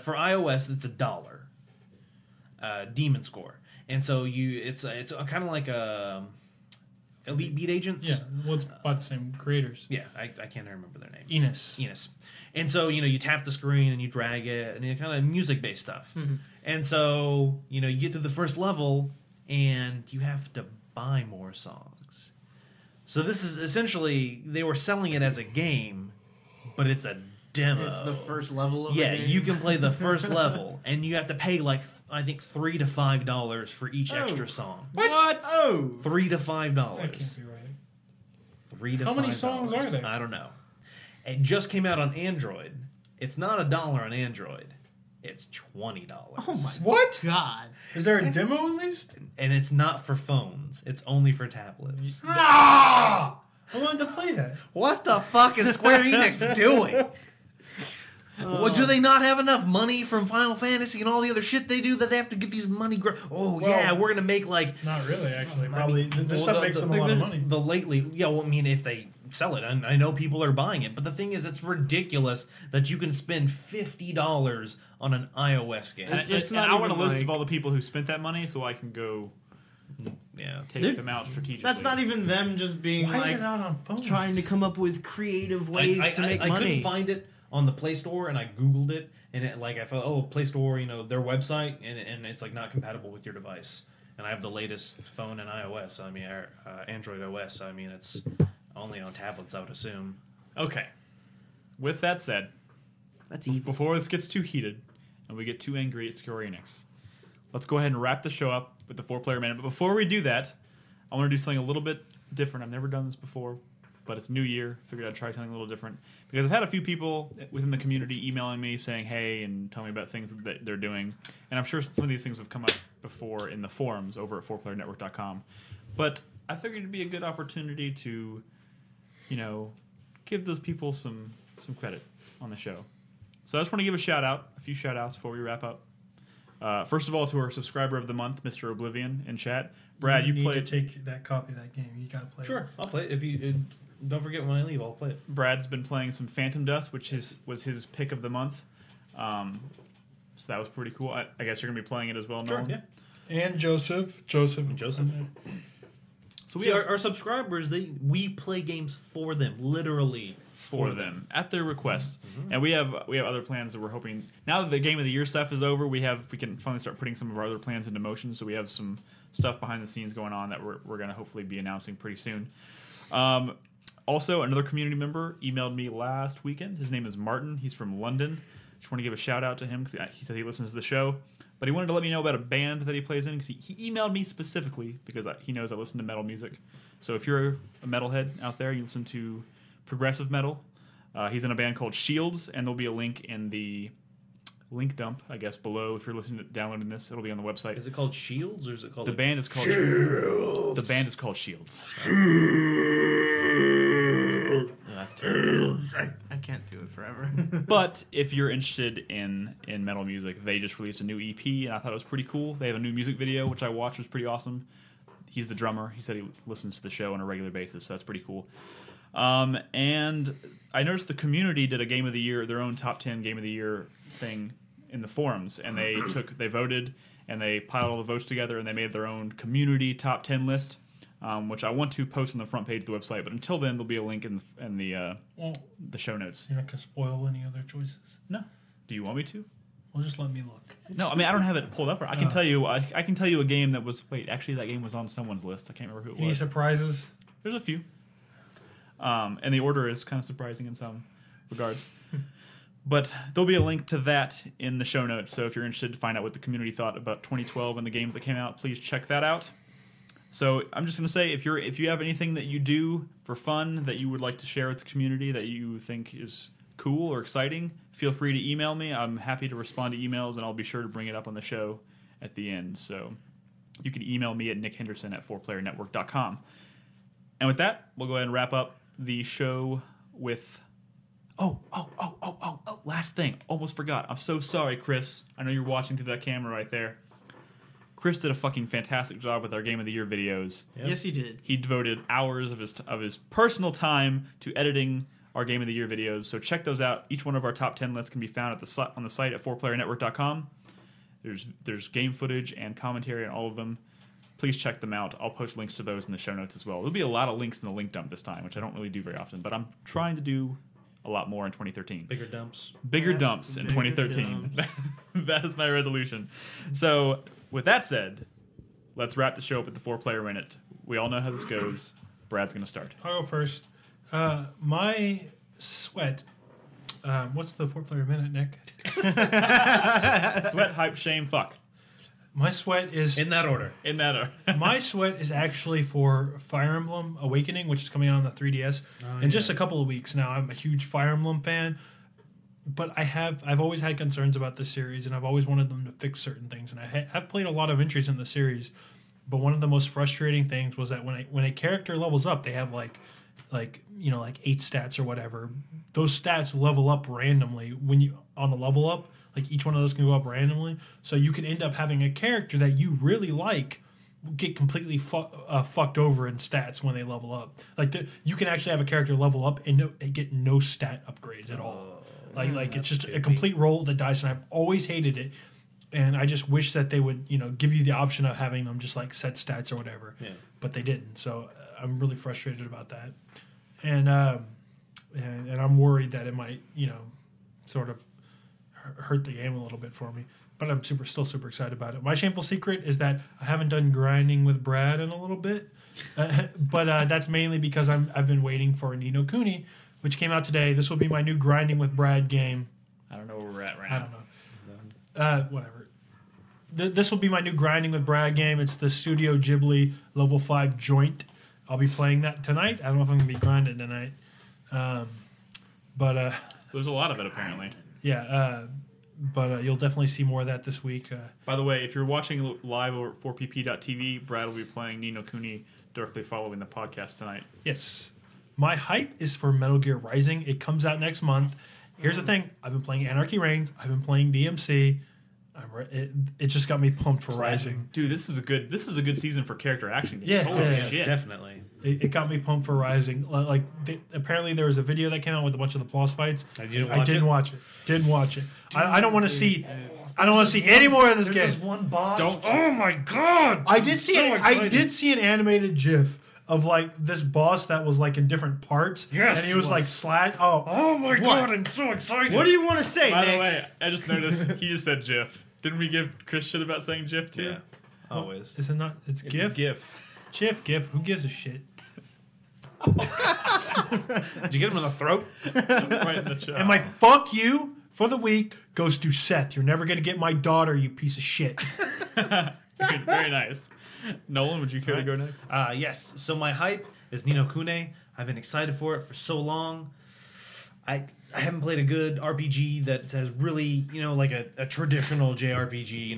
for iOS, it's $1. Demon Score, and so it's kind of like Elite Beat Agents. Yeah, well, it's by the same creators. Yeah, I can't remember their name. Enos. And so, you tap the screen and you drag it and kind of music-based stuff. Mm-hmm. And so, you get to the first level and you have to buy more songs. So this is essentially, they were selling it as a game, but it's a demo. It's the first level of Yeah, the game. you can play the first level and you have to pay like, I think $3 to $5 for each extra song. What? Oh. $3 to $5. That can't be right. $3 to $5. How many songs are there? I don't know. It just came out on Android. It's not $1 on Android. It's $20. Oh my What? God. Is there a demo at least? And it's not for phones. It's only for tablets. Ah! I wanted to play that. What the fuck is Square Enix doing? Well, do they not have enough money from Final Fantasy and all the other shit they do that they have to get these money? Yeah, we're gonna make like. Not really, actually. Probably this well, stuff makes them a lot of money. The lately, if they sell it, I know people are buying it, but the thing is, it's ridiculous that you can spend $50 on an iOS game. It's And not I want a even list like- of all the people who spent that money so I can go Yeah. take Dude, them out strategically. That's not even them just being Why is like it out on phones? trying to come up with creative ways to make I money. couldn't find it on the Play Store, and I Googled it, and I thought, Play Store, their website, and it's like not compatible with your device. And I have the latest phone and iOS, Android OS, so it's only on tablets, I would assume. Okay. With that said, That's easy. before this gets too heated and we get too angry at Square Enix, let's go ahead and wrap the show up with the 4-player minute. But before we do that, I want to do something a little bit different. I've never done this before, but it's New Year. Figured I'd try something a little different because I've had a few people within the community emailing me saying hey and telling me about things that they're doing, and I'm sure some of these things have come up before in the forums over at 4playernetwork.com. But I figured it'd be a good opportunity to, give those people some credit on the show. So I just want to give a few shout outs before we wrap up. First of all, to our subscriber of the month, Mr. Oblivion in chat. Brad, you need played. to take that copy of that game. You got to play. Sure, I'll play it. If you don't forget when I leave, I'll play it. Brad's been playing some Phantom Dust, which was his pick of the month. So that was pretty cool. I guess you're gonna be playing it as well, Nolan? Sure, yeah. And Joseph. So our subscribers, we play games for them, literally for them at their request. Mm-hmm. And we have other plans that we're hoping. Now that the Game of the Year stuff is over, we can finally start putting some of our other plans into motion. So we have some stuff behind the scenes going on that we're going to hopefully be announcing pretty soon. Also, another community member emailed me last weekend. His name is Martin. He's from London. Just want to give a shout out to him because he said he listens to the show. But he wanted to let me know about a band that he plays in because he emailed me specifically because he knows I listen to metal music. So if you're a metalhead out there, you listen to progressive metal. He's in a band called Shields, and there'll be a link in the link dump, I guess, below. If you're downloading this, it'll be on the website. Is it called Shields or is it called the band is called Shields? The band is called Shields. That's terrible. I can't do it forever. But if you're interested in metal music, they just released a new EP, and I thought it was pretty cool. They have a new music video, which I watched, was pretty awesome. He's the drummer. He said he listens to the show on a regular basis, so that's pretty cool. And I noticed the community did a Game of the Year, their own top 10 Game of the Year thing in the forums, and they voted, and they piled all the votes together, and they made their own community top 10 list. Which I want to post on the front page of the website, but until then, there'll be a link in the show notes. You're not going to spoil any other choices? No. Do you want me to? Well, just let me look. No, I mean, I don't have it pulled up. I can tell you. I can tell you a game that was. Wait, actually, that game was on someone's list. I can't remember who it Any was. surprises? There's a few. And the order is kind of surprising in some regards. But there'll be a link to that in the show notes. So if you're interested to find out what the community thought about 2012 and the games that came out, please check that out. So I'm just going to say, if you have anything that you do for fun that you would like to share with the community that you think is cool or exciting, feel free to email me. I'm happy to respond to emails, and I'll be sure to bring it up on the show at the end. So you can email me at nickhenderson@4playernetwork.com. And with that, we'll go ahead and wrap up the show with... Oh, last thing. Almost forgot. I'm so sorry, Chris. I know you're watching through that camera right there. Chris did a fucking fantastic job with our Game of the Year videos. Yep. Yes, he did. He devoted hours of his personal time to editing our Game of the Year videos. So check those out. Each one of our top 10 lists can be found on the site at 4playernetwork.com. There's game footage and commentary on all of them. Please check them out. I'll post links to those in the show notes as well. There'll be a lot of links in the link dump this time, which I don't really do very often, but I'm trying to do a lot more in 2013. Bigger dumps. Bigger dumps in 2013. Dumps. That is my resolution. So, with that said, let's wrap the show up at the 4-player minute. We all know how this goes. Brad's going to start. I'll go first. My sweat. What's the 4-player minute, Nick? Sweat, hype, shame, fuck. My sweat is... In that order. My sweat is actually for Fire Emblem Awakening, which is coming out on the 3DS in just a couple of weeks now. I'm a huge Fire Emblem fan, but I've always had concerns about this series, and I've always wanted them to fix certain things. And I have played a lot of entries in the series, but one of the most frustrating things was that when a character levels up, they have like 8 stats or whatever. Those stats level up randomly when you on a level up. Like each one of those can go up randomly, so you can end up having a character that you really like get completely fucked over in stats when they level up. Like you can actually have a character level up and get no stat upgrades at all. Like it's just a complete roll of the dice, and I've always hated it. And I just wish that they would give you the option of having them just like set stats or whatever. Yeah. But they didn't, so I'm really frustrated about that. And I'm worried that it might sort of hurt the game a little bit for me, but I'm still super excited about it. My shameful secret is that I haven't done grinding with Brad in a little bit, but that's mainly because I've been waiting for Ni no Kuni, which came out today. This will be my new grinding with Brad game. I don't know where we're at right now. I don't know. Whatever. This will be my new grinding with Brad game. It's the Studio Ghibli level 5 joint I'll be playing that tonight. I don't know if I'm going to be grinding tonight. But There's a lot of it, apparently. yeah, but you'll definitely see more of that this week. By the way, if you're watching live over at 4pp.tv, Brad will be playing Ni no Kuni directly following the podcast tonight. Yes. My hype is for Metal Gear Rising. It comes out next month. Here's the thing. I've been playing Anarchy Reigns. I've been playing DmC. It just got me pumped for Rising. Dude, this is a good season for character action games. Yeah, Holy yeah, shit. Definitely. It got me pumped for Rising. Like apparently there was a video that came out with a bunch of the boss fights. I didn't watch it. Didn't watch it. I don't want to see. I don't want to see any more of this There's game. this one boss. Oh my god! I did see. I did see an animated GIF of like this boss that was like in different parts. Yes, and he was like slat. Oh my god! I'm so excited. What do you want to say, By Nick? the way, I just noticed he just said GIF. Didn't we give Chris shit about saying GIF too? Yeah. Always. Is it not? It's It's GIF. a GIF. GIF. Who gives a shit? Did you get him in the throat? Right in the chat. And my fuck you for the week goes to Seth. You're never gonna get my daughter, you piece of shit. Good, very nice. Nolan, would you care to go next? Yes. So my hype is Ni no Kuni. I've been excited for it for so long. I haven't played a good RPG that has really, like a traditional JRPG,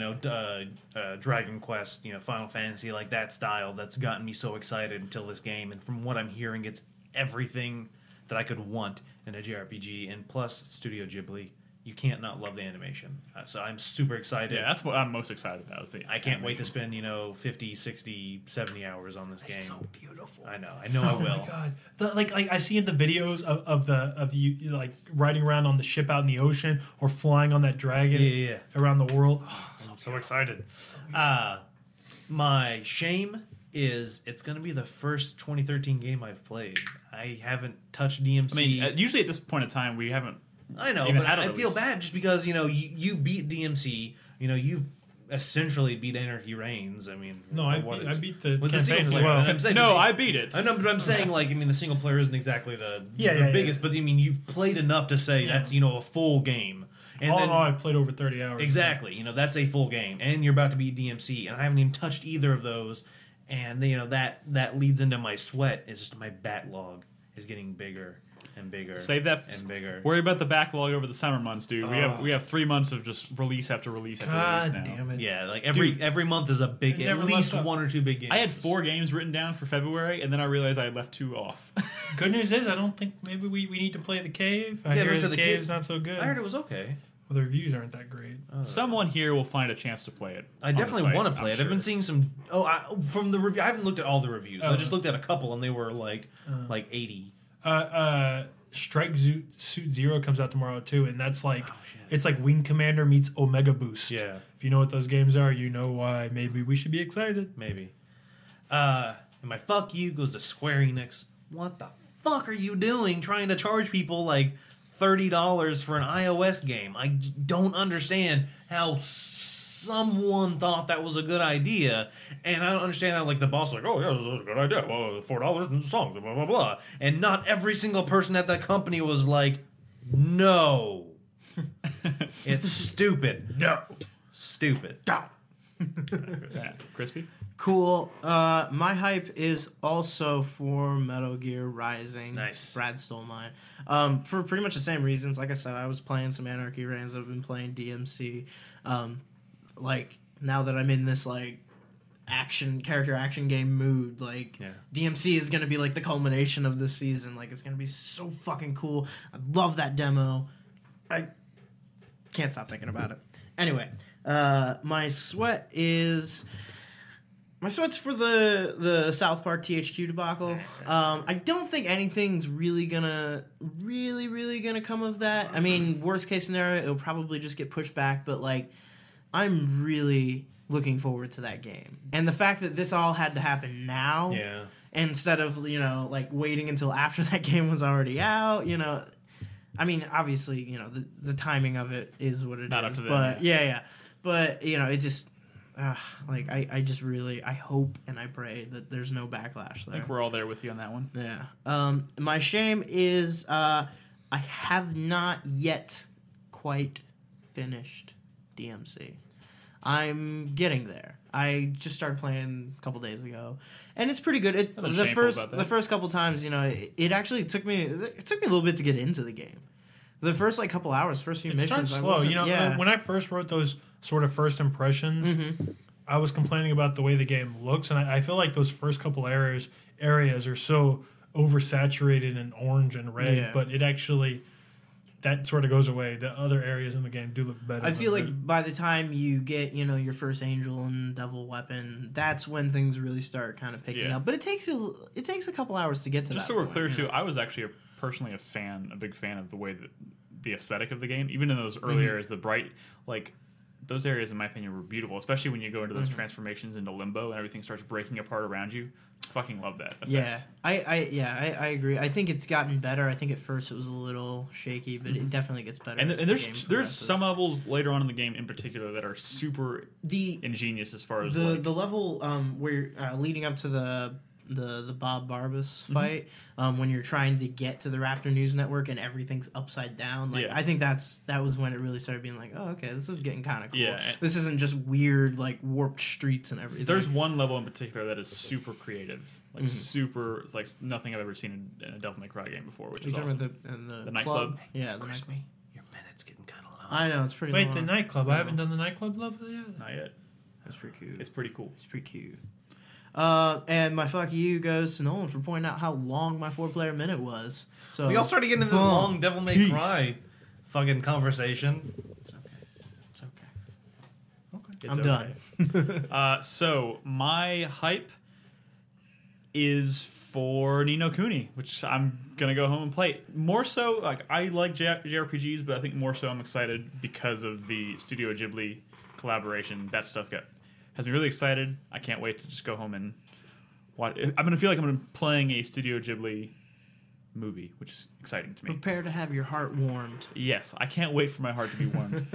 Dragon Quest, Final Fantasy, like that style that's gotten me so excited until this game. And from what I'm hearing, it's everything that I could want in a JRPG. And plus, Studio Ghibli. You can't not love the animation. So I'm super excited. Yeah, that's what I'm most excited about. Is the I can't wait to animation. spend, 50, 60, 70 hours on this game. It's so beautiful. I know I will. Oh my god! Like I see in the videos of you like riding around on the ship out in the ocean or flying on that dragon Yeah. around the world. I'm so excited. My shame is it's going to be the first 2013 game I've played. I haven't touched DMC. I mean, usually at this point in time, we haven't. I know, even but had a I feel release. bad just because, you beat DMC. You've essentially beat Anarchy Reigns. I mean, No, for I what beat, it's- I beat the with the campaign single as player. well. And I'm saying, No, I beat it. I know, but I'm saying, the single player isn't exactly the Yeah. biggest, but you played enough to say that's, a full game. And All then, in all, I've played over 30 hours. exactly, that's a full game, and you're about to beat DMC, and I haven't even touched either of those, and that leads into my sweat. It's just my backlog is getting bigger and bigger. Save that. and bigger. Worry about the backlog over the summer months, dude. We have 3 months of just release after release after God release now. damn it! Yeah, like every month is a big, It at never least lets up. 1 or 2 big games. I had 4 games written down for February, and then I realized I had left 2 off. Good news is I don't think maybe we need to play the cave. I Yeah, hear but so the the cave's cave- not so good. I heard it was okay. Well, the reviews aren't that great. Someone here will find a chance to play it. I on the definitely site, want to I'm play it. sure. I've been seeing some. From the review. I haven't looked at all the reviews. I Oh. just looked at a couple, and they were like 80. Strike Suit Zero comes out tomorrow too, and that's like shit. it's like Wing Commander meets Omega Boost. Yeah. If you know what those games are, you know why maybe we should be excited. Maybe. And my fuck you goes to Square Enix. What the fuck are you doing trying to charge people like $30 for an iOS game? I don't understand how someone thought that was a good idea, and I don't understand how like the boss was like, oh yeah, that was a good idea. Well, $4 and songs, blah blah blah, and not every single person at that company was like, no, it's stupid, No. stupid. Yeah. Crispy? Cool. My hype is also for Metal Gear Rising. Nice. Brad stole mine. For pretty much the same reasons. Like I said, I was playing some Anarchy Reigns. I've been playing DMC. Like now that I'm in this like character action game mood, like Yeah. DMC is gonna be like the culmination of this season. Like it's gonna be so fucking cool. I love that demo. I can't stop thinking about it. Anyway, my sweat's for the South Park THQ debacle. I don't think anything's really gonna come of that. I mean, worst case scenario, it'll probably just get pushed back. But like, I'm really looking forward to that game, and the fact that this all had to happen now, Yeah. instead of like waiting until after that game was already out. I mean, obviously, the timing of it is what it Not is. up to them, But yeah. But it just like I just really I hope and I pray that there's no backlash I there. think we're all there with you on that one. Yeah. My shame is I have not yet quite finished DMC. I'm getting there. I just started playing a couple days ago, and it's pretty good. Nothing The shameful about that. the first couple times, it actually took me a little bit to get into the game. The first couple hours, first few It missions, starts slow. yeah. When I first wrote those sort of first impressions, I was complaining about the way the game looks, and I feel like those first couple areas are so oversaturated in orange and red, but it actually that sort of goes away. The other areas in the game do look better. I feel like by the time you get your first angel and devil weapon, that's when things really start kind of picking up. But it takes a couple hours to get to Just that so we're point, clear too, I was actually personally a big fan of the way that the aesthetic of the game, even in those early areas, the bright those areas, in my opinion, were beautiful, especially when you go into those transformations into limbo and everything starts breaking apart around you. Fucking love that effect. Yeah, I agree. I think it's gotten better. I think at first it was a little shaky, but it definitely gets better. And as the there's game there's progresses. some levels later on in the game in particular that are super ingenious as far as the level where leading up to the Bob Barbas fight, when you're trying to get to the Raptor News Network and everything's upside down. I think that was when it really started being like, oh, okay, this is getting kind of cool. Yeah. This isn't just weird warped streets and everything. There's one level in particular that is super creative, super nothing I've ever seen in a Devil May Cry game before, which is awesome. The nightclub? Yeah, the Crispy, nightclub. your minute's getting kind of low. I know, it's pretty Wait, long. the nightclub. I haven't done the nightclub level yet. Not yet. That's pretty cute. It's pretty cool. It's pretty cute. And my fuck you goes to Nolan for pointing out how long my 4-player minute was. So We all started getting into this long Devil May Cry fucking conversation. It's okay. It's I'm done. So my hype is for Ni no Kuni, which I'm gonna go home and play. More so, I like JRPGs, but I think more so I'm excited because of the Studio Ghibli collaboration. That stuff has me really excited. I can't wait to just go home and watch. I'm gonna feel like I'm playing a Studio Ghibli movie, which is exciting to me. Prepare to have your heart warmed. Yes, I can't wait for my heart to be warmed.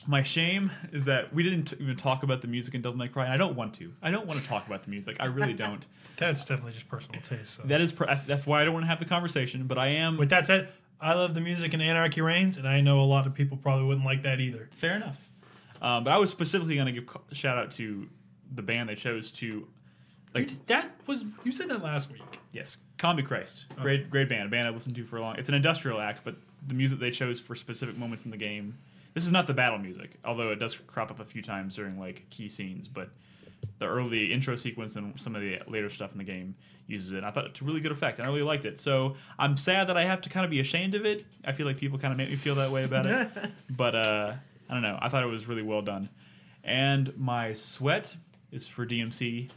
My shame is that we didn't even talk about the music in Devil May Cry, and I don't want to. I don't want to talk about the music. I really don't. That's definitely just personal taste. So. That's why I don't want to have the conversation, but I am... With that said, I love the music in Anarchy Reigns, and I know a lot of people probably wouldn't like that either. Fair enough. But I was specifically going to give a shout-out to the band they chose to... You said that last week. Yes, Combi Christ. Great band. A band I've listened to for a long... It's an industrial act, but the music they chose for specific moments in the game... This is not the battle music, although it does crop up a few times during key scenes. But the early intro sequence and some of the later stuff in the game uses it. I thought it's a really good effect, and I really liked it. So I'm sad that I have to kind of be ashamed of it. I feel like people kind of make me feel that way about it. But I don't know. I thought it was really well done. And my sweat is for DMC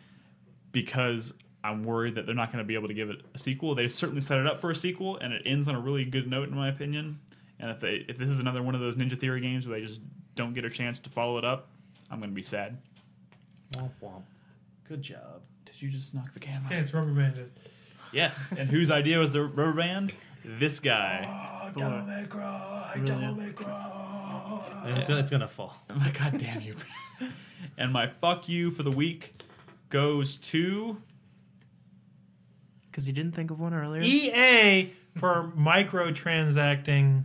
because I'm worried that they're not going to be able to give it a sequel. They certainly set it up for a sequel, and it ends on a really good note, in my opinion. And if this is another one of those Ninja Theory games where they just don't get a chance to follow it up, I'm going to be sad. Womp womp. Good job. Did you just knock the camera? Yeah, it's rubber banded. Yes. And whose idea was the rubber band? This guy. Oh, Devil May Cry, Devil May Cry. And it's gonna fall. Oh my god damn you. And my fuck you for the week goes to... Because you didn't think of one earlier? EA for microtransacting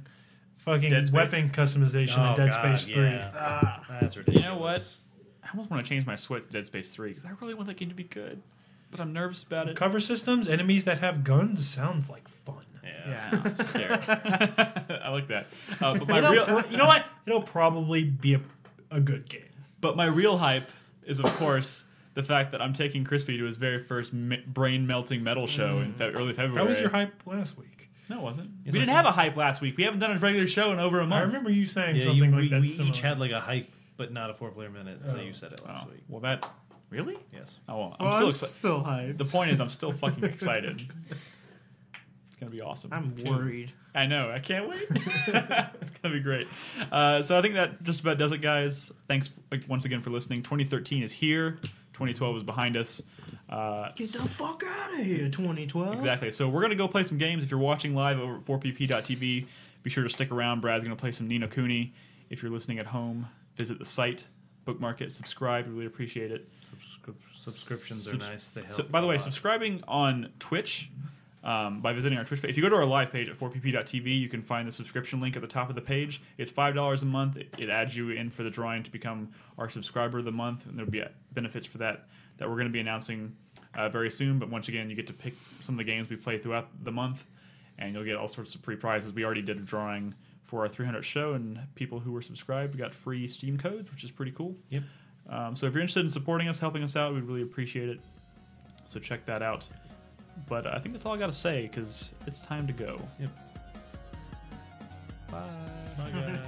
fucking Dead Space. weapon customization in Dead Space 3. Yeah. That's ridiculous. You know what? I almost want to change my sweat to Dead Space 3 because I really want that game to be good. But I'm nervous about it. Cover systems, enemies that have guns sounds like fun. Yeah, I'm scared. I like that. But my You know what? It'll probably be a good game. But my real hype is, of course, the fact that I'm taking Crispy to his very first brain-melting metal show in early February. That was your hype last week. No, it wasn't. Yes, We didn't have a hype last week. We haven't done a regular show in over a month. I remember you saying Yeah, something like we that. each similar. had a hype, but not a 4-player minute, so Oh. you said it last week. Well, that... Really? Yes. Oh, well, I'm I'm still excited. still hyped. The point is, I'm still fucking excited. It's going to be awesome. I'm worried. I know. I can't wait. It's going to be great. So I think that just about does it, guys. Thanks once again for listening. 2013 is here. 2012 is behind us. Get the fuck out of here, 2012. Exactly. So we're going to go play some games. If you're watching live over at 4pp.tv, be sure to stick around. Brad's going to play some Ni no Kuni. If you're listening at home, visit the site, bookmark it, subscribe. We really appreciate it. Subscriptions are nice. They help. So, by the way, a lot. subscribing on Twitch by visiting our Twitch page. If you go to our live page at 4pp.tv, you can find the subscription link at the top of the page. It's $5 a month. It adds you in for the drawing to become our subscriber of the month, and there'll be benefits for that we're going to be announcing very soon. But once again, you get to pick some of the games we play throughout the month, and you'll get all sorts of free prizes. We already did a drawing for our 300th show, and people who were subscribed got free Steam codes, which is pretty cool. Yep. So if you're interested in supporting us, helping us out, we'd really appreciate it. So check that out. But I think that's all I got to say, because it's time to go. Yep. Bye. Bye, guys.